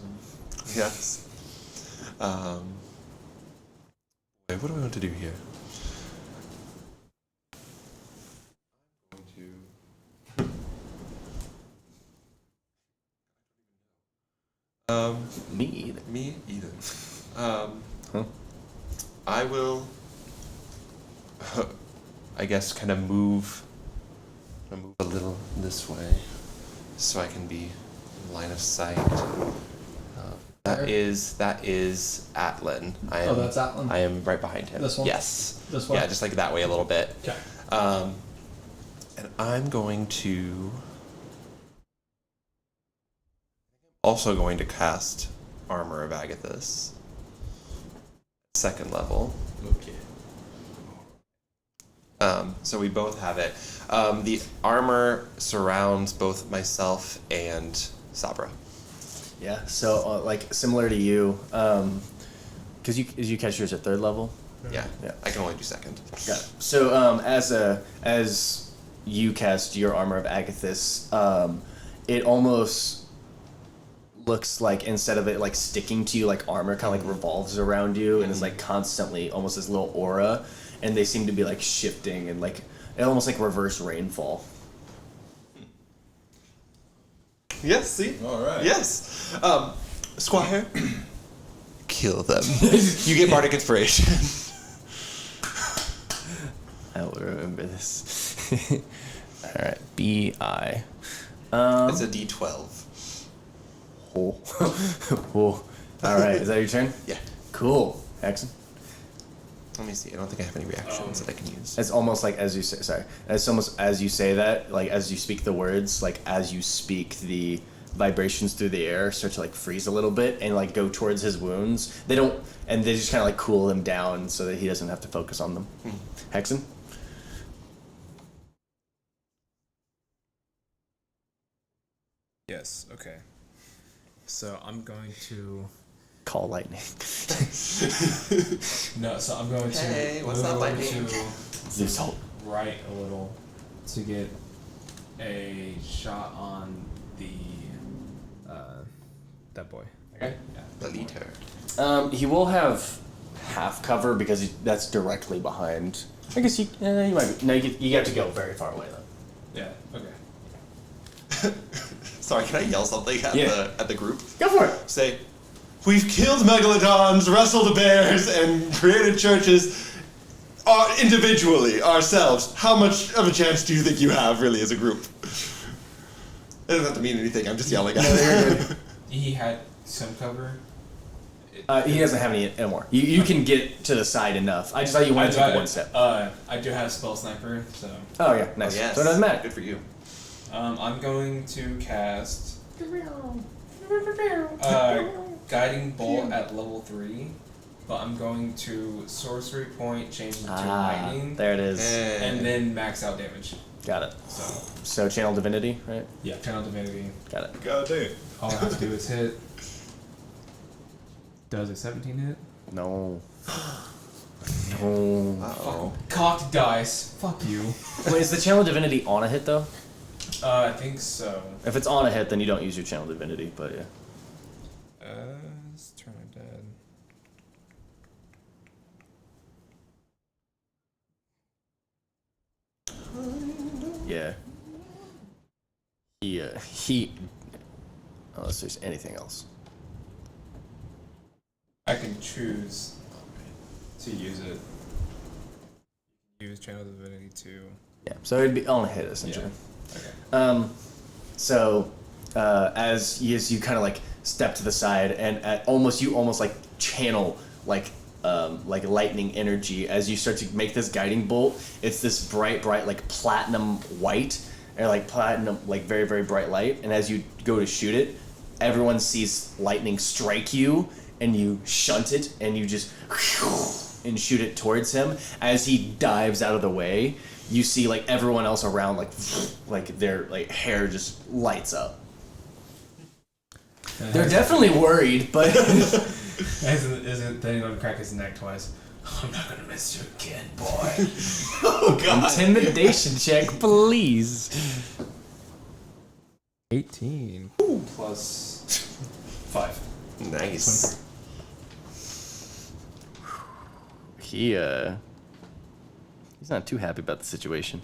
Yes. Wait, what do we want to do here? Me either. I will, I guess, kind of move a little this way, so I can be in line of sight. That is Atlan. That's Atlan? I am right behind him. This one? Yes. This way? Yeah, just like that way a little bit. Okay. And I'm going to... also going to cast Armor of Agathis. 2nd level. Okay. So we both have it. The armor surrounds both myself and Sabra. Yeah, so like similar to you, because you catch yours at 3rd level. Yeah. Yeah. I can only do 2nd. Got it. So as you cast your Armor of Agathis, it almost looks like instead of it like sticking to you like armor kind of like revolves around you and is like constantly almost this little aura, and they seem to be like shifting and like almost like reverse rainfall. Yes, see? Alright. Yes. Squire, kill them. You get Bardic Inspiration. I will remember this. Alright, B.I. It's a D12. Oh. Oh. Alright, is that your turn? Yeah. Cool. Hexan? Let me see. I don't think I have any reactions that I can use. It's almost like as you say. Sorry. It's almost as you say that, like as you speak the words, like as you speak, the vibrations through the air start to like freeze a little bit and like go towards his wounds. They don't, and they just kind of like cool him down so that he doesn't have to focus on them. Hexan. Yes. Okay. So I'm going to. Call lightning. No, so I'm going to. Hey, what's move up, over lightning? to Zeus ult. right a little to get a shot on the that boy. Okay. Yeah. The leader. He will have half cover because that's directly behind. I guess you might. No, you have to go very far away though. Yeah. Okay. Sorry, can I yell something at the group? Go for it. Say, we've killed megalodons, wrestled bears, and created churches individually, ourselves. How much of a chance do you think you have, really, as a group? It doesn't have to mean anything, I'm just yelling at him. He had some cover. He doesn't have any anymore. You can get to the side enough. I just thought you wanted to take one step. I do have spell sniper, so Oh yeah, nice. Yes. So it doesn't matter. Good for you. I'm going to cast guiding bolt at level 3, but I'm going to sorcery point change it to lightning, There it is. and then max out damage. Got it. So So channel divinity, right? yeah, channel divinity. Got it. God damn. All I have to do is hit. Does a 17 hit? No. No. Uh-oh. Cocked dice. Fuck you. Wait, is the channel divinity on a hit though? I think so. If it's on a hit, then you don't use your channel divinity. But yeah. Let's turn it dead. Yeah. He. Unless there's anything else. I can choose to use it. Use channel divinity to. Yeah. So it'd be on a hit essentially. Okay. So as you kind of like step to the side and you almost like channel like lightning energy as you start to make this guiding bolt. It's this bright like platinum white or like platinum like very very bright light. And as you go to shoot it, everyone sees lightning strike you and you shunt it and you just and shoot it towards him. As he dives out of the way, you see like everyone else around like their like hair just lights up. They're definitely worried, but Isn't then gonna crack his neck twice? I'm not gonna miss you again, boy. Oh, God. intimidation check, please. 18 plus 5. Nice. He's not too happy about the situation.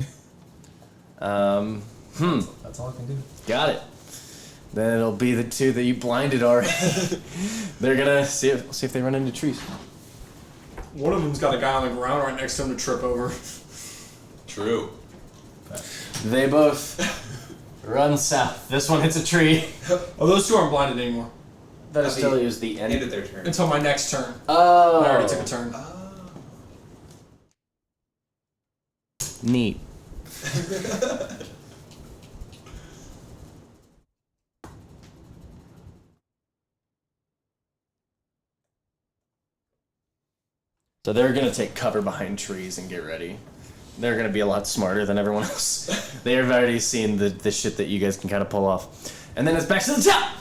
That's all I can do. Got it. Then it'll be the two that you blinded already. They're gonna see if they run into trees. One of them's got a guy on the ground right next to him to trip over. True. They both run south. This one hits a tree. Oh, those two aren't blinded anymore. That is still use the end. Ended their turn. Until my next turn. Oh. I already took a turn. Neat. So they're gonna take cover behind trees and get ready. They're gonna be a lot smarter than everyone else. They have already seen the shit that you guys can kind of pull off. And then it's back to the top!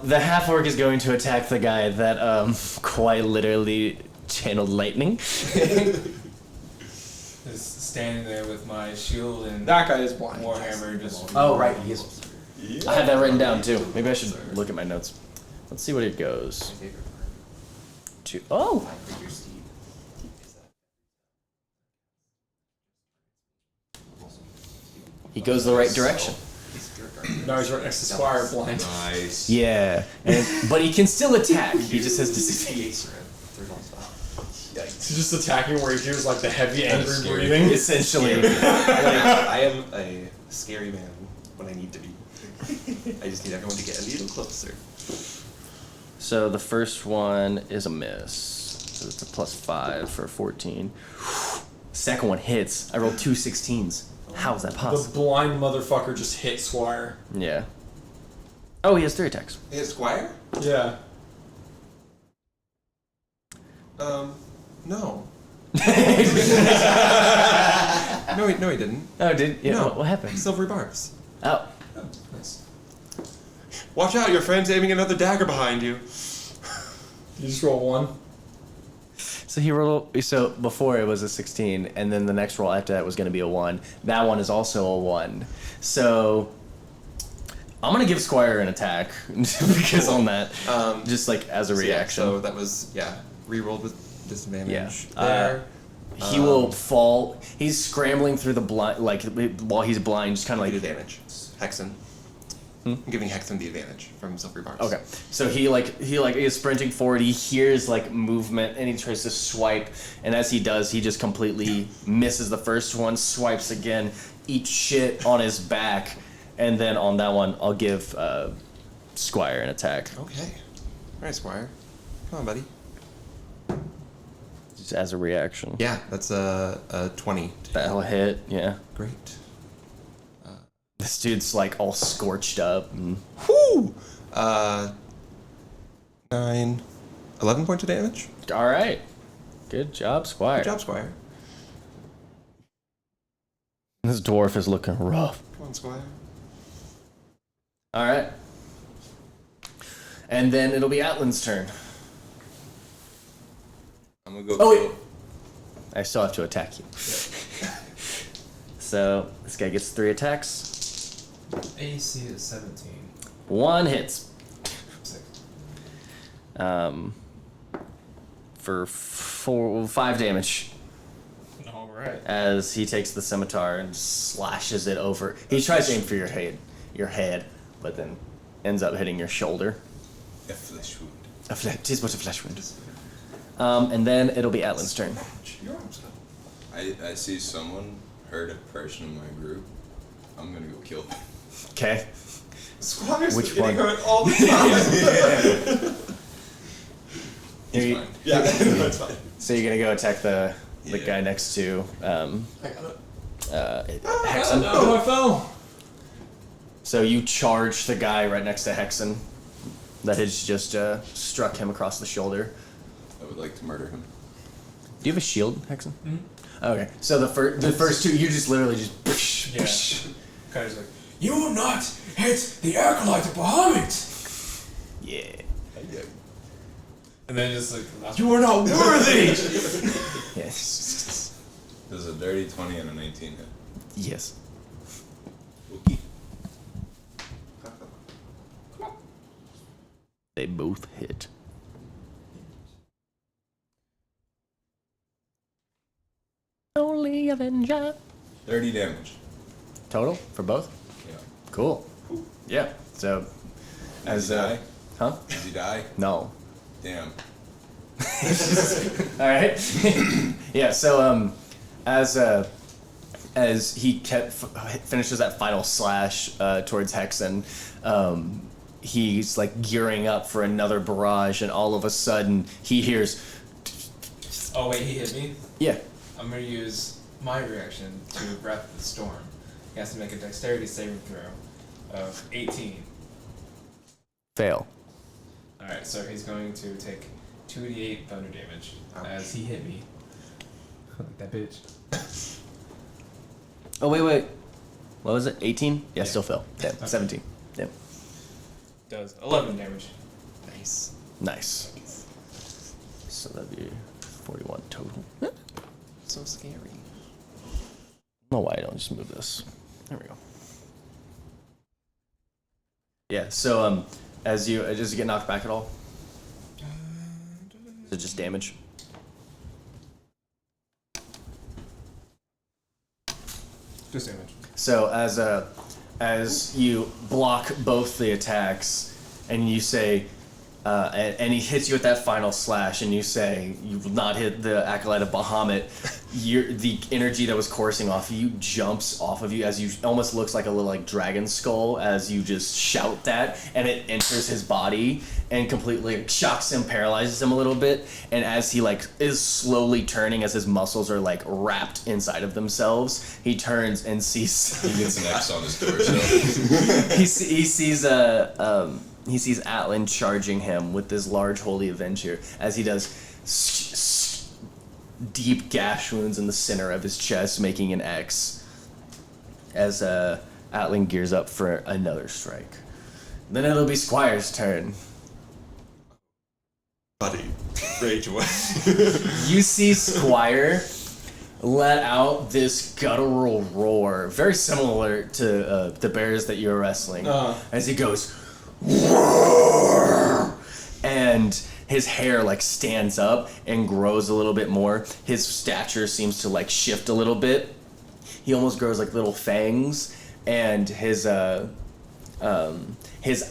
The half-orc is going to attack the guy that quite literally channeled lightning. Just standing there with my shield and That guy is blind. warhammer just. Oh, right, he is. I had that written down too. Maybe I should look at my notes. Let's see what it goes. Oh! He goes the right direction. No, he's right next to Squire, blind. Nice. Yeah, but he can still attack. He just has disadvantage. He's just attacking where he hears like the heavy, angry Scary. breathing. Essentially. I am a scary man when I need to be. I just need everyone to get a little closer. So the first one is a miss. So it's a +5 for 14. Second one hits. I rolled 2 16s. How is that The possible? blind motherfucker just hit Squire. Yeah. Oh, he has 3 attacks. Hey, Squire? Yeah. No. No, he didn't. Oh, did yeah? No. What happened? Silvery barbs. Oh, Oh, nice. Watch out, your friend's aiming another dagger behind you. You just roll 1. so he rolled. So before it was a 16, and then the next roll after that was going to be a 1. That one is also a 1. So I'm gonna give Squire an attack because on that, just like as a reaction. So that was re-rolled with disadvantage. Yeah. There. He will fall. He's scrambling through the blind, like while he's blind, just kind of Like like. advantage. Hexan. I'm giving Hexan the advantage from Silvery Barbs. Okay, so he is sprinting forward. He hears like movement and he tries to swipe, and as he does, he just completely misses the first one. Swipes again, eats shit on his back, and then on that one, I'll give Squire an attack Okay. Alright, Squire. Come on, buddy. just as a reaction. Yeah, that's a 20. That'll hit. Yeah, Great. this dude's like all scorched up. And Whoo! 9. 11 points of damage. all right, good job, Squire. Good job, Squire. This dwarf is looking rough. Come on, Squire. All right. And then it'll be Atlan's turn. I'm gonna go. Oh, kill- wait. I still have to attack you. So this guy gets 3 attacks. AC is 17. 1 hits. Sick. For 5 damage All right. as he takes the scimitar and slashes it over. He tries to aim for your head, but then ends up hitting your shoulder. A flesh wound. It is but a flesh wound. And then it'll be Atlan's turn. Your arms go. I see someone hurt a person in my group. I'm gonna go kill them. Okay. Squire's Which getting one? hurt all the time. He's fine. Yeah, that's fine. So you're gonna go attack the Yeah. guy next to I got it. Hexan. Oh, I fell. So you charge the guy right next to Hexan that has just struck him across the shoulder. I would like to murder him. Do you have a shield, Hexan? Okay. So the first two, you just literally just. Yeah. Kind of like, you will not hit the acolyte of Bahamut! Yeah. And then just like, that's You are not worthy! Yes. There's a dirty 20 and a 19 hit. Yes. Okay. They both hit. Only Avenger. 30 damage. Total for both. Yeah. Cool. Yeah. So, Does he die? huh? Does he die? No. Damn. All right. Yeah. So as he finishes that final slash towards Hexan, he's like gearing up for another barrage, and all of a sudden he hears, oh wait, he hit me? yeah, I'm gonna use my reaction to Breath of the Storm. He has to make a dexterity saving throw of 18. fail. Alright, so he's going to take 2d8 thunder damage as he hit me. Like that bitch. Oh wait. What was it? 18? Yeah, Yeah. still fail. Damn. Okay. 17. Damn. Does 11 damage. Nice. Nice. So that'd be 41 total. So scary. I don't know why I don't just move this. There we go. Yeah, so as you get knocked back at all? Is it just damage? Just damage. So as you block both the attacks and you say, And he hits you with that final slash, and you say, you will not hit the Acolyte of Bahamut. The energy that was coursing off of you jumps off of you as you almost looks like a little like dragon skull as you just shout that, and it enters his body and completely shocks him, paralyzes him a little bit. And as he like is slowly turning, as his muscles are like wrapped inside of themselves, he turns and sees. He gets an X on his torso. he sees he sees Atlan charging him with this large holy avenger as he does deep gash wounds in the center of his chest, making an X as Atlan gears up for another strike. Then it'll be Squire's turn. Buddy, rage away. You see Squire let out this guttural roar, very similar to the bears that you were wrestling, as he goes, and his hair like stands up and grows a little bit more. His stature seems to like shift a little bit. He almost grows like little fangs, and his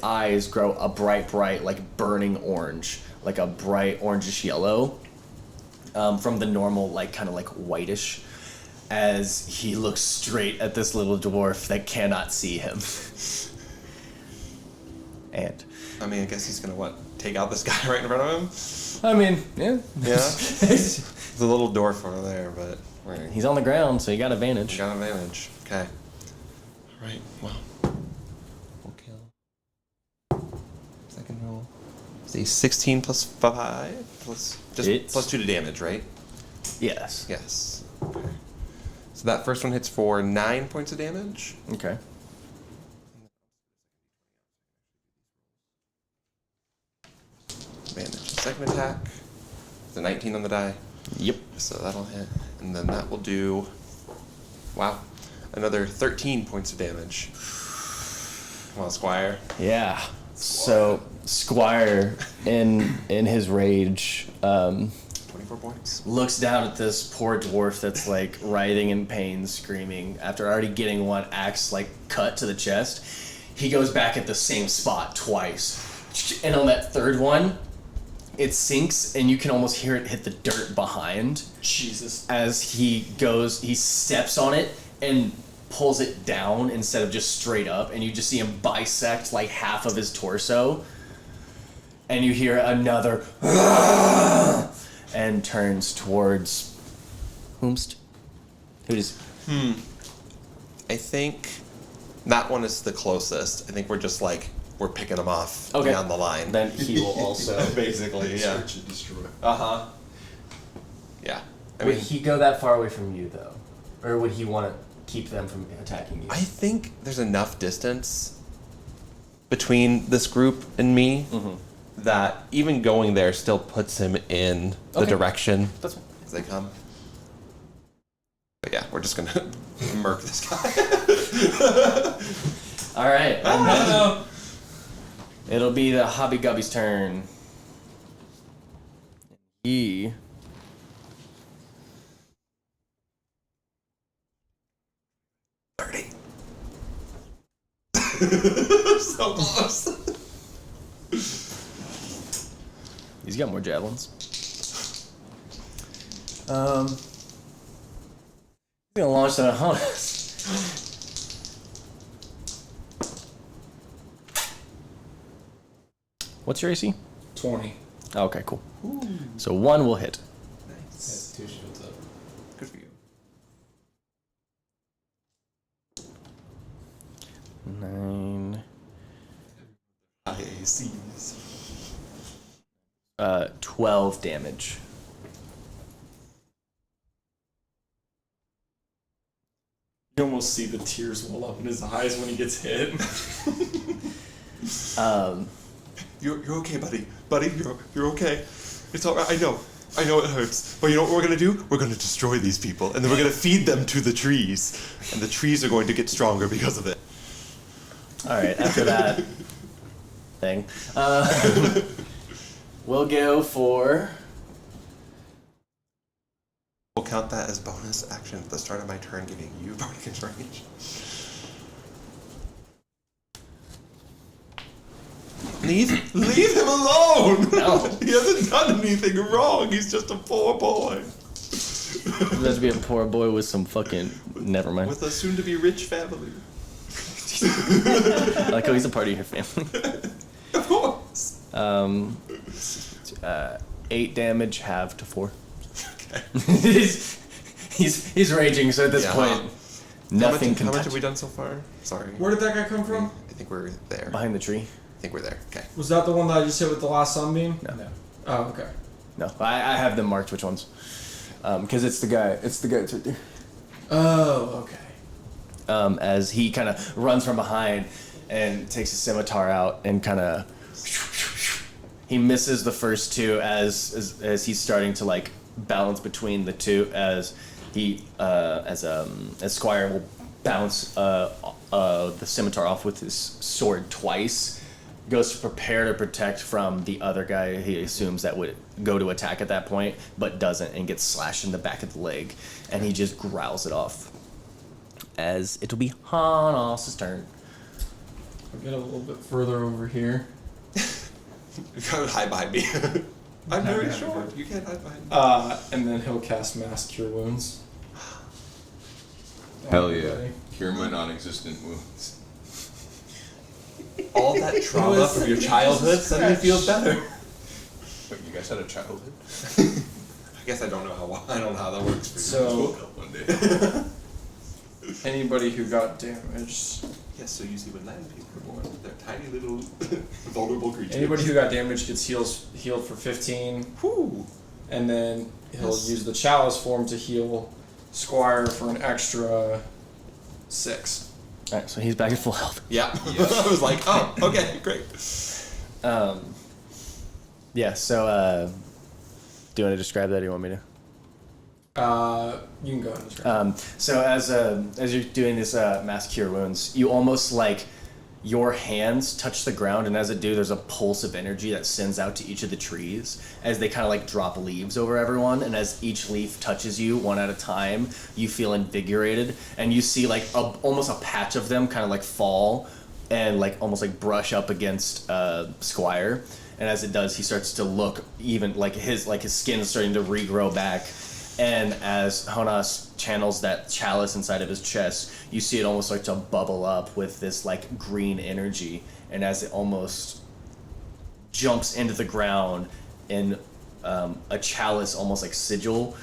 eyes grow a bright like burning orange, like a bright orangish yellow, from the normal like kind of like whitish, as he looks straight at this little dwarf that cannot see him. And I mean, I guess he's gonna take out this guy right in front of him? I mean, yeah. Yeah. There's a little dwarf over there, but He's on the ground, so you got advantage. got advantage. Okay. Alright, well. We'll kill. Second roll. Say 16 plus 5 plus Hits. plus 2 to damage, right? Yes. Yes. Okay. So that first one hits for 9 points of damage. Okay. Advantage. Second attack. It's a 19 on the die. Yep. So that'll hit. And then that will do, wow, another 13 points of damage. Come on, Squire. Yeah. So Squire, in his rage, 24 points. looks down at this poor dwarf that's like writhing in pain, screaming after already getting one axe like cut to the chest. He goes back at the same spot twice, and on that third one, it sinks, and you can almost hear it hit the dirt behind. Jesus. As he steps on it and pulls it down instead of just straight up, and you just see him bisect like half of his torso, and you hear another and turns towards whomst? Who does? I think that one is the closest. I think we're just like, we're picking them off down the line. Then he will also. Basically, yeah. Search and destroy. Uh-huh. Yeah. I Would mean, he go that far away from you though, or would he want to keep them from attacking you? I think there's enough distance between this group and me that even going there still puts him in the direction That's fine. as they come. But yeah, we're just gonna murk this guy. All right. Oh, It'll be the Hobby Gubby's turn. He. So close. He's got more javelins. He's gonna launch that at Honas. What's your AC? 20. Okay, cool. So one will hit. That's 2 shields up. Good for you. 9. IACs. 12 damage. You almost see the tears well up in his eyes when he gets hit. You're okay, buddy. Buddy, you're okay. It's all right. I know it hurts. But you know what we're going to do? We're going to destroy these people. And then we're going to feed them to the trees. And the trees are going to get stronger because of it. Alright, after that thing. We'll go for. We'll count that as bonus action at the start of my turn, giving you bonus range. Leave him alone! No. He hasn't done anything wrong. He's just a poor boy. Let's be a poor boy with some fucking. Never mind. With a soon-to-be rich family. Like, oh, he's a part of your family. Of course. 8 damage, halved to 4. Okay. he's raging, so at this point, nothing can How much touch have we done so far? Sorry. Where did that guy come from? I think we're there. behind the tree. I think we're there. Okay. Was that the one that I just hit with the last sunbeam? No. Oh, okay. No, I have them marked which ones. Because it's the guy that's right there. Oh, okay. As he kind of runs from behind and takes his scimitar out and kind of he misses the first two as he's starting to like balance between the two as he as Squire will bounce the scimitar off with his sword twice, goes to prepare to protect from the other guy he assumes that would go to attack at that point, but doesn't and gets slashed in the back of the leg, and he just growls it off. As it'll be Honas' turn. I'll get a little bit further over here. You gotta hide behind me. I'm very short. You can't hide behind me. And then he'll cast Mass Cure Wounds. Hell yeah. Cure my non-existent wounds. All that trauma from your childhood suddenly feels better. Wait, you guys had a childhood? I guess I don't know how that works for you. So- I just woke up one day. Anybody who got damaged. Yes, so usually when land people are born, they're tiny little vulnerable creatures. Anybody who got damaged gets healed for 15. Whew. And then he'll Yes. use the chalice form to heal Squire for an extra 6. Alright, so he's back at full health. Yeah. I was like, oh, okay, great. Yeah, so do you want to describe that or do you want me to? You can go ahead and describe. So as you're doing this mass cure wounds, you almost like your hands touch the ground, and as it do, there's a pulse of energy that sends out to each of the trees as they kind of like drop leaves over everyone, and as each leaf touches you one at a time, you feel invigorated, and you see like almost a patch of them kind of like fall and like almost like brush up against Squire, and as it does, he starts to look even like his skin is starting to regrow back. And as Honas channels that chalice inside of his chest, you see it almost start to bubble up with this like green energy. And as it almost jumps into the ground, and a chalice almost like sigil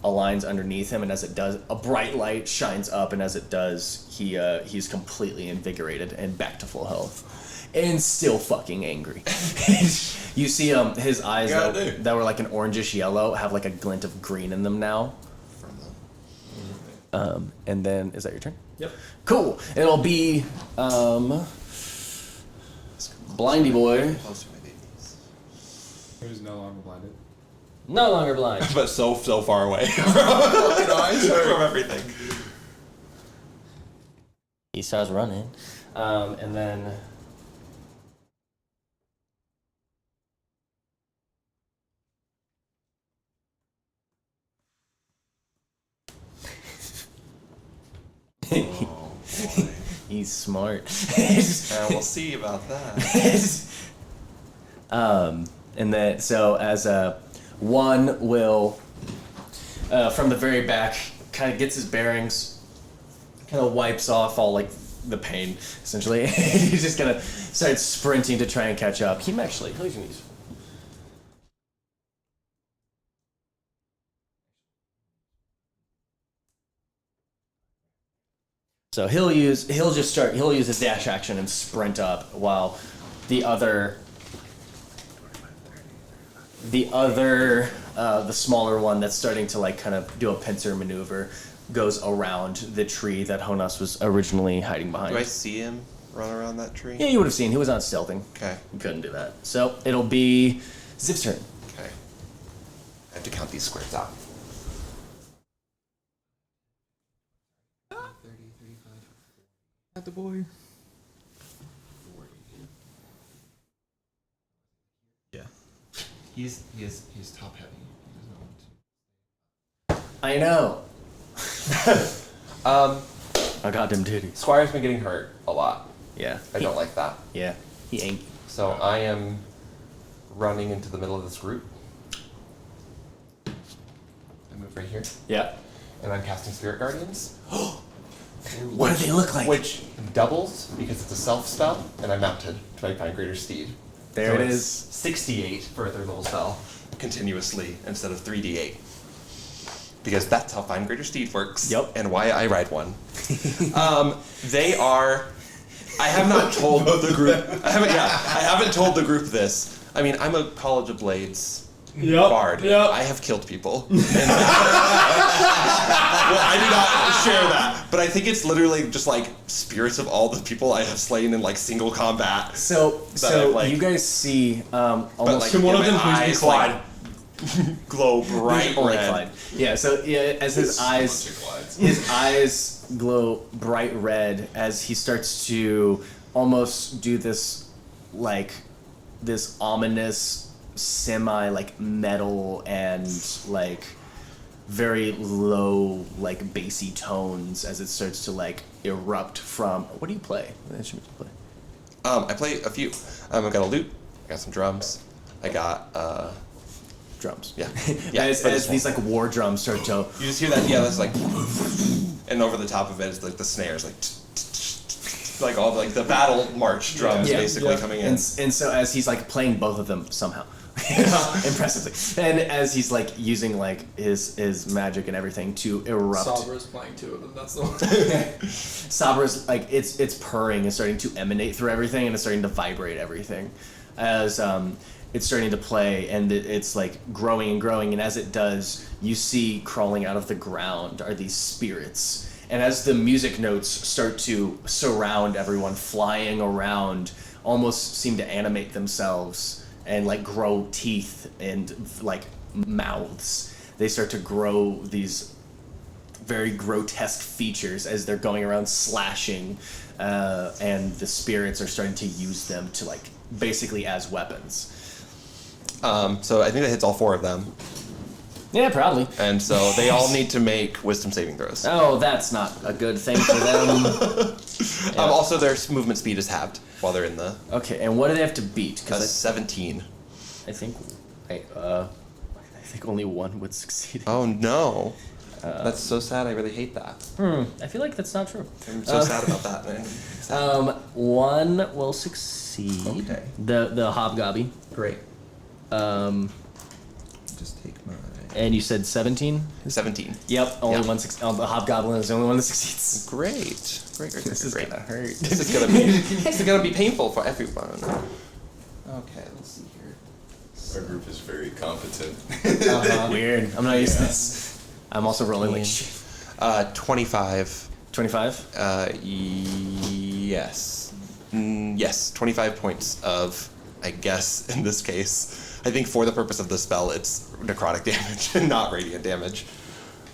aligns underneath him. And as it does, a bright light shines up. And as it does, he's completely invigorated and back to full health. And still fucking angry. You see his eyes that were like an orangish yellow have like a glint of green in them now. And then, is that your turn? Yep. Cool. It'll be Blindy Boy. Close to my babies. Who's no longer blinded? No longer blind. But so far away from everything. He starts running. And then Oh, boy. he's smart. We'll see about that. And then, so as one will, from the very back, kind of gets his bearings, kind of wipes off all like the pain, essentially. He's just gonna start sprinting to try and catch up. He's gonna use. So he'll use his dash action and sprint up, while the smaller one that's starting to like kind of do a pincer maneuver goes around the tree that Honas was originally hiding behind. Do I see him run around that tree? Yeah, you would have seen. He was on stealthing. Okay. You couldn't do that. So it'll be Zip's turn. Okay. I have to count these squares out. 30, 35, at the boy. 40. Yeah. He's top heavy. He doesn't want to. I know. I got them titties. Squire's been getting hurt a lot. Yeah. I don't like that. Yeah. He angry. So I am running into the middle of this group. I move right here. Yeah. And I'm casting Spirit Guardians. What do they look like? Which doubles because it's a self spell, and I'm mounted to my Find Greater Steed. There So it it's is. 68 for a third level spell. Continuously instead of 3d8. Because that's how Find Greater Steed works. Yep. And why I ride one. They are. I have not told the group. I haven't told the group this. I mean, I'm a College of Blades bard. Yep. I have killed people. Well, I do not share that, but I think it's literally just like spirits of all the people I have slain in like single combat. So you guys see almost. Can one of them please be eyes, Clyde? Glow bright Only red. Clyde. Yeah. So as his eyes glow bright red as he starts to almost do this like this ominous semi like metal and like very low like bassy tones as it starts to like erupt from. What do you play? What instrument do you play? I play a few. I got a lute. I got some drums. I got Drums. yeah. As these like war drums start to. You just hear that, that's like, and over the top of it is like the snares, like all like the battle march drums basically coming in. And so as he's like playing both of them somehow, impressively, and as he's like using like his magic and everything to erupt. Sabra's playing two of them. That's the one. Sabra's like it's purring and starting to emanate through everything, and it's starting to vibrate everything, as it's starting to play, and it's like growing and growing, and as it does, you see crawling out of the ground are these spirits. And as the music notes start to surround everyone, flying around, almost seem to animate themselves and like grow teeth and like mouths. They start to grow these very grotesque features as they're going around slashing, and the spirits are starting to use them to like basically as weapons. So I think that hits all four of them, Yeah, probably. and so they all need to make wisdom saving throws. Oh, that's not a good thing for them. Also, their movement speed is halved while they're in the Okay, and what do they have to beat? 17. I think I think only one would succeed. Oh no, that's so sad. I really hate that. I feel like that's not true. I'm so sad about that, man. One will succeed. Okay. The hobgobby. Great. Just take my. And you said 17? 17. Yep, only Yeah. one the hobgoblin is the only one that succeeds. Great. This is Great. gonna hurt. This is gonna be painful for everyone. Okay, let's see here. Our group is very competent. Weird. I'm not used to this. I'm also rolling like shit. 25. 25? Yes. Yes, 25 points of, I guess, in this case. I think for the purpose of the spell, it's necrotic damage and not radiant damage.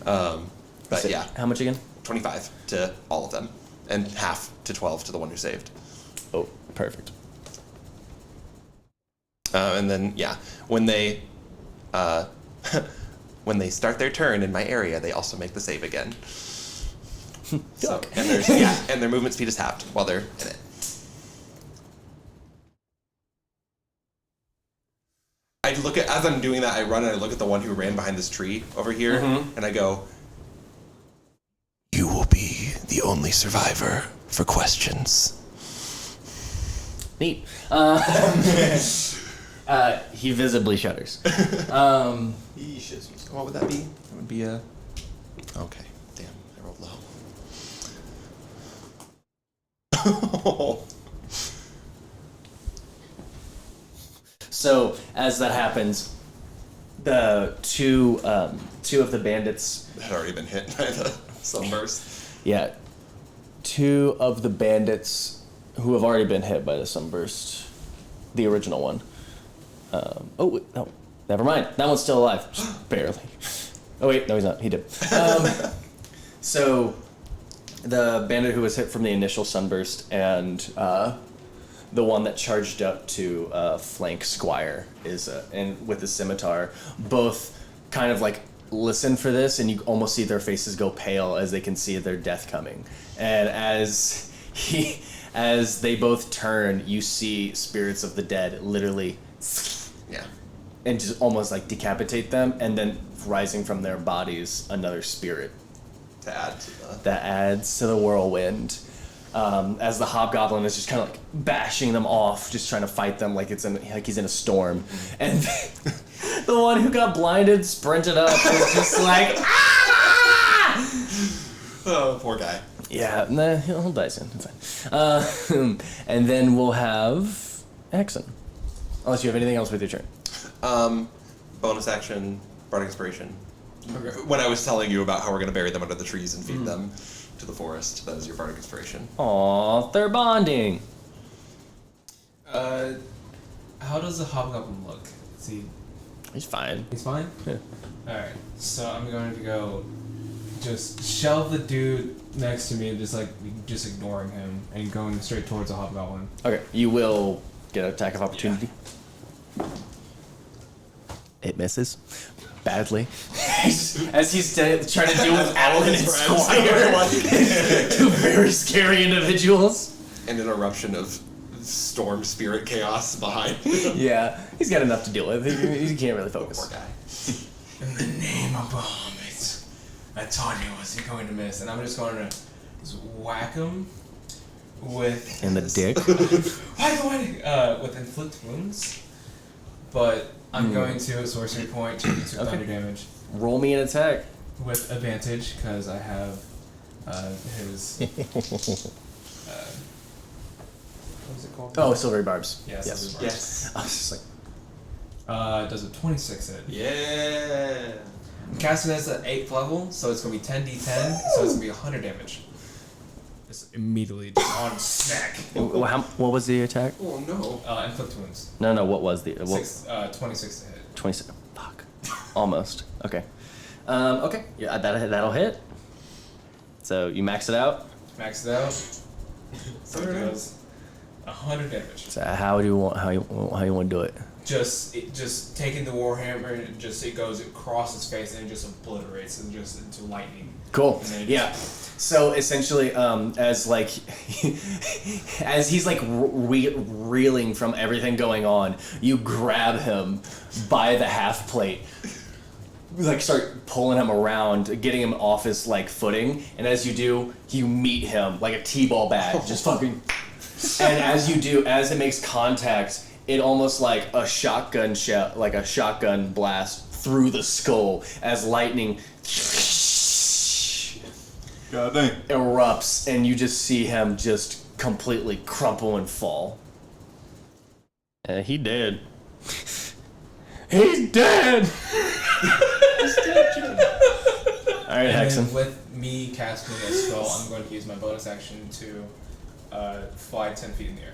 But yeah, How much again? 25 to all of them, and half to 12 to the one who saved. Oh, perfect. And then, yeah, when they when they start their turn in my area, they also make the save again. So, and their movement speed is halved while they're in it. I look at, as I'm doing that, I run and I look at the one who ran behind this tree over here, and I go, "You will be the only survivor for questions." Neat. He visibly shudders. What would that be? That would be a... Okay. Damn, I rolled low. So as that happens, the two of the bandits. Had already been hit by the sunburst. Yeah, two of the bandits who have already been hit by the sunburst, the original one. No, never mind. That one's still alive, just barely. Oh wait, no, he's not. He did. So the bandit who was hit from the initial sunburst and the one that charged up to flank Squire is and with the scimitar, both kind of like listen for this, and you almost see their faces go pale as they can see their death coming. And as As they both turn, you see spirits of the dead literally, Yeah. and just almost like decapitate them, and then rising from their bodies, another spirit To add to the. that adds to the whirlwind. As the hobgoblin is just kind of like bashing them off, just trying to fight them like he's in a storm, and the one who got blinded sprinted up is just like, ah! Oh, poor guy. Yeah, nah, he'll die soon. It's fine. And then we'll have Hexan. Unless you have anything else with your turn. Bonus action, Bardic Inspiration. Okay. When I was telling you about how we're going to bury them under the trees and feed them to the forest, that is your Bardic Inspiration. Aw, they're bonding. How does the hobgoblin look? Is He's fine. he's fine? Yeah. Alright, so I'm going to go just shelve the dude next to me and just ignoring him and going straight towards the hobgoblin. Okay, you will get an attack of opportunity. It misses. Badly. As he's trying to deal with Atlan and Squire. Two very scary individuals. And an eruption of storm spirit chaos behind. Yeah, he's got enough to deal with. He can't really focus. Poor guy. In the name of Bahamut, I told you I wasn't going to miss, and I'm just going to just whack him with In the dick. with inflict wounds. But I'm going to a sorcery point to do 2 thunder damage Roll me an attack. with advantage because I have his. What is it called? Oh, silvery barbs. Yes. Yes. Yes. I was just like, Does a 26 hit? Yeah. I'm casting this at 8th level, so it's going to be 10d10, so it's going to be 100 damage. Just immediately, just on smack. what was the attack? Oh no. Inflict wounds. No, what was the... 26 to hit. 27. Fuck. Almost. Okay. Okay. Yeah, that'll hit. So you max it out. Max it out. So it does 100 damage. So how you want to do it? Just taking the warhammer and it goes across his face and it just obliterates and just into lightning. Cool. And then it Yeah. So essentially, as he's like reeling from everything going on, you grab him by the half plate, like start pulling him around, getting him off his like footing, and as you do, you meet him like a t-ball bat, just fucking. And as you do, as it makes contact, it almost like a shotgun shell, like a shotgun blast through the skull as lightning. God dang. Erupts, and you just see him just completely crumple and fall. He dead. He's dead! Alright, And Hexan. then with me casting a spell, I'm going to use my bonus action to fly 10 feet in the air.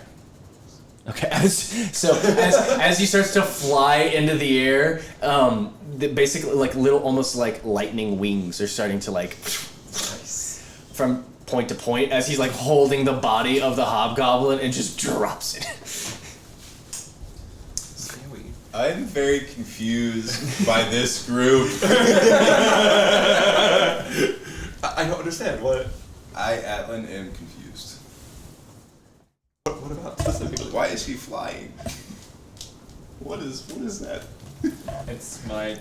Okay, as he starts to fly into the air, basically like little, almost like lightning wings are starting to like from point to point as he's like holding the body of the hobgoblin and just drops it. I'm very confused by this group. I don't understand. What? I, Atlan, am confused. What about specifically? Why is she flying? What is that? It's my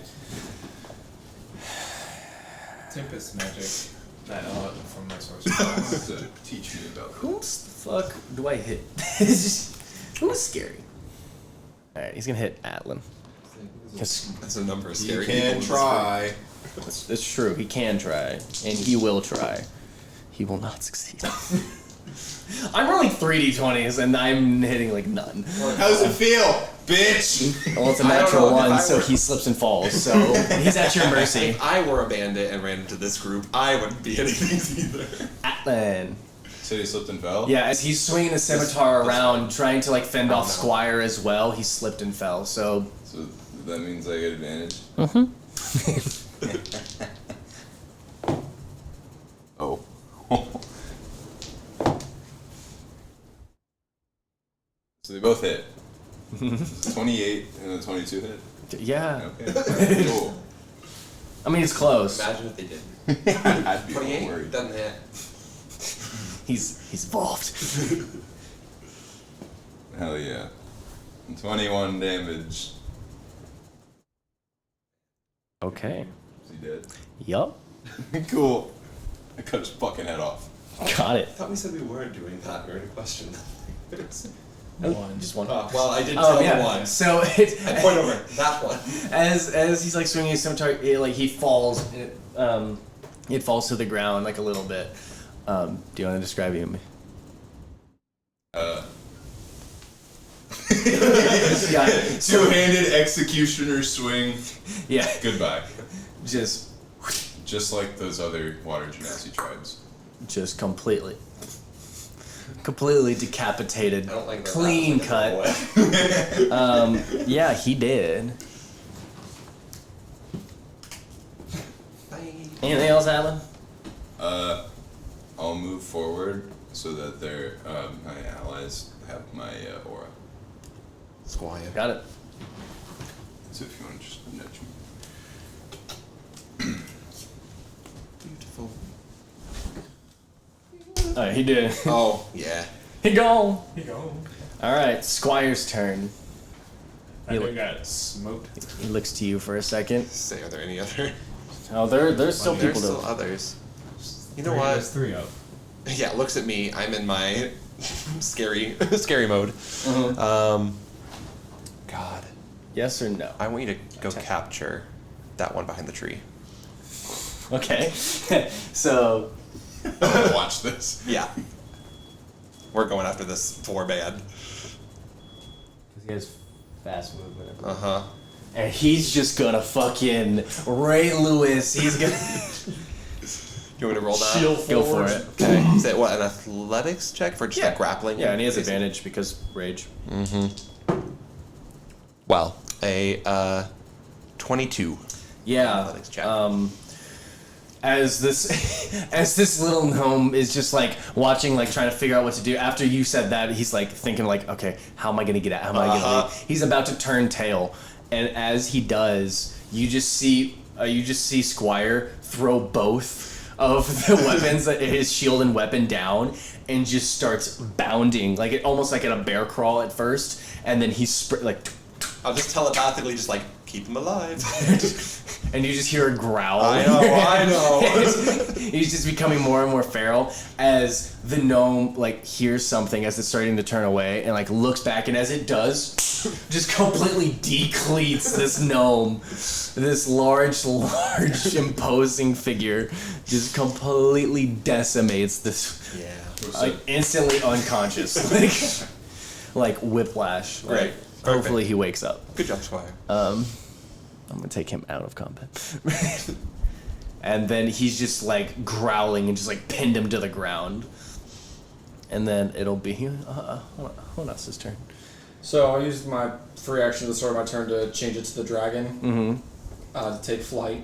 Tempest magic that I learned from my sorcerer class. So teach me about that. Who the fuck do I hit? It's just, who's scary? Alright, he's gonna hit Atlan. That's a number of You scary can people in this try. It's true, he can try. And he will try. He will not succeed. I'm rolling 3d20s and I'm hitting like none. How's it feel, bitch? Well, it's a I don't natural know, if one, I so were- he slips and falls. So he's at your mercy. If I were a bandit and ran into this group, I wouldn't be hitting things either. Atlan. So he slipped and fell? Yeah, as he's swinging his scimitar around, trying to like fend off no. Squire as well, he slipped and fell. So So that means I get advantage? Oh. So they both hit. 28 and a 22 hit? yeah, Okay. Cool. I mean it's close. Imagine if they did. I'd be 28 worried. doesn't hit. He's evolved. Hell yeah. 21 damage. Okay. Is he dead? Yup. Cool. I cut his fucking head off. Got it. I thought we said we weren't doing that. We were in a question. Just one. Well, I did Oh tell yeah. one. So it, I point over that one. as he's like swinging his scimitar, he falls. It falls to the ground like a little bit. Do you want to describe him? Yeah. Two-handed executioner swing. Yeah. Goodbye. Just Just like those other water genasi tribes. completely decapitated. I don't like that. Clean cut. Yeah, he did. Anything else, Atlan? I'll move forward so that their my allies have my aura. Squire. Got it. So if you want to just nudge me. Beautiful. Alright, he did. Oh, yeah. He gone. Here you go. Alright, Squire's turn. I think got smoked. He looks to you for a second. Say, are there any other? Oh, there's still There's people still to. others. You know what? There's 3 up. Yeah, looks at me. I'm in my scary mode. Mhm. God. Yes or no? I want you to go capture that one behind the tree. Okay. So, Watch this. Yeah. We're going after this 4-man. he has fast movement. Uh-huh. And he's just gonna fucking Ray Lewis. He's gonna You want me to roll that? Shield go forward. for it. Okay. Is it what, an athletics check for just like grappling? Yeah, and he has advantage because rage. Well, a 22. Yeah. Athletics check. As this little gnome is just like watching, like trying to figure out what to do. After you said that, he's like thinking like, okay, how am I gonna get out? How am I gonna leave? He's about to turn tail, and as he does, you just see Squire throw both of the weapons, his shield and weapon down, and just starts bounding, like it almost like in a bear crawl at first, and then he's I'll just telepathically just like keep him alive. and you just hear a growl. I know. He's just becoming more and more feral as the gnome like hears something as it's starting to turn away and like looks back, and as it does, just completely decleats this gnome. This large imposing figure just completely decimates this, Yeah. like instantly unconscious, like whiplash. Great. Hopefully he wakes up. Good job, Squire. I'm gonna take him out of combat. And then he's just like growling and just like pinned him to the ground. And then it'll be Honas' turn. So I'll use my free action at the start of my turn to change it to the dragon. To take flight.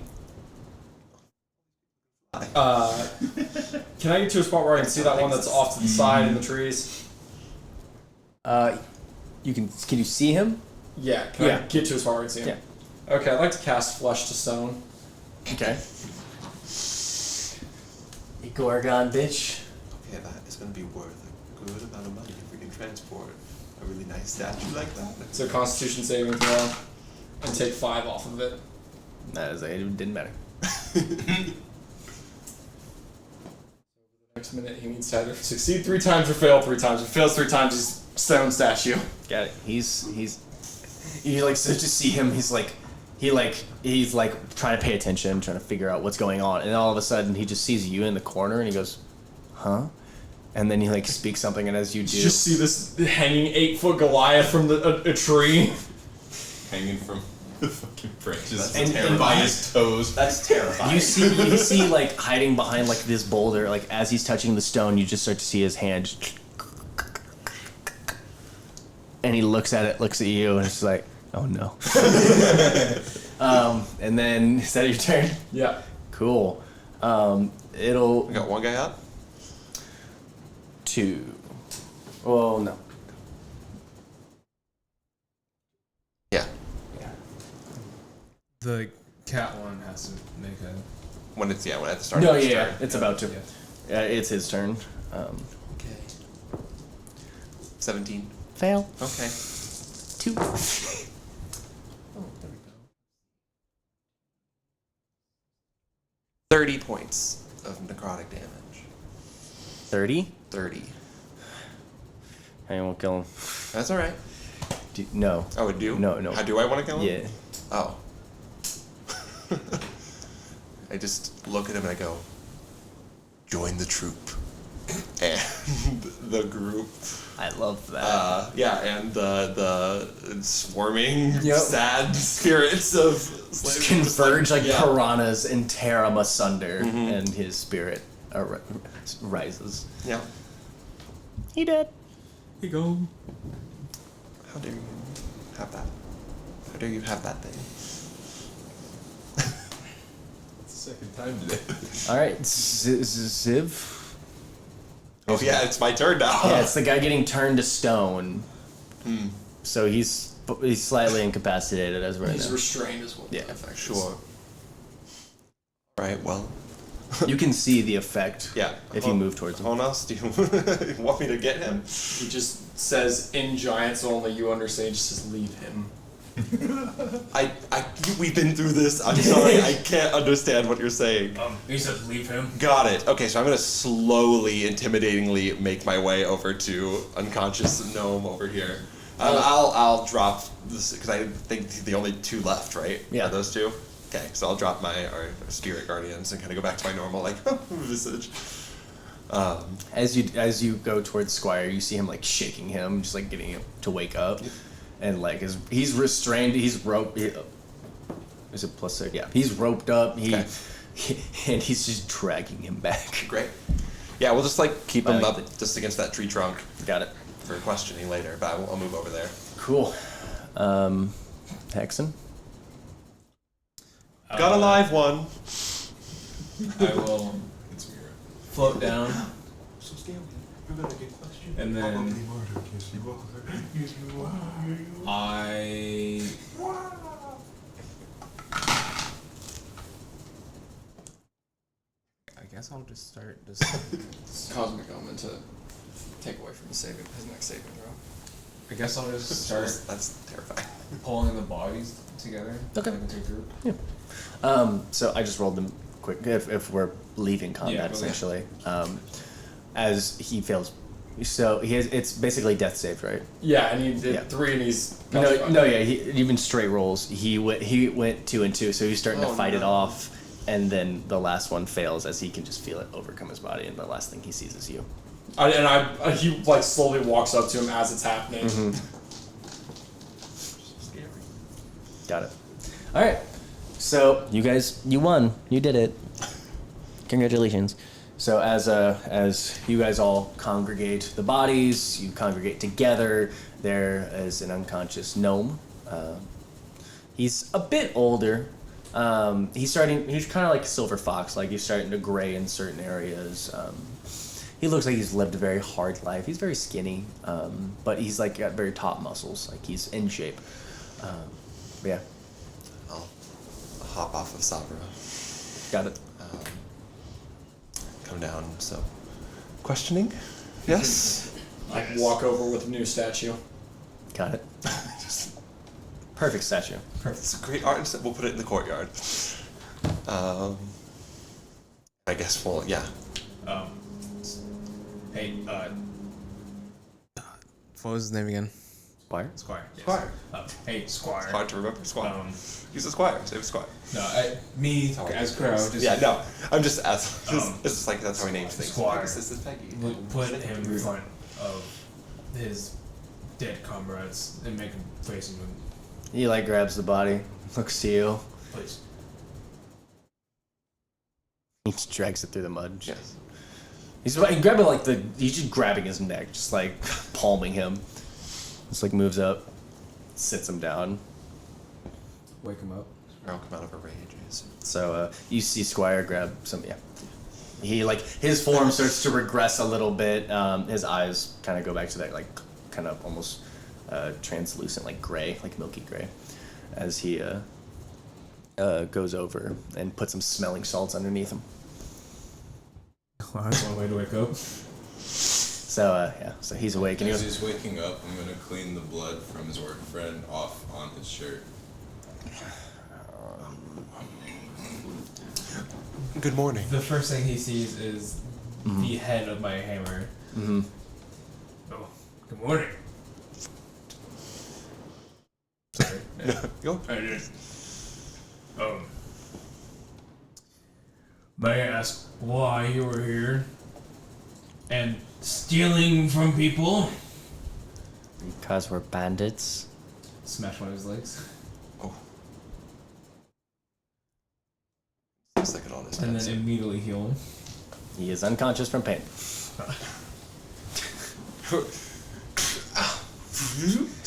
Can I get to a spot where I can see that one that's off to the side in the trees? Can you see him? Yeah, can I get to a spot where I can see him? Yeah. Okay, I'd like to cast Flesh to Stone. Okay. Gorgon, bitch. Okay, that is going to be worth a good amount of money if we can transport a really nice statue like that. It's a Constitution saving throw, and take 5 off of it. It didn't matter. Next minute, he needs to either succeed 3 times or fail 3 times. If he fails 3 times, he's stone statue. Got it. You like so just see him. He's like trying to pay attention, trying to figure out what's going on, and all of a sudden he just sees you in the corner, and he goes, "Huh?" And then he like speaks something, and as you do, You just see this hanging 8-foot Goliath from a tree. Hanging from the fucking branches And by his toes. That's terrifying. you see like hiding behind like this boulder, like as he's touching the stone, you just start to see his hand. Just, and he looks at it, looks at you, and it's like, oh no. And then is that your turn? Yeah. Cool. We got one guy up? 2. Well, no. Yeah. The cat one has to make a. When it's at the start No, of his yeah, turn. it's about to. Yeah. It's his turn. Okay. 17. Fail. Okay. 2. Oh, there we go. 30 points of necrotic damage. 30. 30. I won't kill him. That's alright. No. Oh, it do? No. How do I want to kill him? Yeah. Oh. I just look at him and I go, join the troop. And the group. I love that. And the swarming, Yep. sad spirits of Just converge like yeah. piranhas and tear him asunder, and his spirit rises. Yeah. He did. Here you go. How dare you have that? How dare you have that thing? It's the second time today. All right, Ziv. Oh yeah, it's my turn now. Yeah, it's the guy getting turned to stone. So he's slightly incapacitated as right He's now. restrained as well. Yeah, Sure. Right, well. You can see the effect. Yeah. If you move towards him. Honas, do you want me to get him? He just says in giant, so only you understand. He just says, leave him. We've been through this. I'm sorry, I can't understand what you're saying. He says leave him. Got it. Okay, so I'm gonna slowly, intimidatingly make my way over to unconscious gnome over here. I'll drop this because I think the only 2 left, right? Yeah. Are those 2? Okay, so I'll drop my spirit guardians and kind of go back to my normal visage. As you go towards Squire, you see him like shaking him, just like getting him to wake up, and like he's restrained. He's roped. Is it +6? Yeah, he's roped up. And he's just dragging him back. Great. Yeah, we'll just like keep him Like up just against that tree trunk Got it. for questioning later. But I'll move over there. Cool. Hexan. Got a live one. I will It's weird. float down So scary. You're gonna get questioned. and then I guess I'll just start just Cosmic element to take away from his next saving throw. I guess I'll just start That's terrifying. pulling the bodies together. Okay. Like into a group. So I just rolled them quick. If we're leaving combat, Yeah, okay. essentially, as he fails, so it's basically death saved, right? Yeah, and he did Yeah. 3 and he's... Even straight rolls. He went 2 and 2, so he's starting to fight it off, and then the last one fails as he can just feel it overcome his body, and the last thing he sees is you. He like slowly walks up to him as it's happening. Scary. Got it. All right. So you guys, you won. You did it. Congratulations. So as you guys all congregate the bodies, you congregate together. There is an unconscious gnome. He's a bit older. He's kind of like a silver fox. Like he's starting to gray in certain areas. He looks like he's lived a very hard life. He's very skinny, but he's like got very top muscles. Like he's in shape. Yeah. I'll hop off of Sabra. Got it. Come down. So, questioning? Yes. Like walk over with a new statue. Got it. Perfect statue. It's a great art. We'll put it in the courtyard. I guess we'll, yeah. Hey, what was his name again? Squire? Squire. Yes. Squire. Hey, Squire. Hard to remember. Squire. Um, He's a squire. Save a squire. No, me as Crowe. Just Yeah, no. I'm just asking. It's just like that's how he names things. Squire. This is Peggy. put him in front of his dead comrades and make him face him. He like grabs the body, looks to you. Please. He just drags it through the mud. Yes. He's grabbing he's just grabbing his neck, just like palming him. Just like moves up, sits him down. Wake him up. I'll come out of a rage. So you see Squire grab some. Yeah. He like his form starts to regress a little bit. His eyes kind of go back to that like kind of almost translucent, like gray, like milky gray, as he goes over and puts some smelling salts underneath him. Well, that's one way to wake up. So yeah, so he's awake and he As goes, he's waking up, I'm gonna clean the blood from his work friend off on his shirt. Good morning. The first thing he sees is the head of my hammer. mm-hmm. Oh, good morning. Sorry. Go. I did. May I ask why you were here? And stealing from people? Because we're bandits. Smash one of his legs. Second on his And head. then immediately heal him. He is unconscious from pain.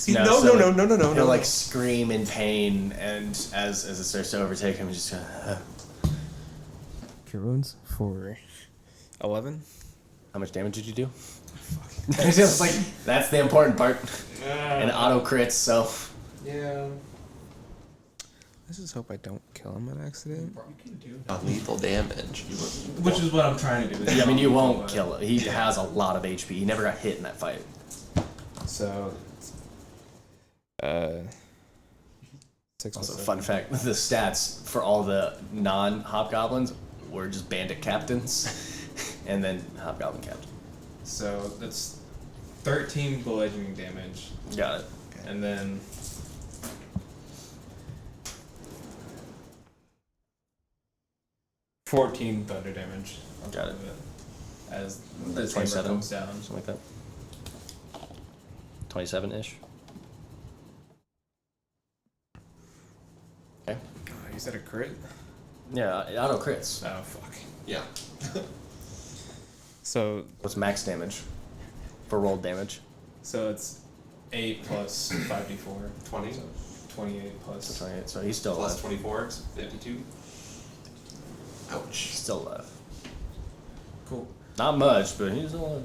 No. He'll like scream in pain, and as it starts to overtake him, he's just Cure wounds for 11. how much damage did you do? It's just like that's the important part. And auto crits, so Yeah. Let's just hope I don't kill him by accident. Lethal damage. Which is what I'm trying to do. I mean you won't kill him. He has a lot of HP. He never got hit in that fight. So, 6 Also, plus fun fact: the stats for all the non-hobgoblins were just bandit captains, and then hobgoblin captain. So that's 13 bludgeoning damage, Got it. and then 14 thunder damage. on Got top it. of As the 27? chamber comes down. Something like that. 27-ish. Okay. Is that a crit? Yeah, auto crits. Oh fuck. Yeah. So What's max damage for rolled damage? it's 8 plus 5d4. 20 So 28 plus. 28. So he's still plus alive. 24, 52. Ouch. Still alive. Cool. Not much, but he's still alive.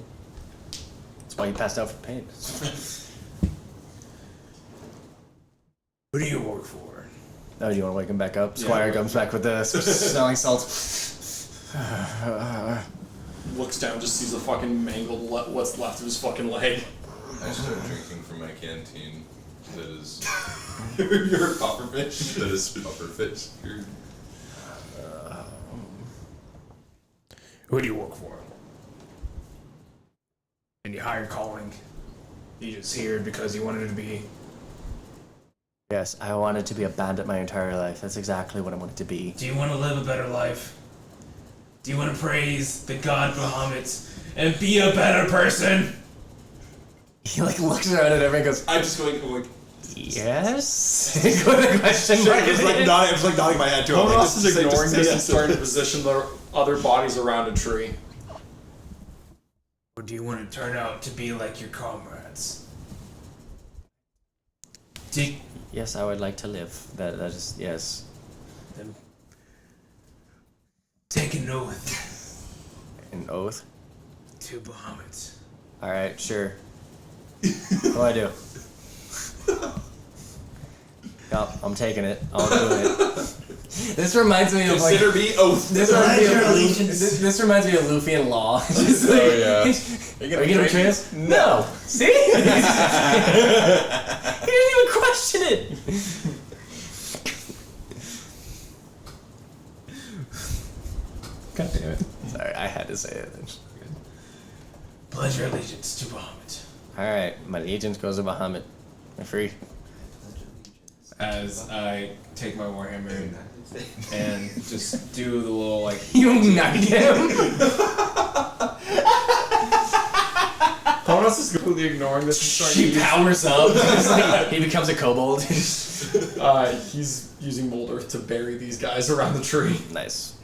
That's why he passed out from pain. Who do you work for? Oh, do you want to wake him back up? Squire comes back with the smelling salts. Looks down, just sees a fucking mangled what's left of his fucking leg. I start drinking from my canteen. That is You're a pufferfish. that is pufferfish. Who do you work for? And you hired calling. You just here because you wanted to be. Yes, I wanted to be a bandit my entire life. That's exactly what I wanted to be. Do you want to live a better life? Do you want to praise the god Bahamut and be a better person? He like looks around at everyone and goes, I'm just going like. yes? With a question mark. I'm just like nodding my head to him. Honas Like, is just ignoring this and yes. starting to position the other bodies around a tree. Or do you want to turn out to be like your comrades? Yes, I would like to live. That is, yes. Then take an oath An oath? to Bahamut. Alright, sure. What do I do? Yup, I'm taking it. I'll do it. This reminds me of like... Consider me oath. This reminds me of Luffy and Law. Just like, yeah. Are you gonna betray us? No. See? He didn't even question it. God damn it. Sorry, I had to say it. Pledge your allegiance to Bahamut. Alright, my allegiance goes to Bahamut. I'm free. As I take my warhammer and just do the little like. You knight him? Honas is completely ignoring this and starting She powers up. It's like, he becomes a kobold. he's using Molder to bury these guys around the tree. Nice.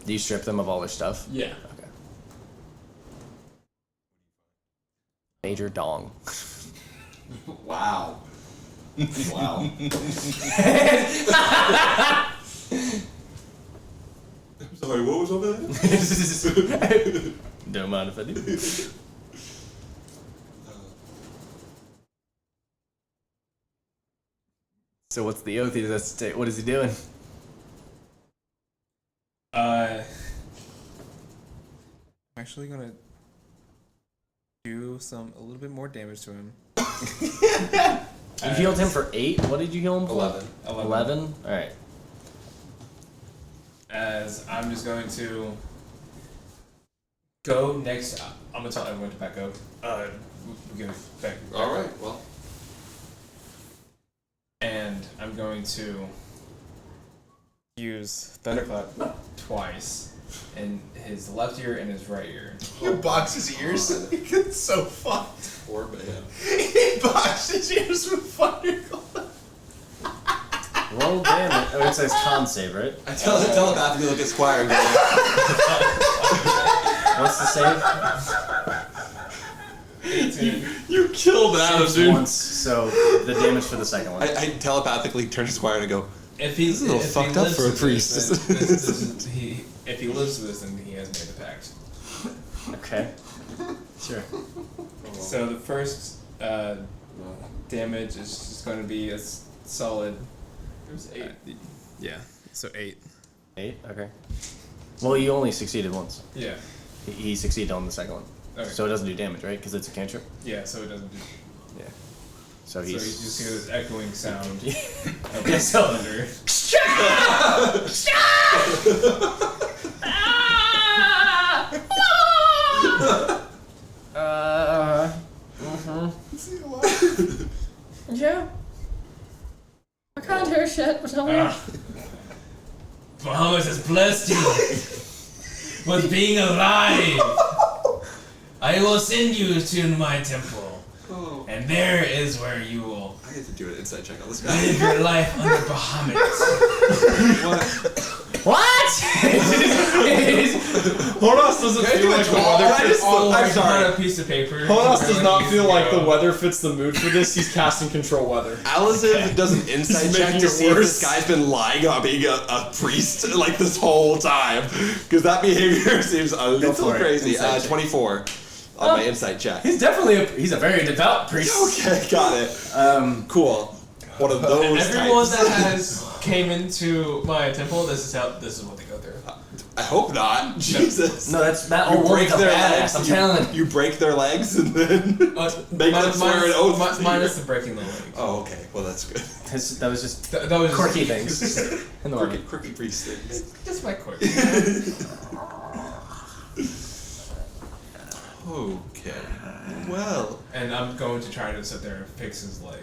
Do you strip them of all their stuff? Yeah. Okay. Major dong. Wow. Wow. Sorry, what was over there? Don't mind if I do. So what's the oath he does to take? What is he doing? I'm actually gonna do a little bit more damage to him. You healed him for 8? What did you heal him for? 11. Alright. As I'm just going to go next. I'm gonna tell everyone to back up. We'll give it back. All right. Well. And I'm going to use Thunderclap twice in his left ear and his right ear. You box his ears? It's so fucked. Poor man. He boxed his ears with Thunderclap. Roll damage. Oh, it says con save, right? I telepathically look at Squire and go, What's the save? you killed Adam, Saves dude. once, so the damage for the second one. I telepathically turn to Squire and go, If he, This is a little if fucked he up lives for a with priest. This, if he lives with this, then he has made a pact. Okay. Sure. So the first damage is just going to be a solid. There's 8. Yeah. So 8. 8? Okay. Well, you only succeeded once. Yeah. He succeeded on the second one. Okay. So it doesn't do damage, right? Because it's a cantrip? Yeah. So it doesn't do. Yeah. So So you he's... just hear this echoing sound of Yeah, so- thunder. Yeah. I can't hear shit, but tell me. Bahamut has blessed you with being alive. I will send you to my temple, Oh, and there is where you will I get to do an inside check on this guy. live your life under Bahamut. What? What? Honas doesn't feel like the weather fits I'm sorry. A piece of paper. Honas does not feel like the weather. weather fits the mood for this. He's casting control weather. Aliziv does an insight He's check making to it see if worse. this guy's been lying about being a priest like this whole time. Because that behavior seems a little for it. crazy. Insight check. 24 on my insight check. He's definitely he's a very devout priest. Okay, got it. Cool. One of those Everyone types. that has came into my temple, this is what they go through. I hope not. Jesus. No, that's Matt. You Oh, break their badass. legs. I'm telling you. You break their legs and then make them swear an oath. to Minus you. the breaking the legs. Oh, okay. Well, that's good. That was just That was quirky things in the morning. Quirky priest things. Just my quirk. Okay. Well. And I'm going to try to sit there and fix his leg.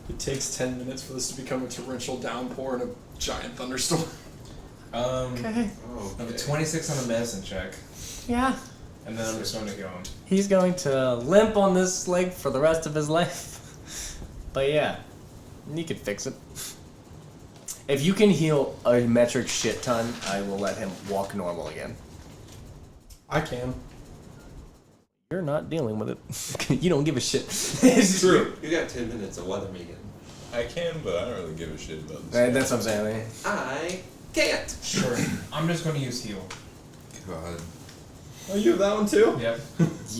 It takes 10 minutes for this to become a torrential downpour and a giant thunderstorm. Okay. I have a 26 on the medicine check, Yeah. and then I'm just going to heal him. He's going to limp on this leg for the rest of his life. But yeah, you could fix it. If you can heal a metric shit ton, I will let him walk normal again. I can. You're not dealing with it. You don't give a shit. It's true. You got 10 minutes of weather, Megan. I can, but I don't really give a shit about this. Right, that's what I'm saying. I can't. Sure. I'm just going to use heal. God. Oh, you have that one too? Yep.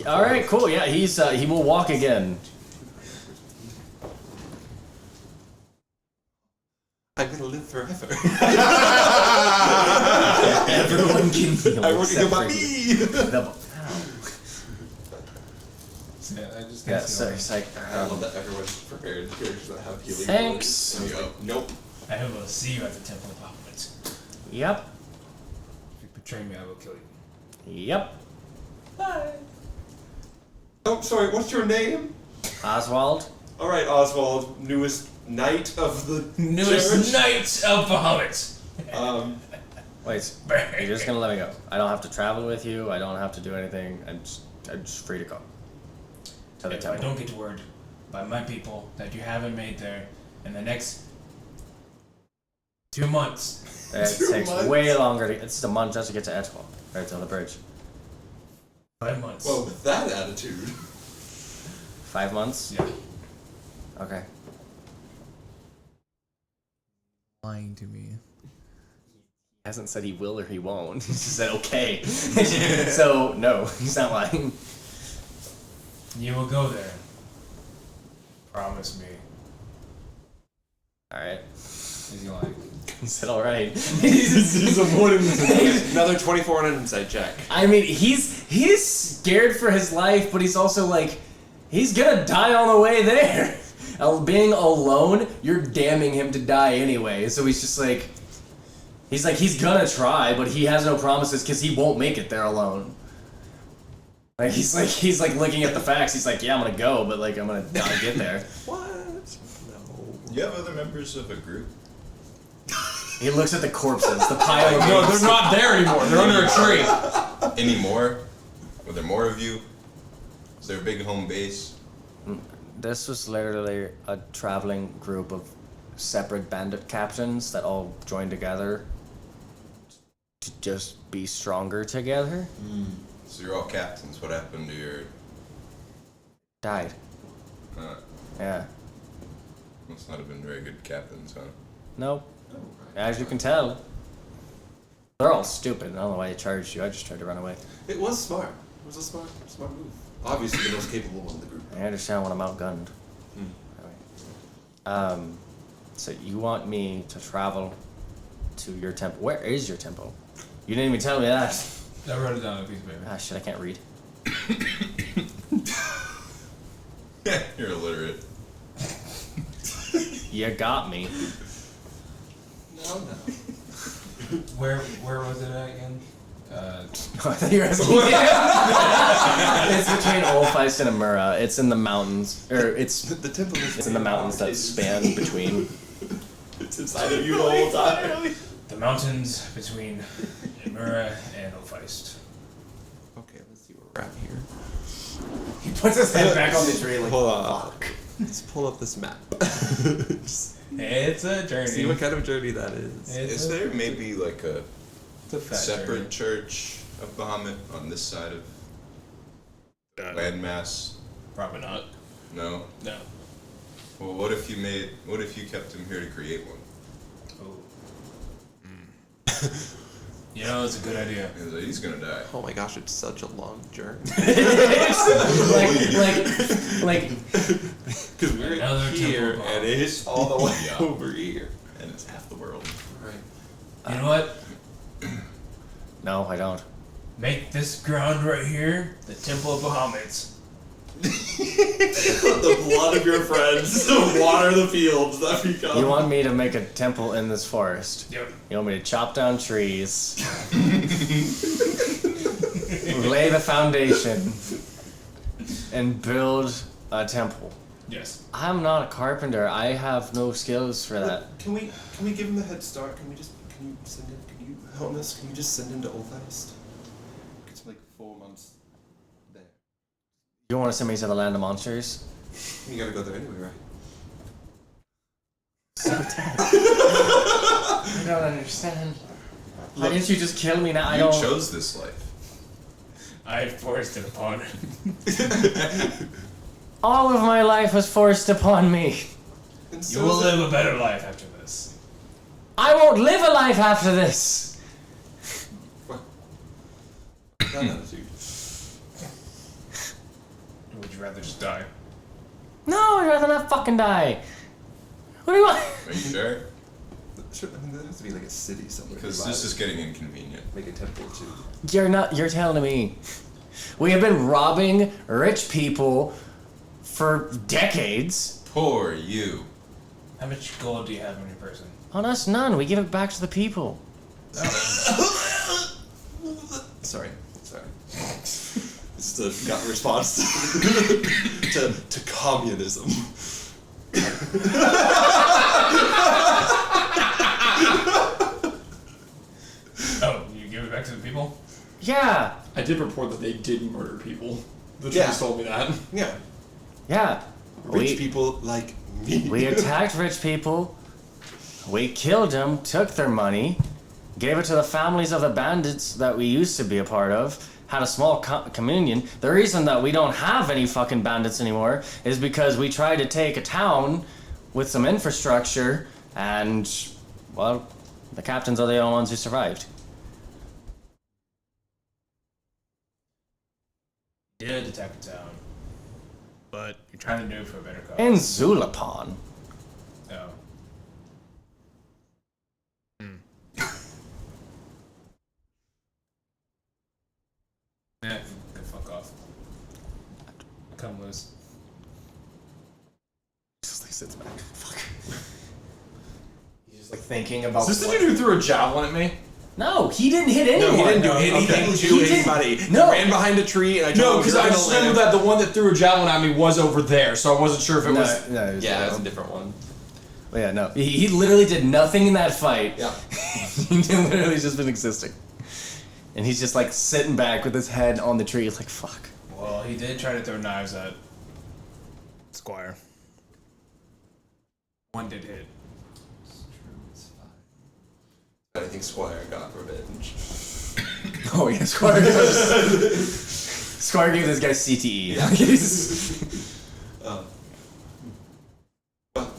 All right, cool. Yeah, he will walk again. I'm gonna live forever. Everyone can heal. I'm working except about for me. you. Double. So, yeah, I just Yeah, heal so him. it's like. I love that everyone's prepared characters that have healing. Thanks. abilities. And you go, nope. I will see you at the temple of Bahamut. Yep. If you betray me, I will kill you. Yep. Oh, sorry. What's your name? Oswald. All right, Oswald, newest knight of the Newest church. knight of Bahamut. Wait, you're just gonna let me go. I don't have to travel with you. I don't have to do anything. I'm just free to go. To the If I temple. don't get word by my people that you haven't made there in the next 2 months, It 2 takes months? way longer. It's just a month just to get to Edgewall. Right, it's on the bridge. 5 months. Well, with that attitude. 5 months? Yeah. Okay. Lying to me. He hasn't said he will or he won't. He just said okay. So, no, he's not lying. You will go there. Promise me. Alright. Is he lying? He said, all right. He's avoiding this. Another 24 on an insight check. I mean, he's scared for his life, but he's also like, he's gonna die on the way there. Being alone, you're damning him to die anyway. So he's just like, he's gonna try, but he has no promises because he won't make it there alone. Like he's like looking at the facts. He's like, yeah, I'm gonna go, but like I'm gonna not get there. What? No. You have other members of a group? He looks at the corpses, the pile of No, they're not there anymore. They're under a tree. Any more? Were there more of you? Is there a big home base? This was literally a traveling group of separate bandit captains that all joined together to just be stronger together. So you're all captains. What happened to your... Died. Yeah. Must not have been very good captains, huh? Nope. As you can tell. They're all stupid. I don't know why they charged you. I just tried to run away. It was smart. It was a smart move. Obviously the most capable one in the group. I understand when I'm outgunned. Anyway. So you want me to travel to your temple. Where is your temple? You didn't even tell me that. I wrote it down on a piece of paper. Ah, shit, I can't read. You're illiterate. You got me. No. Where was it at again? I thought you were asking me. It's between Olfeist and Amura. It's in the mountains. Or it's The temple is in the mountains that span between. It's inside of you the whole time. The mountains between Emura and Opheist. Okay, let's see where we're at here. He puts his head back on the tree like, Hold on. Let's pull up this map. Just It's a journey. see what kind of journey that is. Is there maybe like a It's a fat separate church of Bahamut on this side of landmass? Probably not. No? No. Well, what if you kept him here to create one? Oh. You know, it's a good idea. He's gonna die. Oh my gosh, it's such a long journey. like Because we're Another here temple and it's all the way Yeah. over here. And it's half the world. Right. You know what? no, I don't. Make this ground right here the Temple of Bahamut's. The blood of your friends water the fields that become. You want me to make a temple in this forest? Yep. You want me to chop down trees, lay the foundation, and build a temple? Yes. I'm not a carpenter. I have no skills for that. Can we give him a head start? Can you send him? Can you Honas? Can you just send him to Olfeist? It's like 4 months there. You don't want to send me to the land of monsters? You gotta go there anyway, right? I don't understand. Why didn't you just kill me now? I You don't. chose this life. I forced it upon him. All of my life was forced upon me. And You will live a better life after this. I won't live a life after this. That attitude. Would you rather just die? No, I'd rather not fucking die. What do you want? Are you sure? I mean, there has to be like a city somewhere. Because nearby this is that getting inconvenient. make a temple or two. You're telling me. We have been robbing rich people for decades. Poor you. How much gold do you have on your person? On us, none. We give it back to the people. Sorry. It's the gut response to communism. Oh, you give it back to the people? Yeah. I did report that they did murder people. The Yeah. trees told me that. Yeah. Yeah. Rich people like me. We attacked rich people. We killed them, took their money, gave it to the families of the bandits that we used to be a part of, had a small communion. The reason that we don't have any fucking bandits anymore is because we tried to take a town with some infrastructure and, well, the captains are the only ones who survived. You did attack a town. But you're trying to do it for a better cause. In Zulapon. No. come loose. Just like sits back. Fuck. He's just like thinking about. Is this the dude who threw a javelin at me? No, he didn't hit anyone. No, he didn't do Okay. anything He to didn't- anybody. No. He ran behind a tree, and I told No, him because you're I gonna just live. remember that the one that threw a javelin at me was over there, so I wasn't sure if it was. No, it was Yeah, that's a different one. Well, yeah, no. He literally did nothing in that fight. Yeah. He literally just been existing. And he's just like sitting back with his head on the tree. He's like, fuck. Well, he did try to throw knives at Squire. One did hit. I think Squire got revenge. Oh, yeah, Squire gave this guy CTE. Yeah. Well,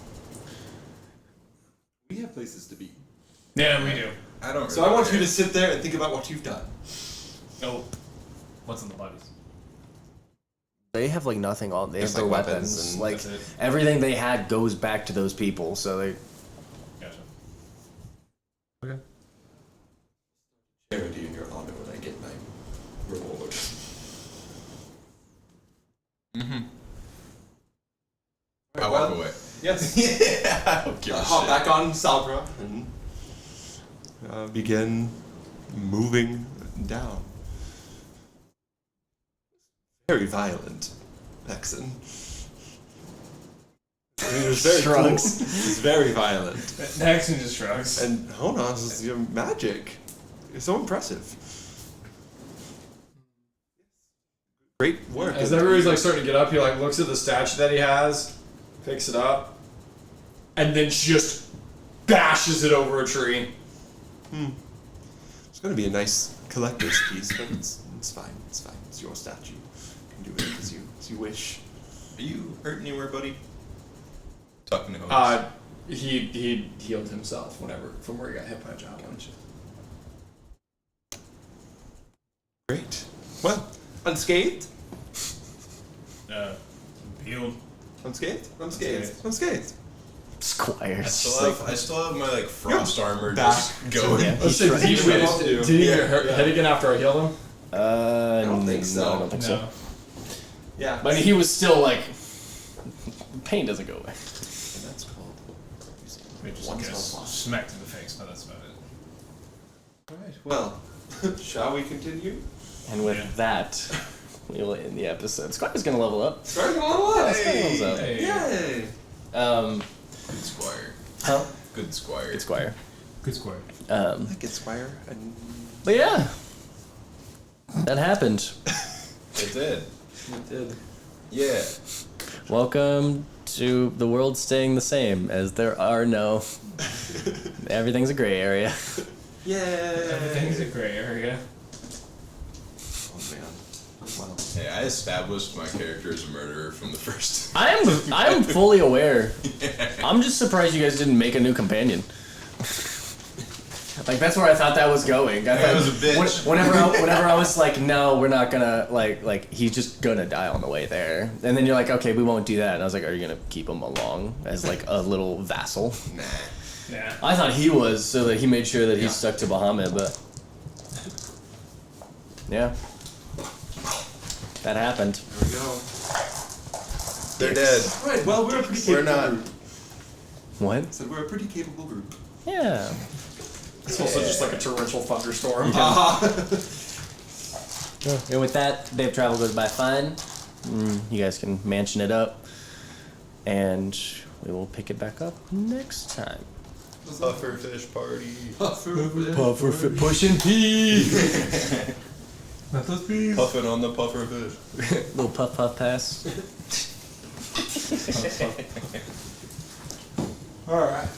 we have places to be. Yeah, we do. I don't. So I want you to sit there and think about what you've done. Oh. What's in the bodies? They have like nothing on. They Just, have their like, weapons. weapons and Like that's it? everything they had goes back to those people. So they. Gotcha. Charity in your honor when I get my reward. I walk away. Yes. Yeah. I don't give a Hop shit. back on Salbra and begin moving down. Very violent, Hexan. I mean, it was very Shrugs. cool. It's very violent. Hexan just shrugs. And Honas is your magic. It's so impressive. Great work. As everybody's like starting to get up, he like looks at the statue that he has, picks it up, and then just bashes it over a tree. It's going to be a nice collector's piece, but it's fine. It's fine. It's your statue. You can do it as you wish. Are you hurt anywhere, buddy? Talking to Honas. He healed himself whenever from where he got hit by a javelin. Great. Well, unscathed? Healed. Unscathed? Unscathed. Unscathed. Squire. I still have my like frost armor back just going. Yeah, Let's say, did he Did get hit again after I healed him? I don't think so. No, I don't think so. No. Yeah. But he was still like. Pain doesn't go away. That's called. We just One get spell slot. smacked in the face, but that's about it. Alright, well, shall we continue? And with that, we will end the episode. Squire's gonna level up. Starting on up. Levels up. Hey. Yay! Good squire. Huh? Good squire. Good Squire. Good square. I get Squire and But yeah, that happened. It did. it did. Yeah. Welcome to the world staying the same, as there are no. Everything's a gray area. Yay! Everything's a gray area. Oh man. Wow. Hey, I established my character as a murderer from the first. I am fully aware. I'm just surprised you guys didn't make a new companion. Like that's where I thought that was going. I thought was a bitch. Whenever I was like, no, we're not gonna like he's just gonna die on the way there. And then you're like, okay, we won't do that. And I was like, are you gonna keep him along as like a little vassal? Nah. Yeah. I thought he was, so that he made sure that he stuck to Bahamut, but yeah, that happened. There we go. They're dead. Alright, well, we're a pretty capable We're not. group. What? So we're a pretty capable group. Yeah. It's also just like a torrential thunderstorm. And with that, day of travel goes by fine. You guys can mansion it up, and we will pick it back up next time. Pufferfish party. Puffer pushing P. Not those bees. Puffing on the pufferfish. Little puff pass. Alright.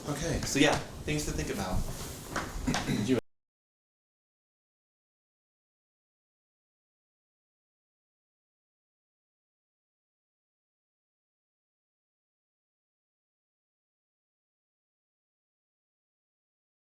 Okay, so yeah, things to think about.